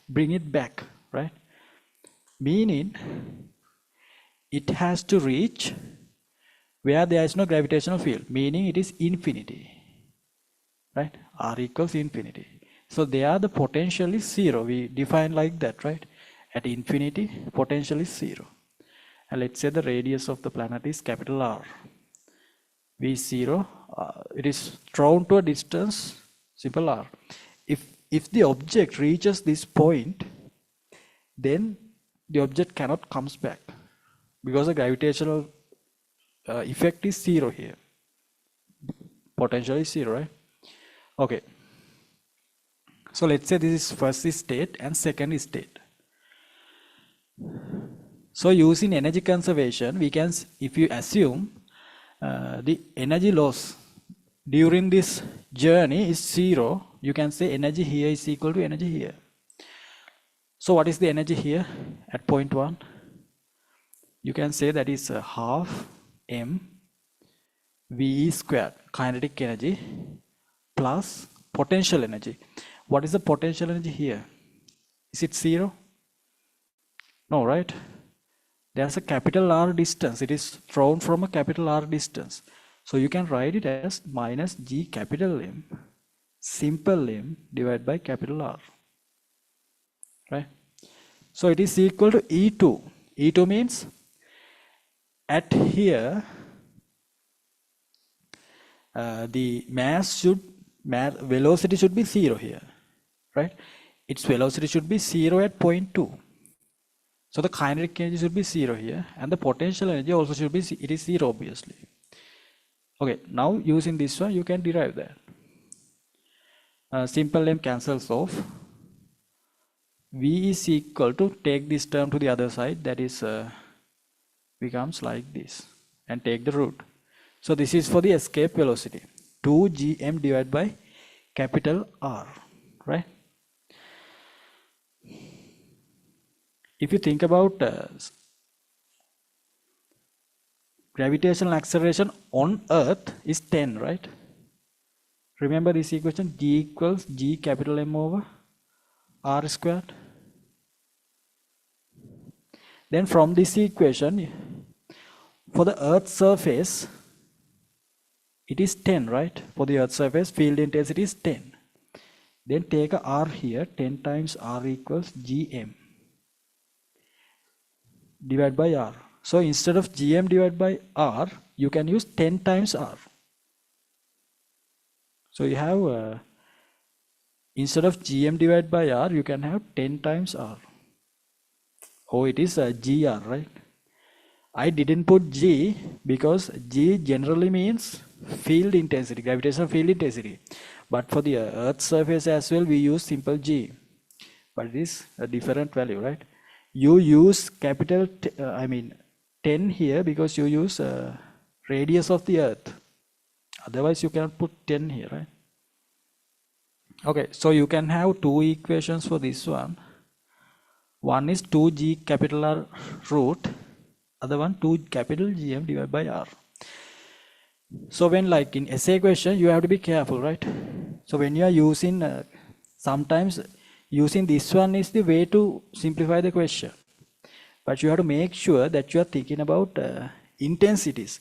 bring it back, right? Meaning it has to reach where there is no gravitational field, meaning it is infinity, right? R equals infinity. So there the potential is zero. We define like that, right? At infinity, potential is zero. And let's say the radius of the planet is capital R. V0, it is thrown to a distance, simple R. If if the object reaches this point, then the object cannot comes back because the gravitational effect is zero here. Potential is zero, right? Okay. So let's say this is first state and second state. So using energy conservation, we can, if you assume the energy loss during this journey is zero, you can say energy here is equal to energy here. So what is the energy here at point 1? You can say that is half m VE squared, kinetic energy, plus potential energy. What is the potential energy here? Is it zero? No, right? There's a capital R distance. It is thrown from a capital R distance. So you can write it as minus G capital M, simple M divided by capital R. Right? So it is equal to E2. E2 means at here, the velocity should be zero here, right? Its velocity should be zero at point 2. So the kinetic energy should be zero here, and the potential energy also should be, it is zero obviously. Okay, now using this one, you can derive that. Simple M cancels off. V is equal to, take this term to the other side, that is becomes like this, and take the root. So this is for the escape velocity, 2gm divided by capital R, right? If you think about gravitational acceleration on Earth is 10, right? Remember this equation, G equals G capital M over R squared. Then from this equation, for the Earth's surface, it is 10, right? For the Earth's surface, field intensity is 10. Then take a R here, 10 times R equals Gm divided by R. So instead of Gm divided by R, you can use 10 times R. So you have, instead of Gm divided by R, you can have 10 times R. Oh, it is GR, right? I didn't put G because G generally means field intensity, gravitational field intensity. But for the Earth's surface as well, we use simple G. But it is a different value, right? You use capital, 10 here because you use radius of the Earth. Otherwise, you cannot put 10 here, right? Okay, so you can have two equations for this one. One is 2G capital R root, other one 2 capital Gm divided by R. So when like in essay question, you have to be careful, right? So when you are using, sometimes using this one is the way to simplify the question. But you have to make sure that you are thinking about intensities.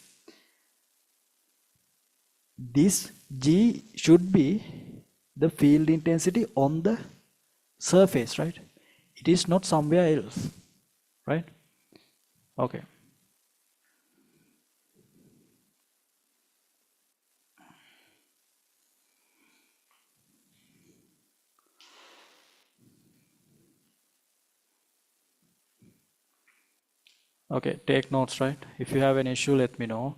This G should be the field intensity on the surface, right? It is not somewhere else, right? Okay. Okay, take notes, right? If you have an issue, let me know.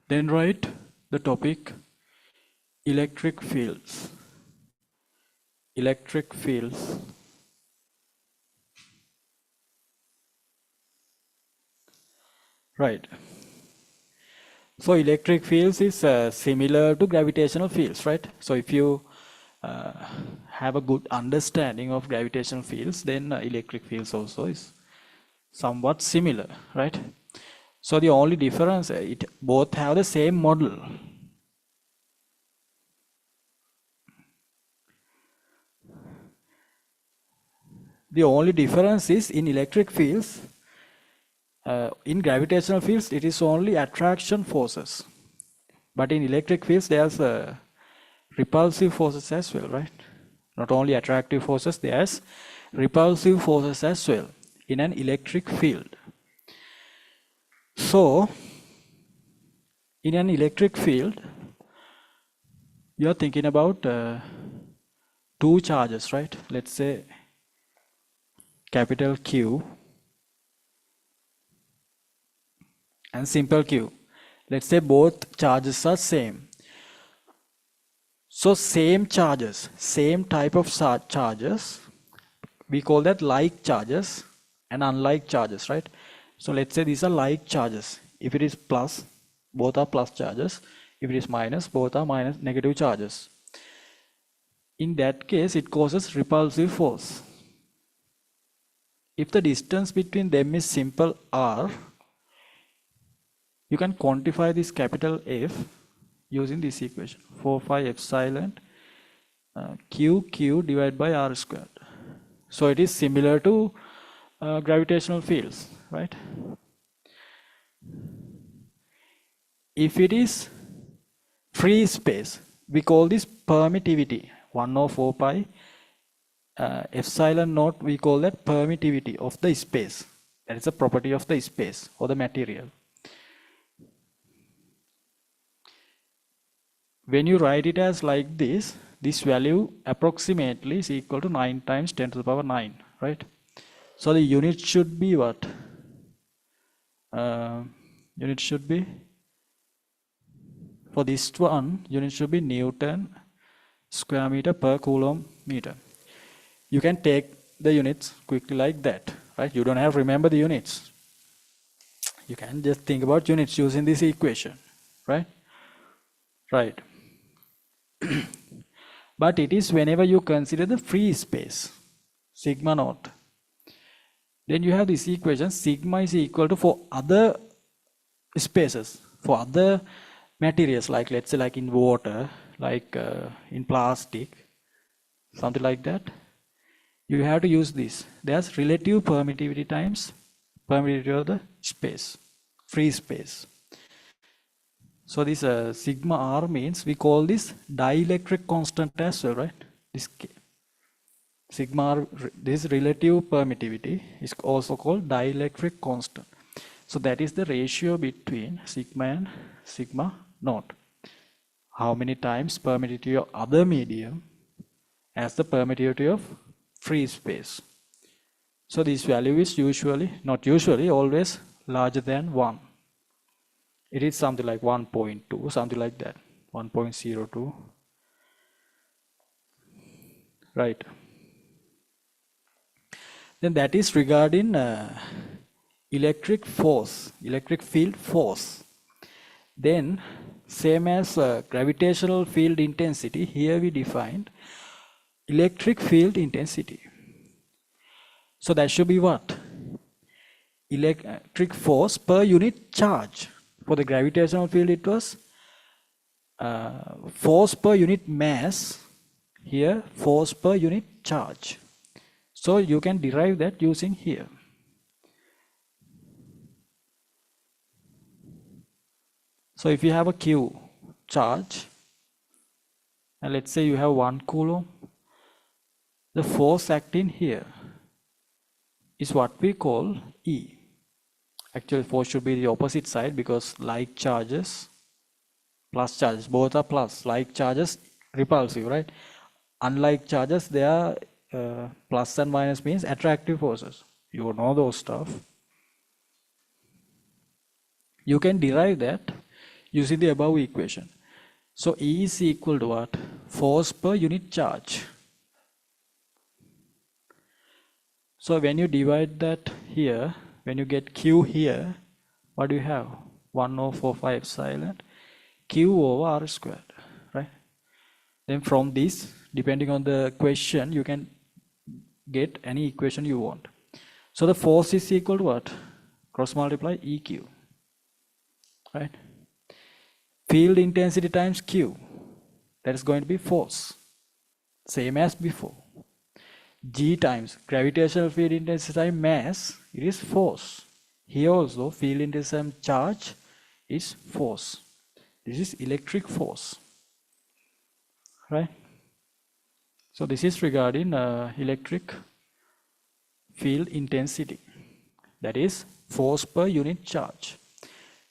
Then write the topic electric fields. Electric fields. Right. So electric fields is similar to gravitational fields, right? So if you have a good understanding of gravitational fields, then electric fields also is somewhat similar, right? So the only difference, it both have the same model. The only difference is in electric fields, in gravitational fields, it is only attraction forces. But in electric fields, there's repulsive forces as well, right? Not only attractive forces, there's repulsive forces as well in an electric field. So, In an electric field, you are thinking about two charges, right? Let's say capital Q and simple Q. Let's say both charges are same. So same charges, same type of charges, we call that like charges and unlike charges, right? So let's say these are like charges. If it is plus, both are plus charges. If it is minus, both are minus negative charges. In that case, it causes repulsive force. If the distance between them is simple r, you can quantify this capital F using this equation, 4 pi epsilon q divided by r squared. So it is similar to gravitational fields, right? If it is free space, we call this permittivity. 1 over 4 pi epsilon naught, we call that permittivity of the space. That is a property of the space or the material. When you write it as like this value approximately is equal to 9 times 10 to the power 9, right? So the unit should be what? Unit should be, for this one, unit should be Newton square meter per coulomb meter. You can take the units quickly like that, right? You don't have to remember the units. You can just think about units using this equation, right? Right. But it is whenever you consider the free space, sigma naught. Then you have this equation, sigma is equal to, for other spaces, for other materials, like let's say like in water, like in plastic, something like that, you have to use this. There's relative permittivity times permittivity of the space, free space. So this sigma r means, we call this dielectric constant as well, right? This sigma r, this relative permittivity is also called dielectric constant. So that is the ratio between sigma and sigma naught. How many times permittivity of other medium as the permittivity of free space. So this value is usually, not usually, always larger than 1. It is something like 1.2, something like that, 1.02, right? Then that is regarding electric force, electric field force. Then same as gravitational field intensity, here we defined electric field intensity. So that should be what? Electric force per unit charge. For the gravitational field, it was force per unit mass. Here, force per unit charge. So you can derive that using here. So if you have a Q charge, and let's say you have 1 coulomb, the force acting here is what we call E. Actually, force should be the opposite side, because like charges, plus charges, both are plus. Like charges, repulsive, right? Unlike charges, they are plus and minus means attractive forces. You know those stuff. You can derive that using the above equation. So E is equal to what? Force per unit charge. So when you divide that here, when you get Q here, what do you have? 1 over 4 pi epsilon Q over R squared, right? Then from this, depending on the question, you can get any equation you want. So the force is equal to what? Cross multiply EQ, right? Field intensity times Q, that is going to be force, same as before. G times gravitational field intensity times mass, it is force. Here also field intensity times charge is force. This is electric force, right? So this is regarding electric field intensity, that is force per unit charge.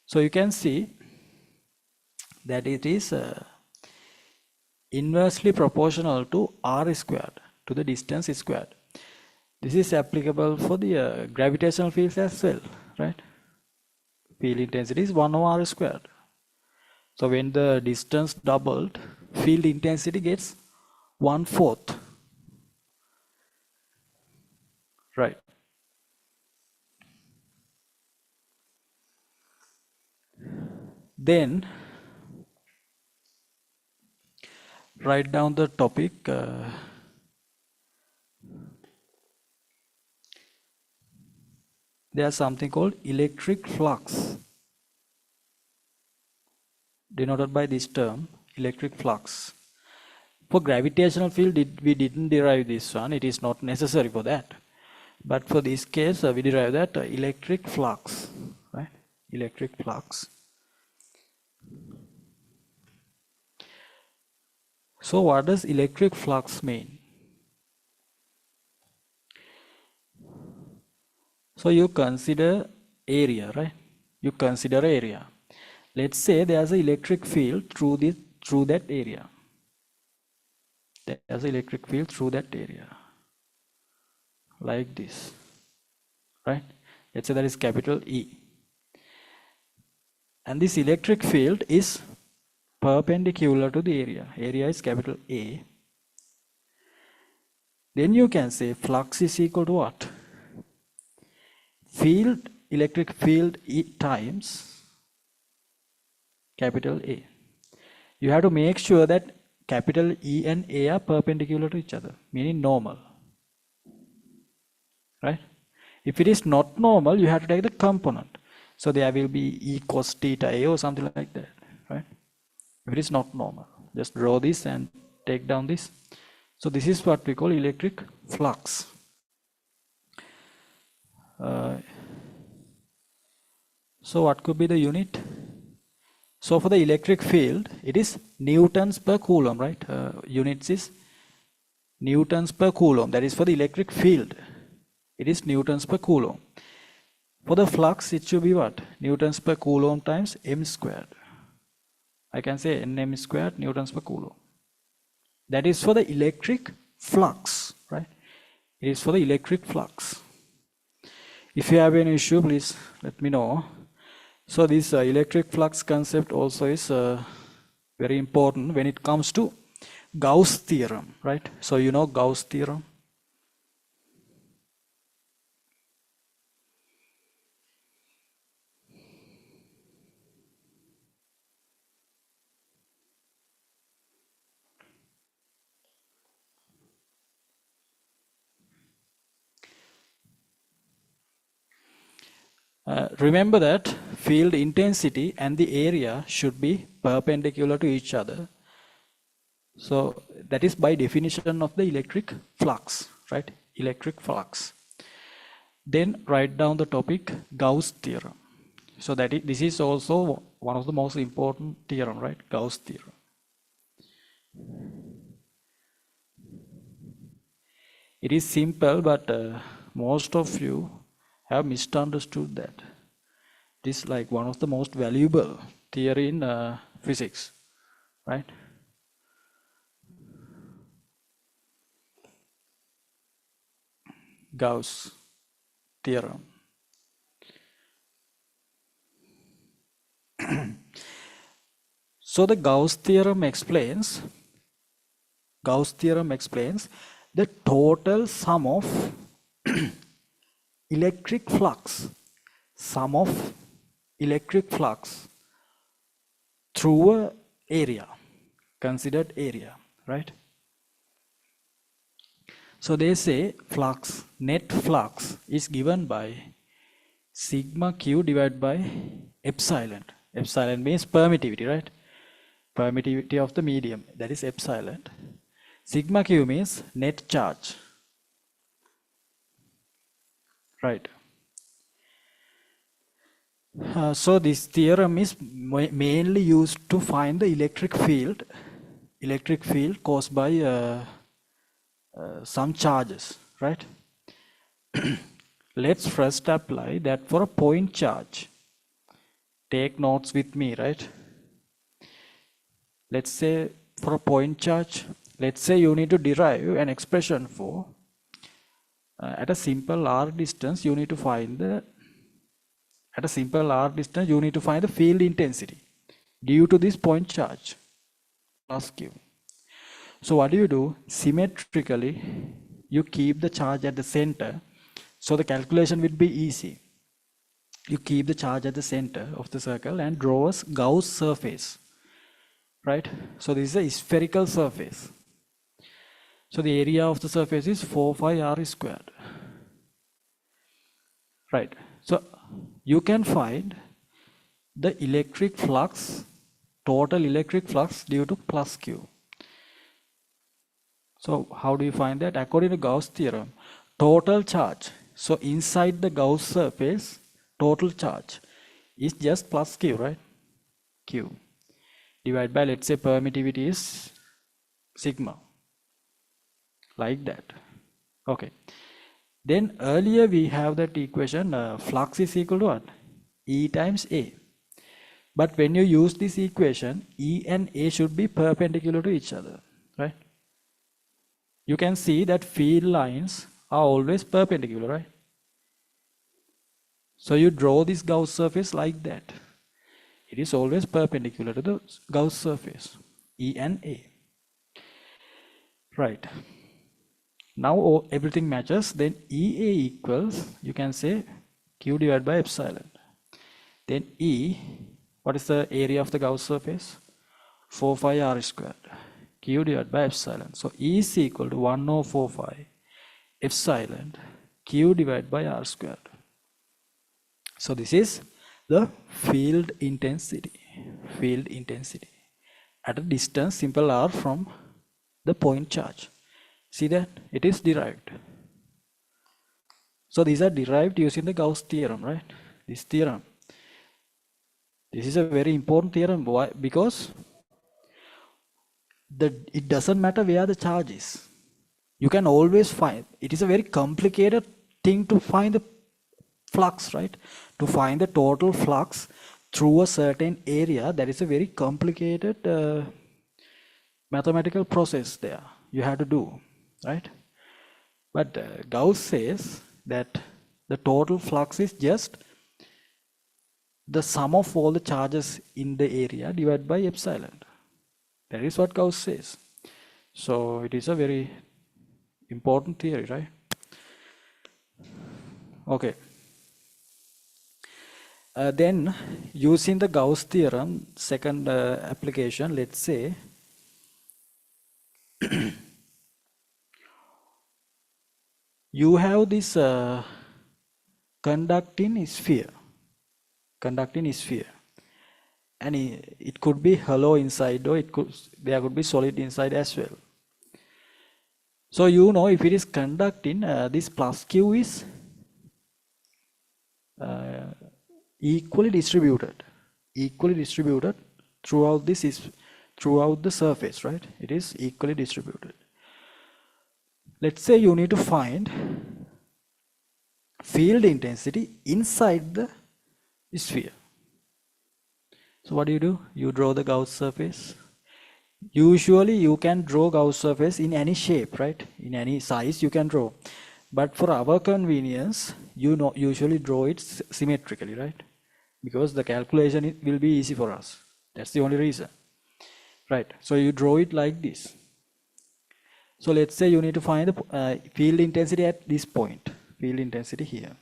So you can see that it is inversely proportional to r squared, to the distance squared. This is applicable for the gravitational fields as well, right? Field intensity is 1 over r squared. So when the distance doubled, field intensity gets 1/4, right? Then write down the topic. There's something called electric flux, denoted by this term, electric flux. For gravitational field, we didn't derive this one. It is not necessary for that. But for this case, we derive that electric flux, right? Electric flux. So what does electric flux mean? So you consider area, right? You consider area. Let's say there's an electric field through that area. There's an electric field through that area, like this, right? Let's say that is capital E. And this electric field is perpendicular to the area. Area is capital A. Then you can say flux is equal to what? Field, electric field E times capital A. You have to make sure that capital E and A are perpendicular to each other, meaning normal, right? If it is not normal, you have to take the component. So there will be E cos theta A or something like that, right? If it is not normal, just draw this and take down this. So this is what we call electric flux. So what could be the unit? So for the electric field, it is newtons per coulomb, right? Units is newtons per coulomb. That is for the electric field. It is newtons per coulomb. For the flux, it should be what? Newtons per coulomb times m squared. I can say nm squared newtons per coulomb. That is for the electric flux, right? It is for the electric flux. If you have any issue, please let me know. So this electric flux concept also is very important when it comes to Gauss theorem, right? So you know Gauss theorem. Remember that field intensity and the area should be perpendicular to each other. So that is by definition of the electric flux, right? Electric flux. Then write down the topic Gauss theorem. So this is also one of the most important theorem, right? Gauss theorem. It is simple, but most of you have misunderstood that. This is like one of the most valuable theory in physics, right? Gauss theorem. So the Gauss theorem explains the total sum of electric flux, through a area, considered area, right? So they say flux, net flux is given by sigma q divided by epsilon. Epsilon means permittivity, right? Permittivity of the medium, that is epsilon. Sigma q means net charge, right? So this theorem is mainly used to find the electric field caused by some charges, right? Let's first apply that for a point charge. Take notes with me, right? let's say for a point charge, let's say you need to derive an expression for at a simple r distance you need to find the field intensity due to this point charge plus q. So what do? Symmetrically, you keep the charge at the center, so the calculation will be easy. You keep the charge at the center of the circle and draw a Gauss surface, right? So this is a spherical surface. So the area of the surface is 4 pi r squared, right? So you can find the electric flux, total electric flux due to plus q. So how do you find that? According to Gauss theorem, total charge, so inside the Gauss surface, total charge is just plus q, right? Q divided by, let's say, permittivity is sigma, like that. Okay. Then earlier we have that equation, flux is equal to what? E times A. But when you use this equation, E and A should be perpendicular to each other, right? You can see that field lines are always perpendicular, right? So you draw this Gauss surface like that. It is always perpendicular to the Gauss surface, E and A. Right. Now everything matches. Then EA equals, you can say, Q divided by epsilon. Then E, what is the area of the Gauss surface? 4 pi r squared. Q divided by epsilon. So E is equal to 1 over 4 pi epsilon Q divided by r squared. So this is the field intensity. Field intensity at a distance simple r from the point charge. See that? It is derived. So these are derived using the Gauss theorem, right? This theorem. This is a very important theorem. Why? Because it doesn't matter where the charge is. You can always find. It is a very complicated thing to find the flux, right? To find the total flux through a certain area, that is a very complicated mathematical process there you have to do, right? But Gauss says that the total flux is just the sum of all the charges in the area divided by epsilon. That is what Gauss says. So it is a very important theory, right? Okay. Then using the Gauss theorem, second application, let's say you have this conducting sphere, and it could be hollow inside, or there could be solid inside as well. So you know, if it is conducting, this plus q is equally distributed throughout the surface, right? It is equally distributed. Let's say you need to find field intensity inside the sphere. So what do? You draw the Gauss surface. Usually you can draw Gauss surface in any shape, right? In any size you can draw. But for our convenience, you usually draw it symmetrically, right? Because the calculation will be easy for us. That's the only reason, right? So you draw it like this. So let's say you need to find the field intensity at this point, field intensity here.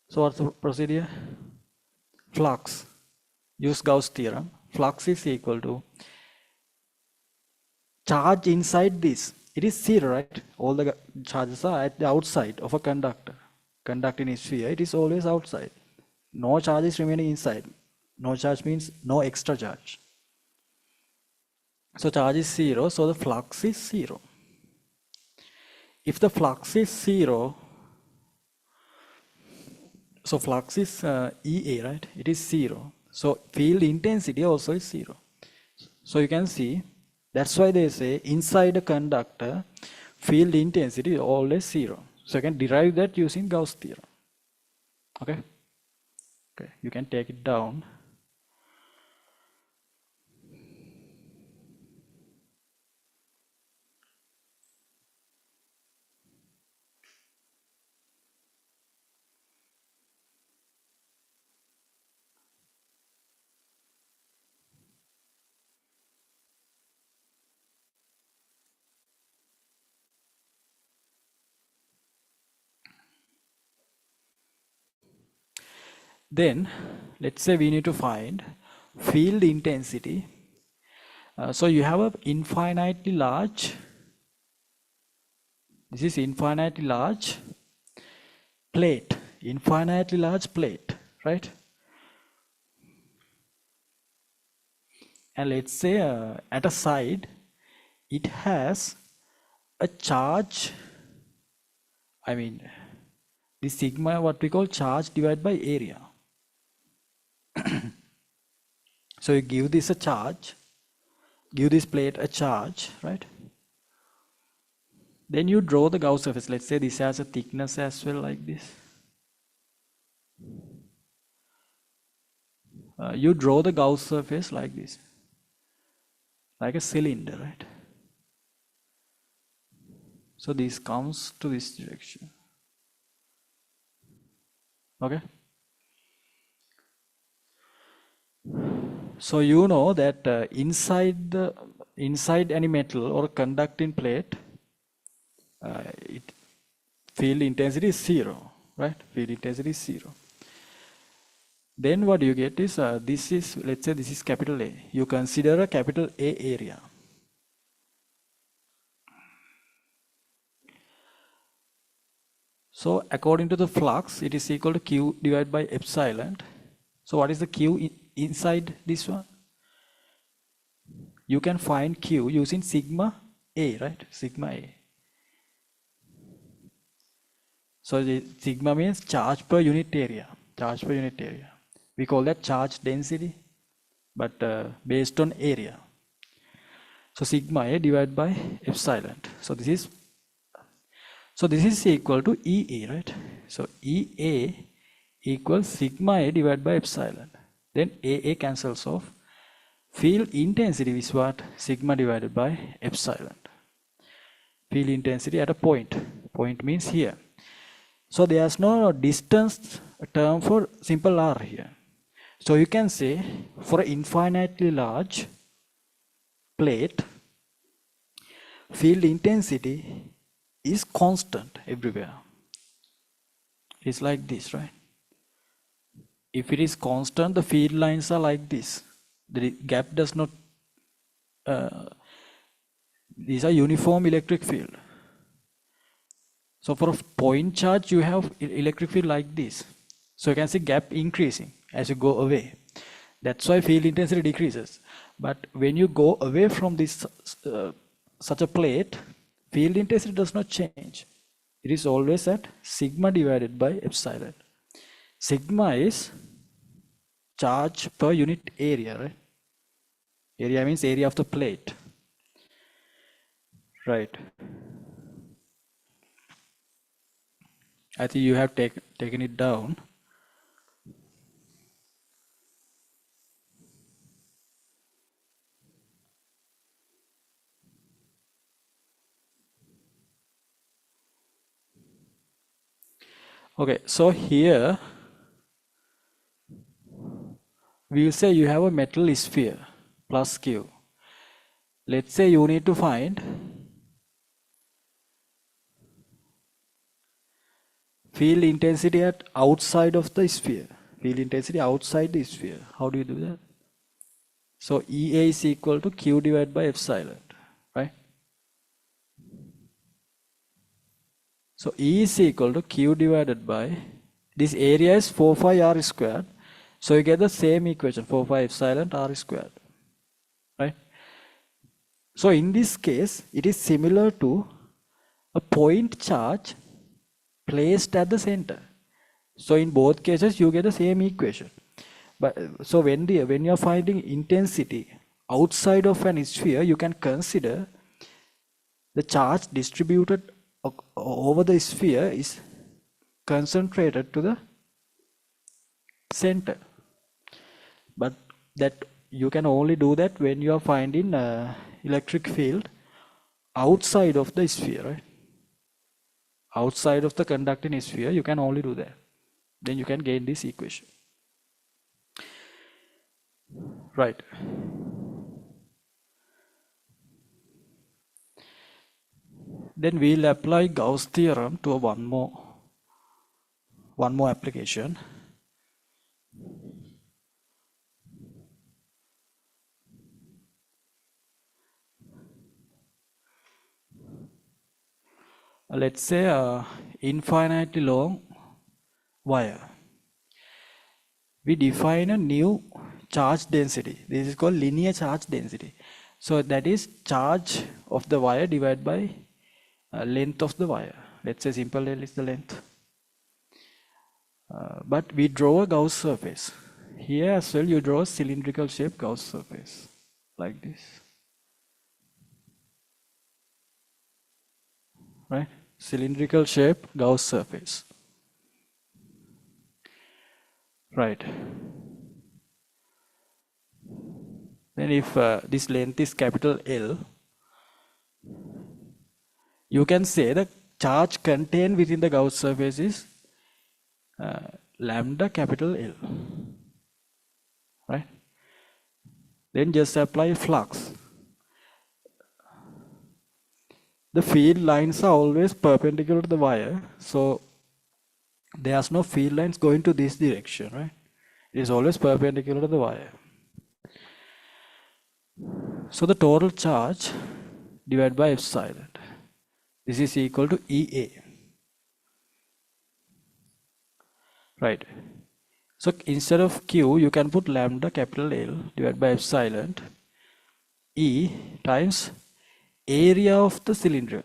So what's the procedure? Flux. Use Gauss theorem. Flux is equal to charge inside this. It is zero, right? All the charges are at the outside of a conductor. Conducting a sphere, it is always outside. No charge is remaining inside. No charge means no extra charge. So charge is zero, so the flux is zero. If the flux is zero, so flux is EA, right? It is zero. So field intensity also is zero. So you can see, that's why they say inside a conductor, field intensity is always zero. So you can derive that using Gauss theorem. Okay? Okay, you can take it down. Then let's say we need to find field intensity. So you have a infinitely large, this is infinitely large plate, right? And let's say at a side it has a charge, I mean the sigma, what we call charge divided by area. So you give this a charge, give this plate a charge, right? Then you draw the Gauss surface. Let's say this has a thickness as well, like this. You draw the Gauss surface like this, like a cylinder, right? So this comes to this direction. Okay. So you know that inside any metal or conducting plate, field intensity is zero, right? Field intensity is zero. Then what you get is this is, let's say this is capital A. You consider a capital A area. So according to the flux, it is equal to Q divided by epsilon. So what is the Q inside this one? You can find Q using sigma A, right? Sigma A. So the sigma means charge per unit area. Charge per unit area. We call that charge density, but based on area. So sigma A divided by epsilon. So this is equal to EA, right? So EA equals sigma A divided by epsilon. Then AA cancels off. Field intensity is what? Sigma divided by epsilon. Field intensity at a point. Point means here. So there's no distance term for simple r here. So you can say for an infinitely large plate, field intensity is constant everywhere. It's like this, right? If it is constant, the field lines are like this. The gap does not, these are uniform electric field. So for a point charge, you have electric field like this. So you can see gap increasing as you go away. That's why field intensity decreases. But when you go away from this such a plate, field intensity does not change. It is always at sigma divided by epsilon. Sigma is charge per unit area, right? Area means area of the plate. Right. I think you have taken it down. Okay, so here we will say you have a metal sphere plus Q. Let's say you need to find field intensity at outside of the sphere. Field intensity outside the sphere. How do you do that? So EA is equal to Q divided by epsilon, right? So E is equal to Q divided by, this area is 4 pi r squared. So you get the same equation, 4 pi epsilon r squared, right? So in this case, it is similar to a point charge placed at the center. So in both cases, you get the same equation. But so when you are finding intensity outside of an sphere, you can consider the charge distributed over the sphere is concentrated to the center. But that you can only do that when you are finding electric field outside of the sphere, right? Outside of the conducting sphere, you can only do that. Then you can gain this equation. Right. Then we'll apply Gauss theorem to one more application. let's say a infinitely long wire. We define a new charge density. This is called linear charge density. So that is charge of the wire divided by length of the wire. Let's say simple L is the length. But we draw a Gauss surface. Here as well you draw a cylindrical shape Gauss surface like this. Right? Cylindrical shape Gauss surface. Right. Then if this length is capital L, you can say the charge contained within the Gauss surface is lambda capital L. Right? Then just apply flux. The field lines are always perpendicular to the wire, so there's no field lines going to this direction, right? It is always perpendicular to the wire. So the total charge divided by epsilon. This is equal to EA. Right. So instead of Q, you can put lambda capital L divided by epsilon E times area of the cylinder,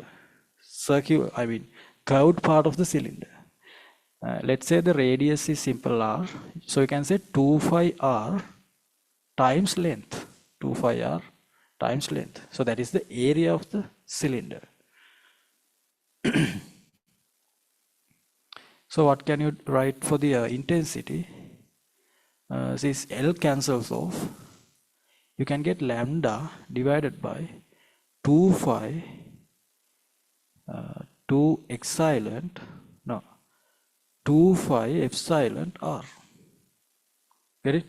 curved part of the cylinder. Let's say the radius is simple r, so you can say 2 phi r times length, 2 phi r times length. So that is the area of the cylinder. So what can you write for the intensity? This L cancels off. You can get lambda divided by 2 phi 2 epsilon, no, 2 phi epsilon r. Get it?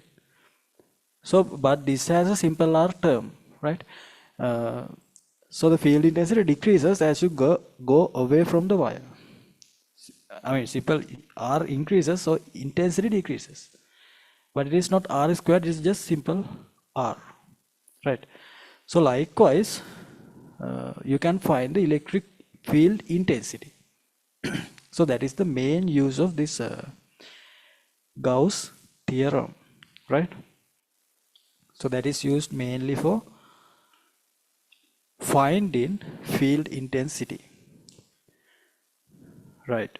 So, but this has a simple r term, right? So the field intensity decreases as you go away from the wire. Simple r increases, so intensity decreases. But it is not r squared, it is just simple r, right? So likewise, you can find the electric field intensity. So that is the main use of this Gauss theorem, right? So that is used mainly for finding field intensity, right?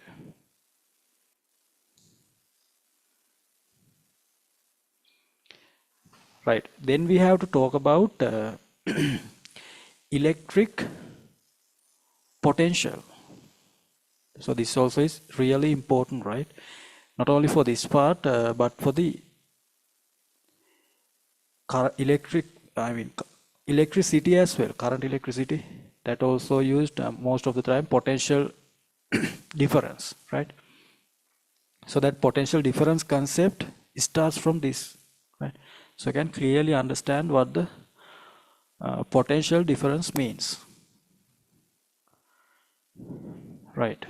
Right. Then we have to talk about electric potential. So this also is really important, right? Not only for this part, but for the electricity as well, current electricity, that also used most of the time potential difference, right? So that potential difference concept starts from this, right? So you can clearly understand what the potential difference means, right?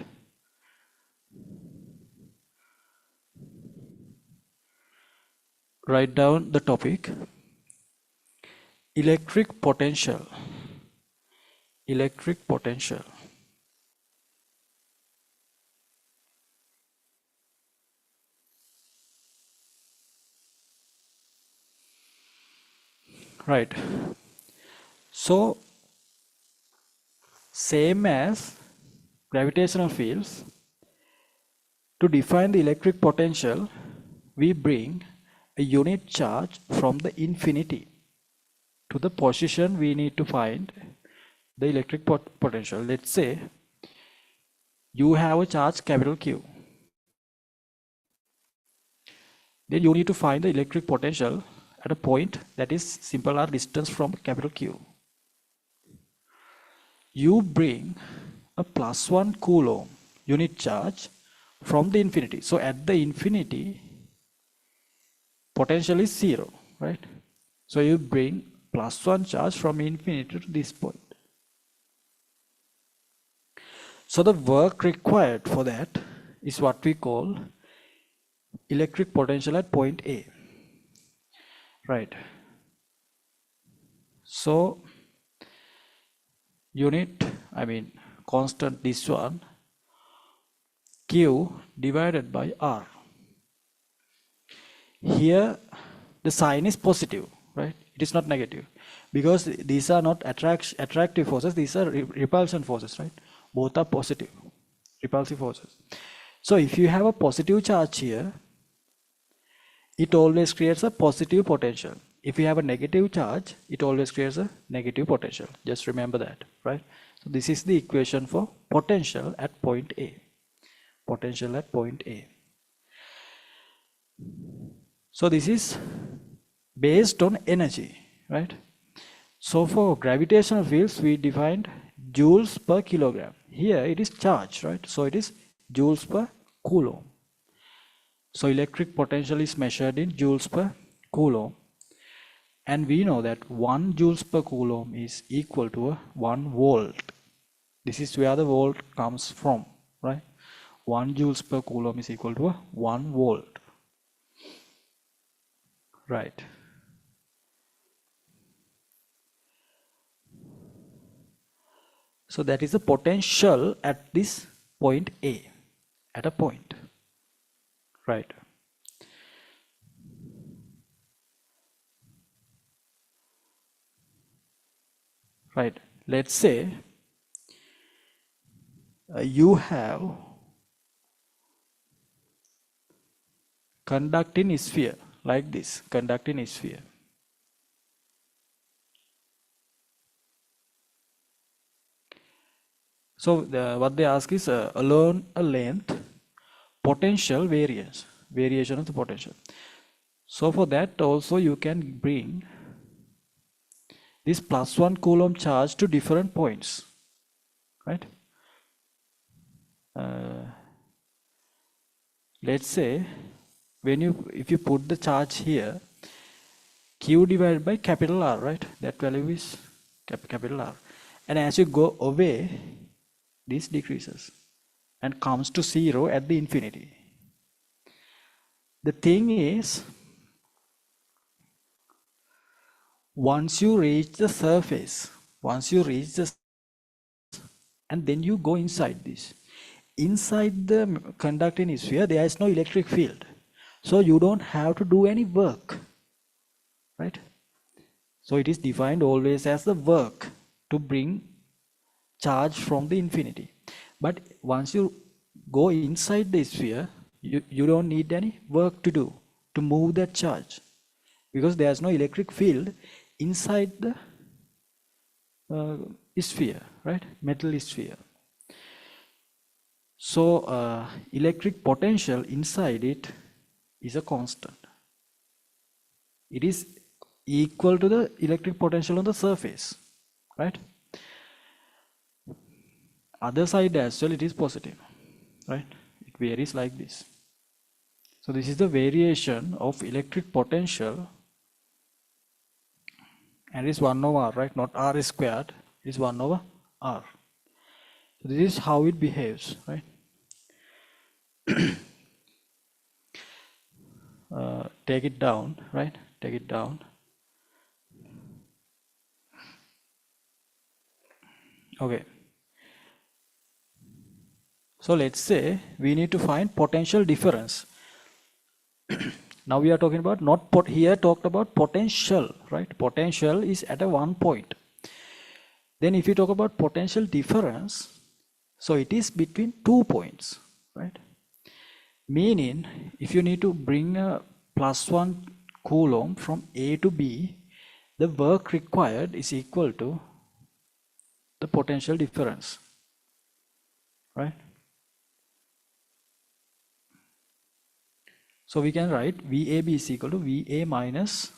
Write down the topic: electric potential. Electric potential. Right. So same as gravitational fields, to define the electric potential, we bring a unit charge from the infinity to the position we need to find the electric potential. Let's say you have a charge capital Q. Then you need to find the electric potential at a point that is simple r distance from capital Q. You bring a +1 coulomb unit charge from the infinity. So at the infinity, potential is 0, right? So you bring +1 charge from infinity to this point. So the work required for that is what we call electric potential at point A, right? So constant, this one, Q divided by R. Here the sign is positive, right? It is not negative, because these are not attractive forces, these are repulsion forces, right? Both are positive, repulsive forces. So if you have a positive charge here, it always creates a positive potential. If you have a negative charge, it always creates a negative potential. Just remember that, right? So this is the equation for potential at point A. Potential at point A. So this is based on energy, right? So for gravitational fields, we defined joules per kilogram. Here it is charge, right? So it is joules per coulomb. So electric potential is measured in joules per coulomb. And we know that 1 joules per coulomb is equal to 1 volt. This is where the volt comes from, right? 1 joules per coulomb is equal to 1 volt. Right. So that is the potential at this point A, at a point, right? Right. Let's say you have conducting sphere like this, conducting sphere. So what they ask is along a length, potential variance, variation of the potential. So for that also you can bring this +1 coulomb charge to different points, right? Let's say if you put the charge here, Q divided by capital R, right? That value is capital R. And as you go away, this decreases and comes to 0 at the infinity. The thing is, once you reach the surface, and then you go inside this. Inside the conducting sphere, there is no electric field. So you don't have to do any work, right? So it is defined always as the work to bring charge from the infinity. But once you go inside the sphere, you don't need any work to do to move that charge, because there is no electric field inside the sphere, right? Metal sphere. So electric potential inside it is a constant. It is equal to the electric potential on the surface, right? Other side as well, it is positive, right? It varies like this. So this is the variation of electric potential, and it is 1 over R, right? Not R squared, it is 1 over R. So this is how it behaves, right? Take it down, right? Take it down. Okay. So let's say we need to find potential difference. Now we are talking about here talked about potential, right? Potential is at a one point. Then if you talk about potential difference, so it is between 2 points, right? Meaning, if you need to bring a +1 coulomb from A to B, the work required is equal to the potential difference, right? So we can write VAB is equal to VA minus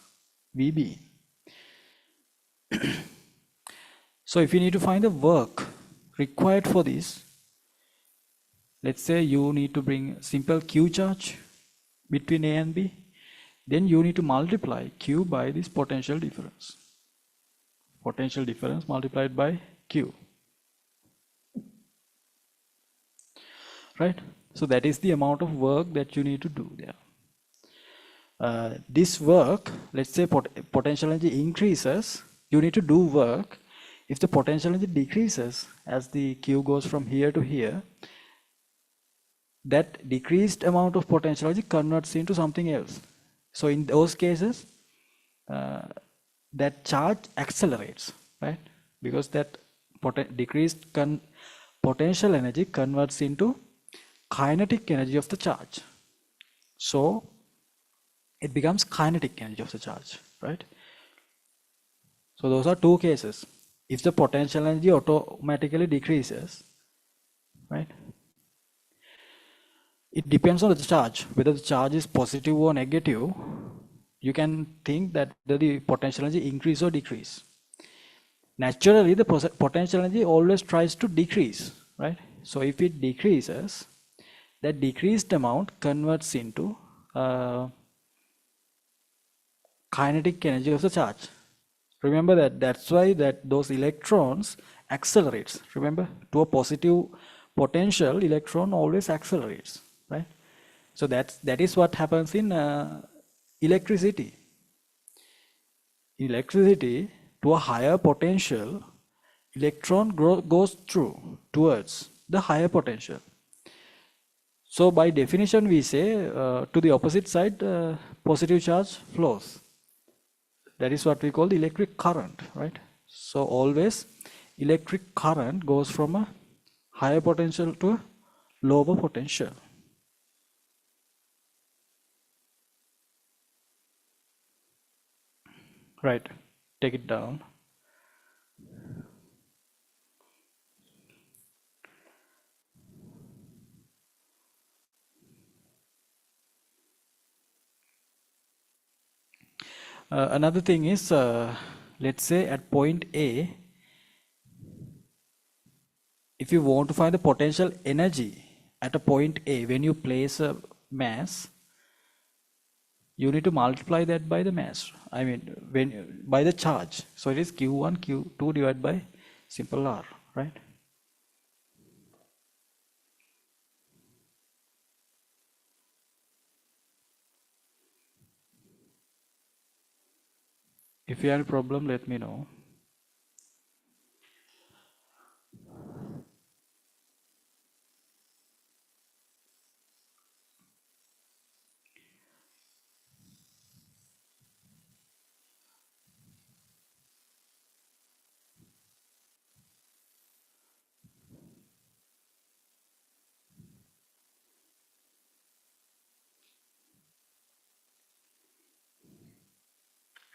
VB. So if you need to find the work required for this, let's say you need to bring simple Q charge between A and B, then you need to multiply Q by this potential difference. Potential difference multiplied by Q. Right? So that is the amount of work that you need to do there. This work, let's say potential energy increases, you need to do work if the potential energy decreases as the Q goes from here to here, that decreased amount of potential energy converts into something else. So in those cases, uh, that charge accelerates, right? Because that decreased potential energy converts into kinetic energy of the charge. So it becomes kinetic energy of the charge, right? So those are two cases. If the potential energy automatically decreases, right? It depends on the charge, whether the charge is positive or negative. You can think that whether the potential energy increase or decrease. Naturally, the potential energy always tries to decrease, right? So if it decreases, that decreased amount converts into kinetic energy of the charge. Remember that. That's why that those electrons accelerates. Remember, to a positive potential, electron always accelerates, right? So that is what happens in electricity. Electricity, to a higher potential, electron goes through towards the higher potential. So by definition, we say to the opposite side, positive charge flows. That is what we call the electric current, right? So always electric current goes from a higher potential to a lower potential. Right, take it down. Another thing is, let's say at point A, if you want to find the potential energy at a point A, when you place a mass, you need to multiply that by the mass. I mean, when by the charge. So it is Q1, Q2 divided by simple R, right? If you have a problem, let me know.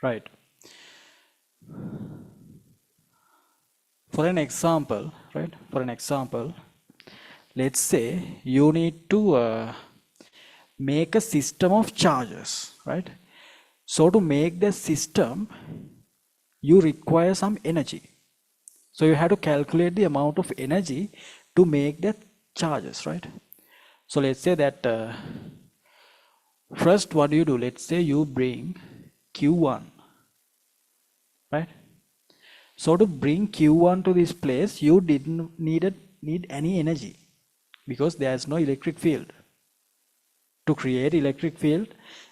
Right. For an example, right? For an example, let's say you need to make a system of charges, right? So to make the system, you require some energy. So you have to calculate the amount of energy to make the charges, right? So let's say that first what do you do? Let's say you bring Q1, right? So to bring Q1 to this place, you didn't need any energy because there's no electric field. To create electric field,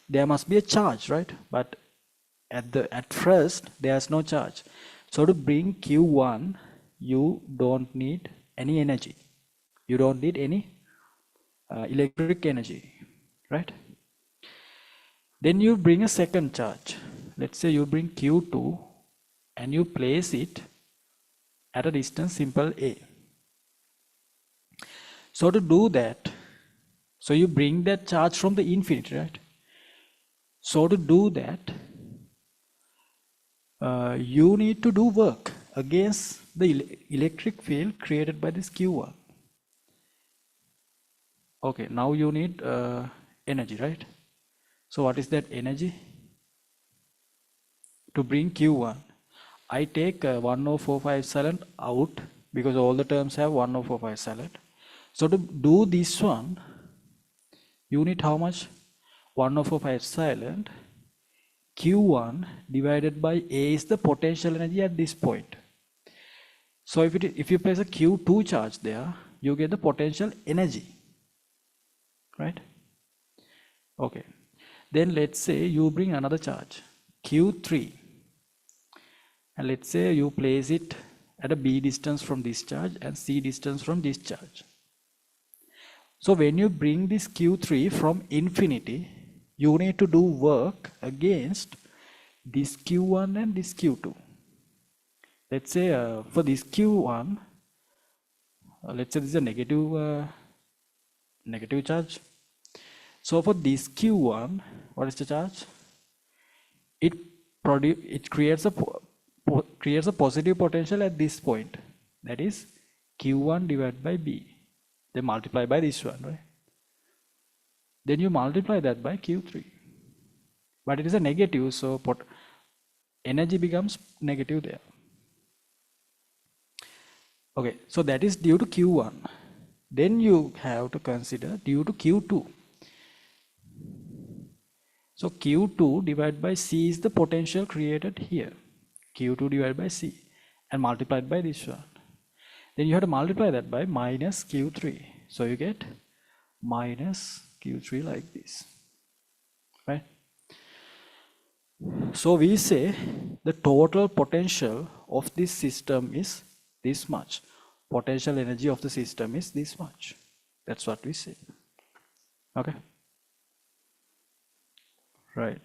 there must be a charge, right? But at first, there's no charge. So to bring Q1, you don't need any energy. You don't need any electric energy, right? Then you bring a second charge. Let's say you bring Q2 and you place it at a distance simple a. So to do that, so you bring that charge from the infinity, right? So to do that, you need to do work against the electric field created by this Q1. Okay, now you need energy, right? So what is that energy? To bring Q1, I take 1045 epsilon out because all the terms have 1045 epsilon. So to do this one, you need how much? 1045 epsilon Q1 divided by A is the potential energy at this point. So if you place a Q2 charge there, you get the potential energy, right? Okay. Then let's say you bring another charge, Q3, and let's say you place it at a B distance from this charge and C distance from this charge. So when you bring this Q3 from infinity, you need to do work against this Q1 and this Q2. Let's say for this Q1, let's say this is a negative charge. So for this Q1, what is the charge? It creates a positive potential at this point. That is Q1 divided by B. They multiply by this one, right? Then you multiply that by Q3. But it is a negative, so energy becomes negative there. Okay, so that is due to Q1. Then you have to consider due to Q2. So Q2 divided by C is the potential created here. Q2 divided by C and multiplied by this one. Then you have to multiply that by minus Q3. So you get minus Q3 like this, right? So we say the total potential of this system is this much. Potential energy of the system is this much. That's what we say. Okay. Right.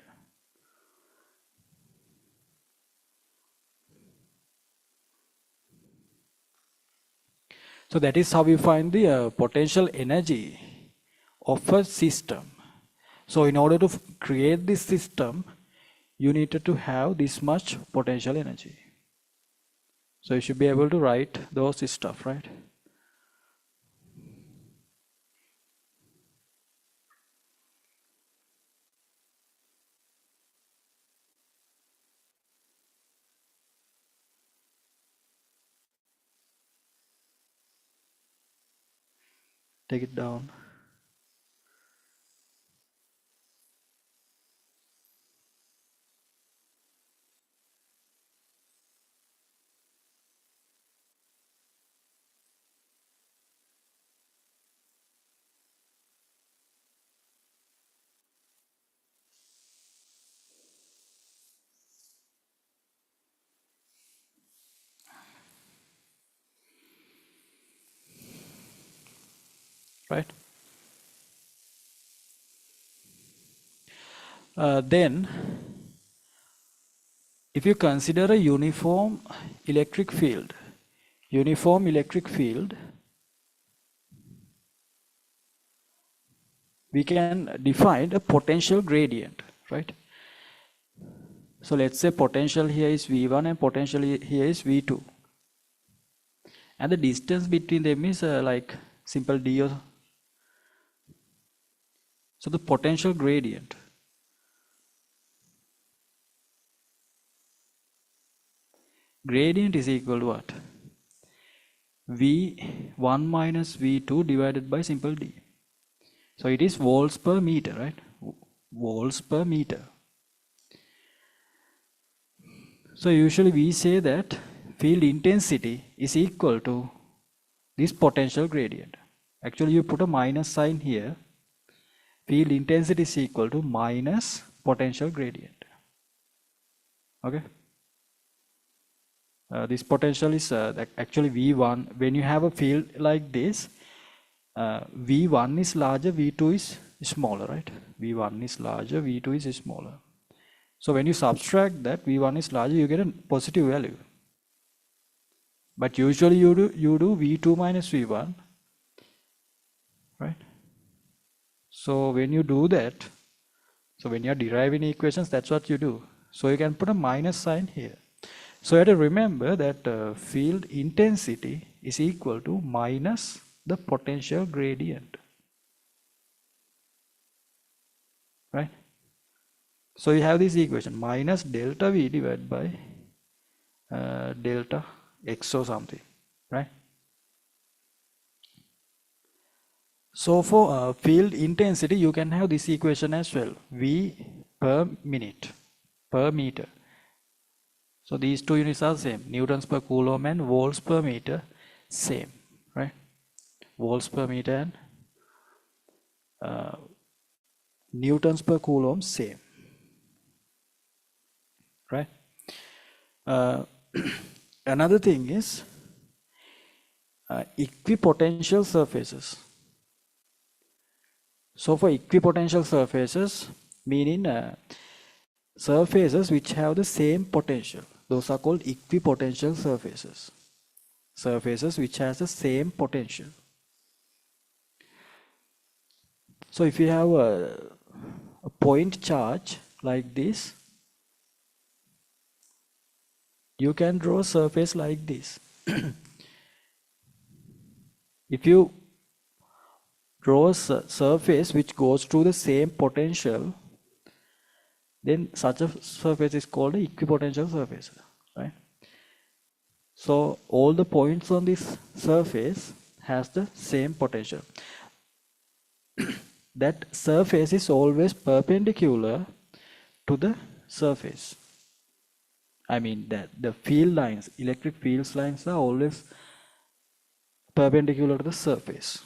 So that is how we find the potential energy of a system. So in order to create this system, you needed to have this much potential energy. So you should be able to write those stuff, right? Take it down. Right? Then, if you consider a uniform electric field, we can define a potential gradient, right? So let's say potential here is V1 and potential here is V2. And the distance between them is like simple d. So the potential gradient is equal to what? V1 minus V2 divided by simple d. So it is volts per meter, right? Volts per meter. So usually we say that field intensity is equal to this potential gradient. Actually you put a minus sign here. Field intensity is equal to minus potential gradient. Okay. This potential is actually V1. When you have a field like this, V1 is larger, V2 is smaller, right? V1 is larger, V2 is smaller. So when you subtract that, V1 is larger, you get a positive value. But usually you do V2 minus V1, right? So when you do that, so when you are deriving equations, that's what you do. So you can put a minus sign here. So you have to remember that field intensity is equal to minus the potential gradient, right? So you have this equation minus delta V divided by delta X or something, right? So for field intensity, you can have this equation as well, V per minute, per meter. So these two units are same, newtons per coulomb and volts per meter, same, right? Volts per meter and newtons per coulomb, same, right? Another thing is equipotential surfaces. So for equipotential surfaces, meaning surfaces which have the same potential, those are called equipotential surfaces. Surfaces which has the same potential. So if you have a point charge like this, you can draw a surface like this. If you draw a surface which goes through the same potential, then such a surface is called an equipotential surface, right? So all the points on this surface has the same potential. That surface is always perpendicular to the surface. I mean that the field lines, electric field lines are always perpendicular to the surface.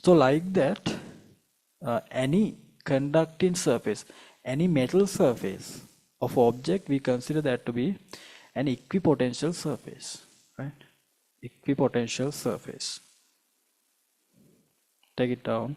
So like that, any conducting surface, any metal surface of object, we consider that to be an equipotential surface, right? Equipotential surface. Take it down.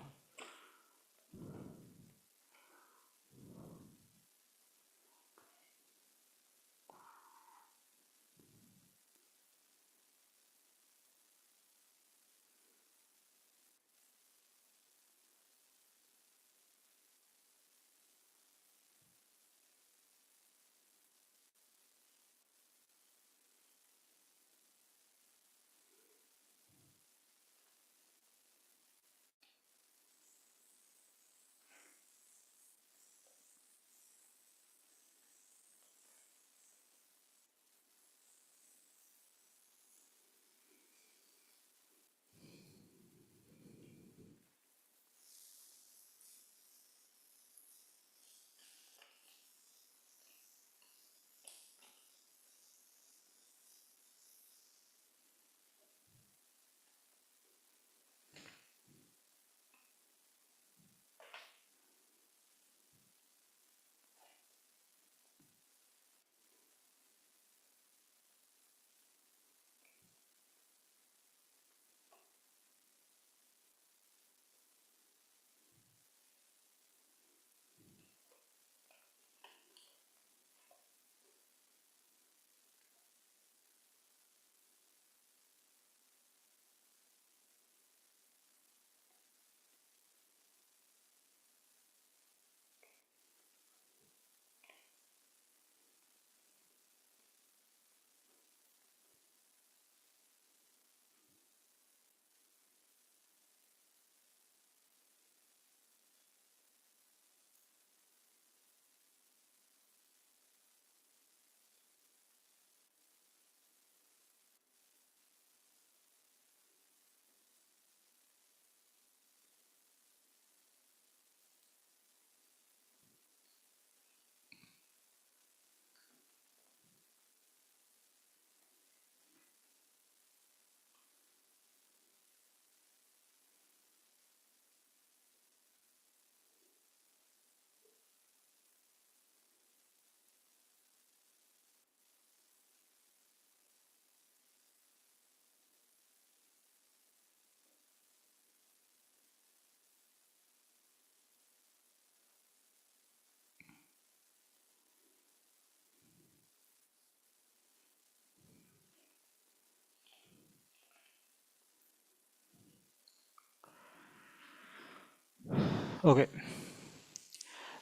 Okay.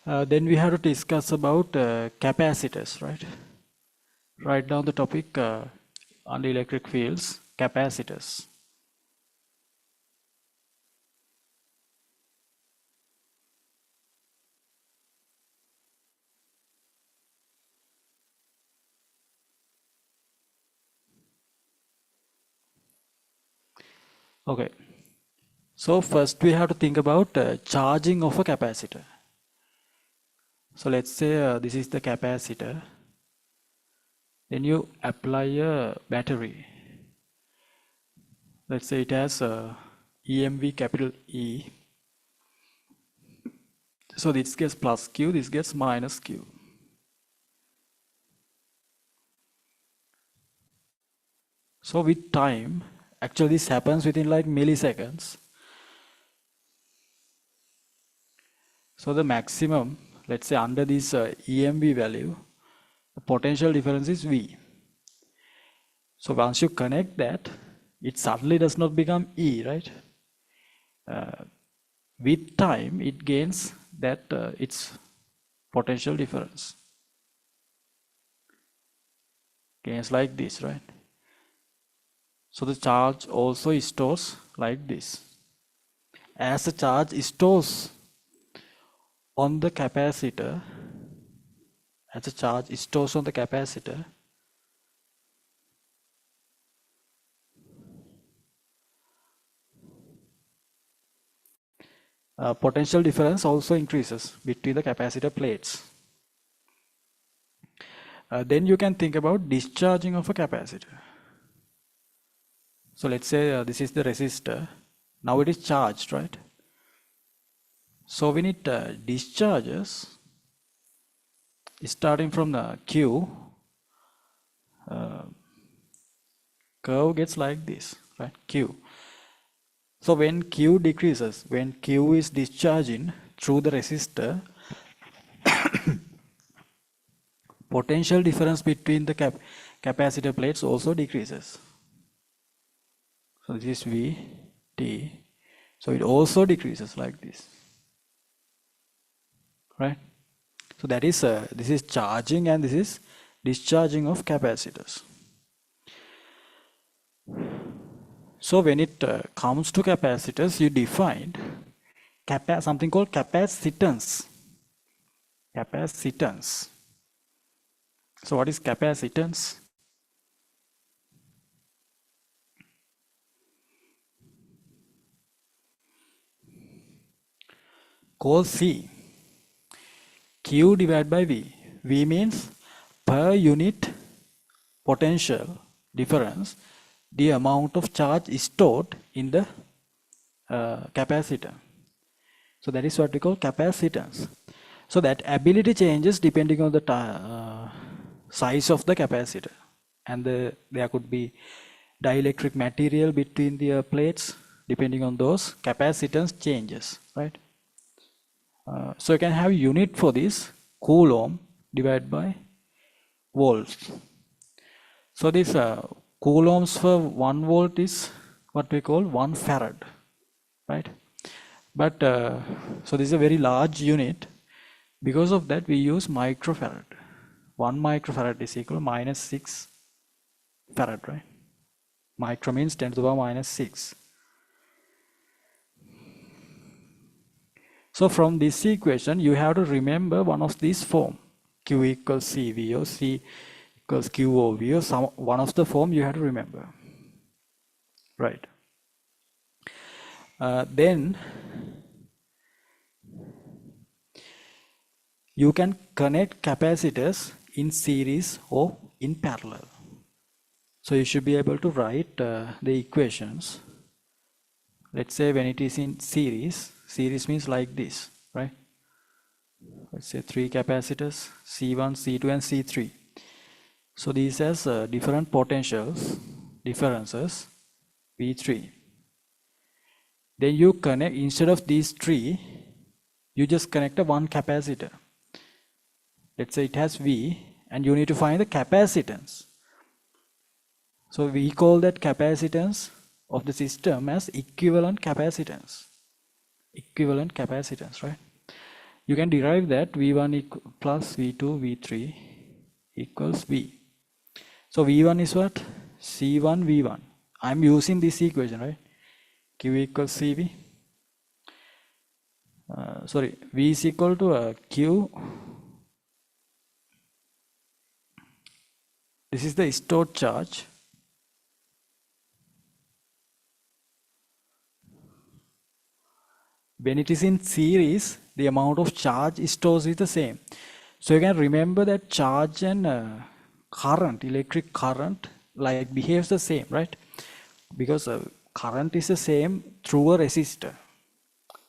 Then we have to discuss about capacitors, right? Write down the topic on electric fields, capacitors. Okay. So first we have to think about charging of a capacitor. So let's say this is the capacitor. Then you apply a battery. Let's say it has EMV capital E. So this gets plus Q, this gets minus Q. So with time, actually this happens within like milliseconds. So the maximum, let's say under this EMV value, the potential difference is V. So once you connect that, it suddenly does not become E, right? With time, it gains that its potential difference. Gains like this, right? So the charge also stores like this. As the charge stores on the capacitor, as the charge stores on the capacitor, potential difference also increases between the capacitor plates. Then you can think about discharging of a capacitor. So let's say this is the resistor. Now it is charged, right? So when it discharges, starting from the Q, curve gets like this, right? Q. So when Q decreases, when Q is discharging through the resistor, potential difference between the capacitor plates also decreases. So this is V, T. So it also decreases like this, right? So that is this is charging and this is discharging of capacitors. So when it comes to capacitors, you defined something called capacitance. Capacitance. So what is capacitance? Call C. Q divided by V. V means per unit potential difference, the amount of charge stored in the capacitor. So that is what we call capacitance. So that ability changes depending on the size of the capacitor, and there could be dielectric material between the plates. Depending on those, capacitance changes, right? So you can have unit for this, coulomb divided by volts. So this coulombs for 1 volt is what we call 1 farad, right? But so this is a very large unit. Because of that, we use microfarad. 1 microfarad is equal to minus 6 farad, right? Micro means 10 to the power minus 6. So from this equation, you have to remember one of these form. Q equals CV or C equals QOV or one of the form you have to remember. Right. Then you can connect capacitors in series or in parallel. So you should be able to write the equations. Let's say when it is in series, series means like this, right? Let's say 3 capacitors, C1, C2 and C3. So these has different potentials, differences, V3. Then you connect, instead of these 3, you just connect a 1 capacitor. Let's say it has V and you need to find the capacitance. So we call that capacitance of the system as equivalent capacitance. Equivalent capacitance, right? You can derive that V1 plus V2, V3 equals V. So V1 is what? C1, V1. I'm using this equation, right? Q equals CV. V is equal to Q. This is the stored charge. When it is in series, the amount of charge stores is the same. So you can remember that charge and current, electric current, like behaves the same, right? Because current is the same through a resistor.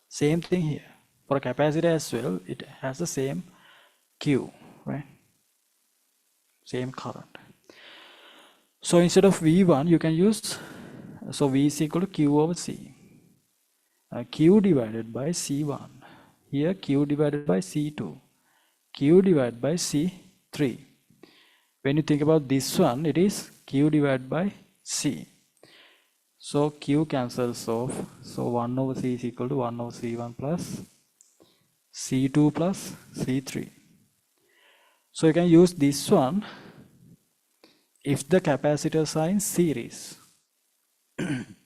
Same thing here. For a capacitor as well, it has the same Q, right? Same current. So instead of V1, you can use, so V is equal to Q over C. Q divided by C1. Here Q divided by C2. Q divided by C3. When you think about this one, it is Q divided by C. So Q cancels off. So 1 over C is equal to 1 over C1 plus C2 plus C3. So you can use this one if the capacitors are in series. Then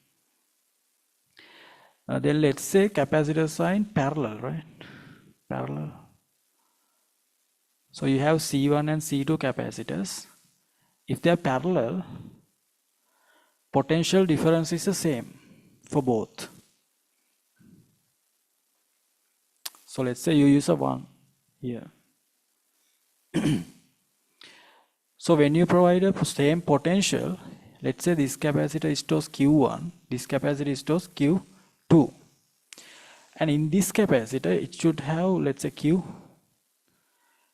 let's say capacitors are in parallel, right? Parallel. So you have C1 and C2 capacitors. If they are parallel, potential difference is the same for both. So let's say you use a 1 here. So when you provide a same potential, let's say this capacitor stores Q1, this capacitor stores Q2. And in this capacitor, it should have, let's say, Q.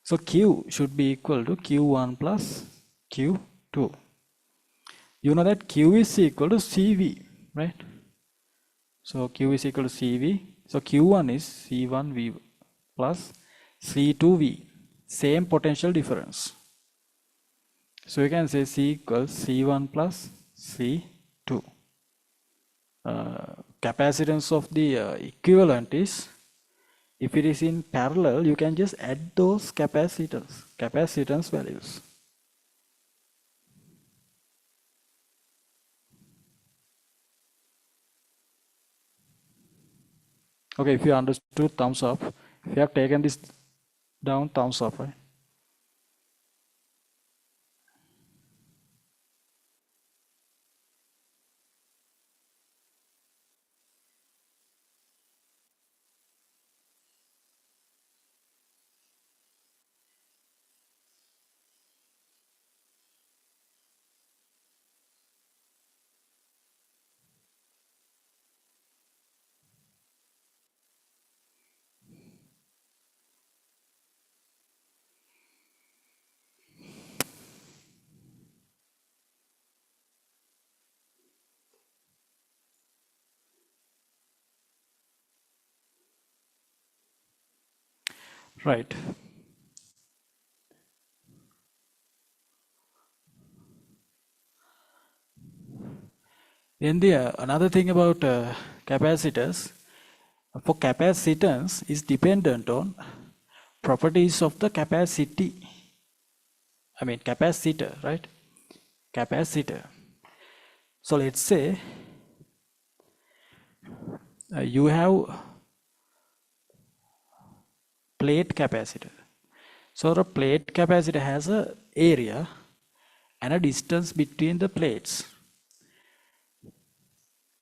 So Q should be equal to Q1 plus Q2. You know that Q is equal to CV, right? So Q is equal to CV. So Q1 is C1V plus C2V. Same potential difference. So you can say C equals C1 plus C2. Capacitance of the equivalent is, if it is in parallel, you can just add those capacitance values. Okay, if you understood, thumbs up. If you have taken this down, thumbs up, right? Right. Then the another thing about capacitors, for capacitance is dependent on properties of the capacity. I mean capacitor, right? Capacitor. So let's say you have plate capacitor. So the plate capacitor has a area and a distance between the plates.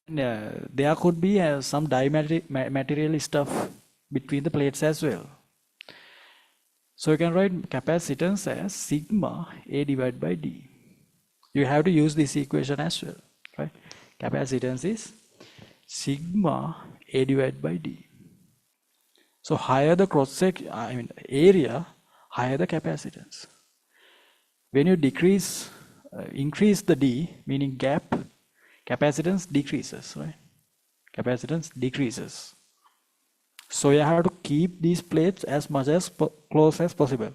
And, there could be some material stuff between the plates as well. So you can write capacitance as sigma A divided by D. You have to use this equation as well, right? Capacitance is sigma A divided by D. So higher the area, higher the capacitance. When you increase the D, meaning gap, capacitance decreases, right? Capacitance decreases. So you have to keep these plates as much as close as possible.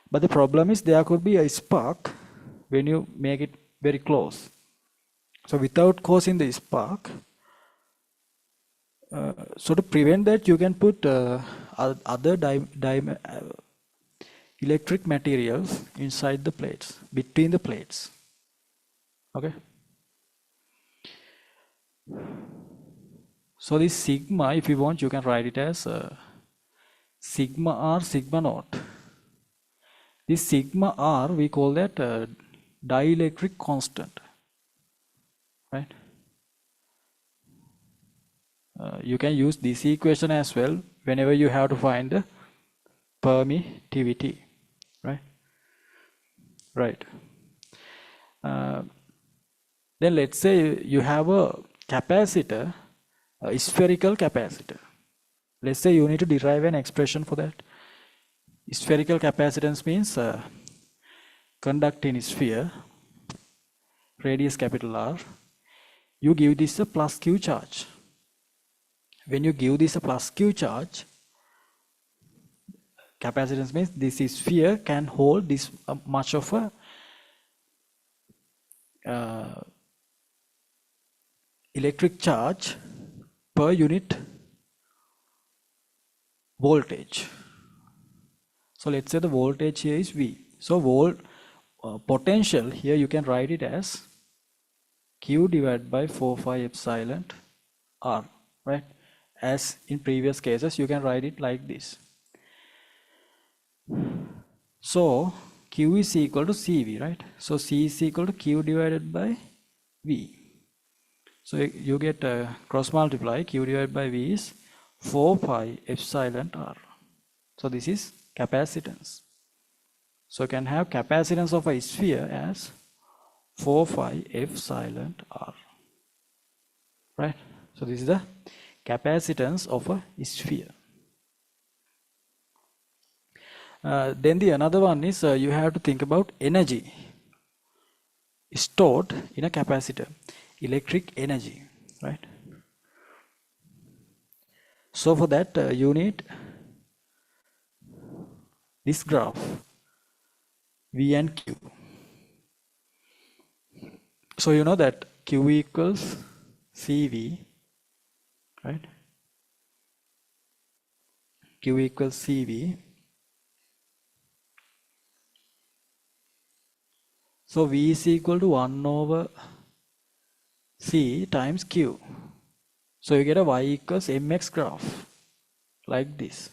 But the problem is there could be a spark when you make it very close. So without causing the spark, so to prevent that, you can put other electric materials inside the plates, between the plates. Okay. So this sigma, if you want, you can write it as sigma R, sigma naught. This sigma R, we call that dielectric constant, right? You can use this equation as well whenever you have to find the permittivity, right? Right. Then let's say you have a capacitor, a spherical capacitor. Let's say you need to derive an expression for that. Spherical capacitance means conducting sphere. radius capital R, you give this a plus Q charge. When you give this a plus Q charge, capacitance means this sphere can hold this much of a electric charge per unit voltage. So let's say the voltage here is V. So potential here you can write it as Q divided by 4 pi epsilon R, right? As in previous cases, you can write it like this. So Q is equal to CV, right? So C is equal to Q divided by V. So you get cross multiply, Q divided by V is 4 pi epsilon R. So this is capacitance. So you can have capacitance of a sphere as 4 pi epsilon R, right? So this is the capacitance of a sphere. Then the another one is you have to think about energy stored in a capacitor, electric energy, right? So for that you need this graph V and Q. So you know that Q equals CV, right? Q equals CV. So V is equal to 1 over C times Q. So you get a Y equals mx graph like this.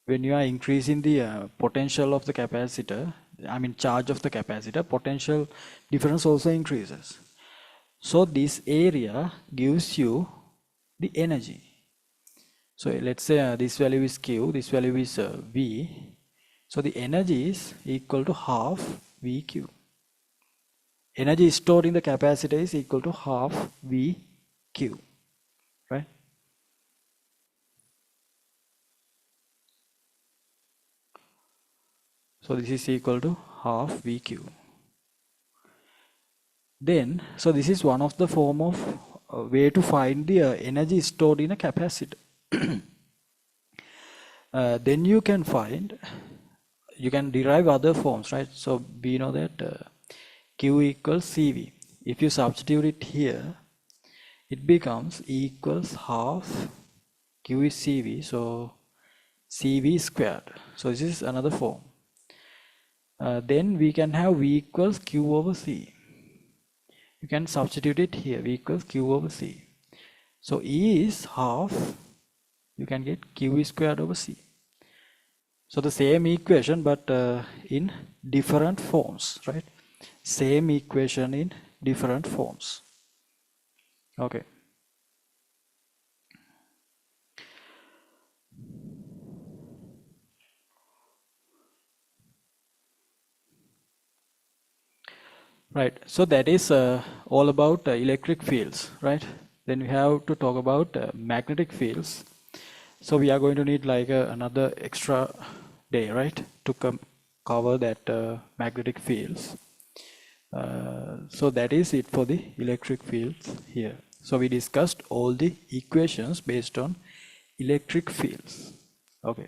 When you are increasing the potential of the capacitor, I mean charge of the capacitor, potential difference also increases. So this area gives you the energy. So let's say this value is Q, this value is V. So the energy is equal to half VQ. Energy stored in the capacitor is equal to half VQ, right? So this is equal to half VQ. Then, so this is one of the form of way to find the energy stored in a capacitor. Then you can derive other forms, right? So we know that Q equals CV. If you substitute it here, it becomes E equals half Q is CV, so CV squared. So this is another form. Then we can have V equals Q over C. You can substitute it here, V equals Q over C. So E is half, you can get Q is squared over C. So the same equation but in different forms, right? Same equation in different forms. Okay. Right, so that is all about electric fields, right? Then we have to talk about magnetic fields. So we are going to need like another extra day, right, to cover that magnetic fields. So that is it for the electric fields here. So we discussed all the equations based on electric fields. Okay.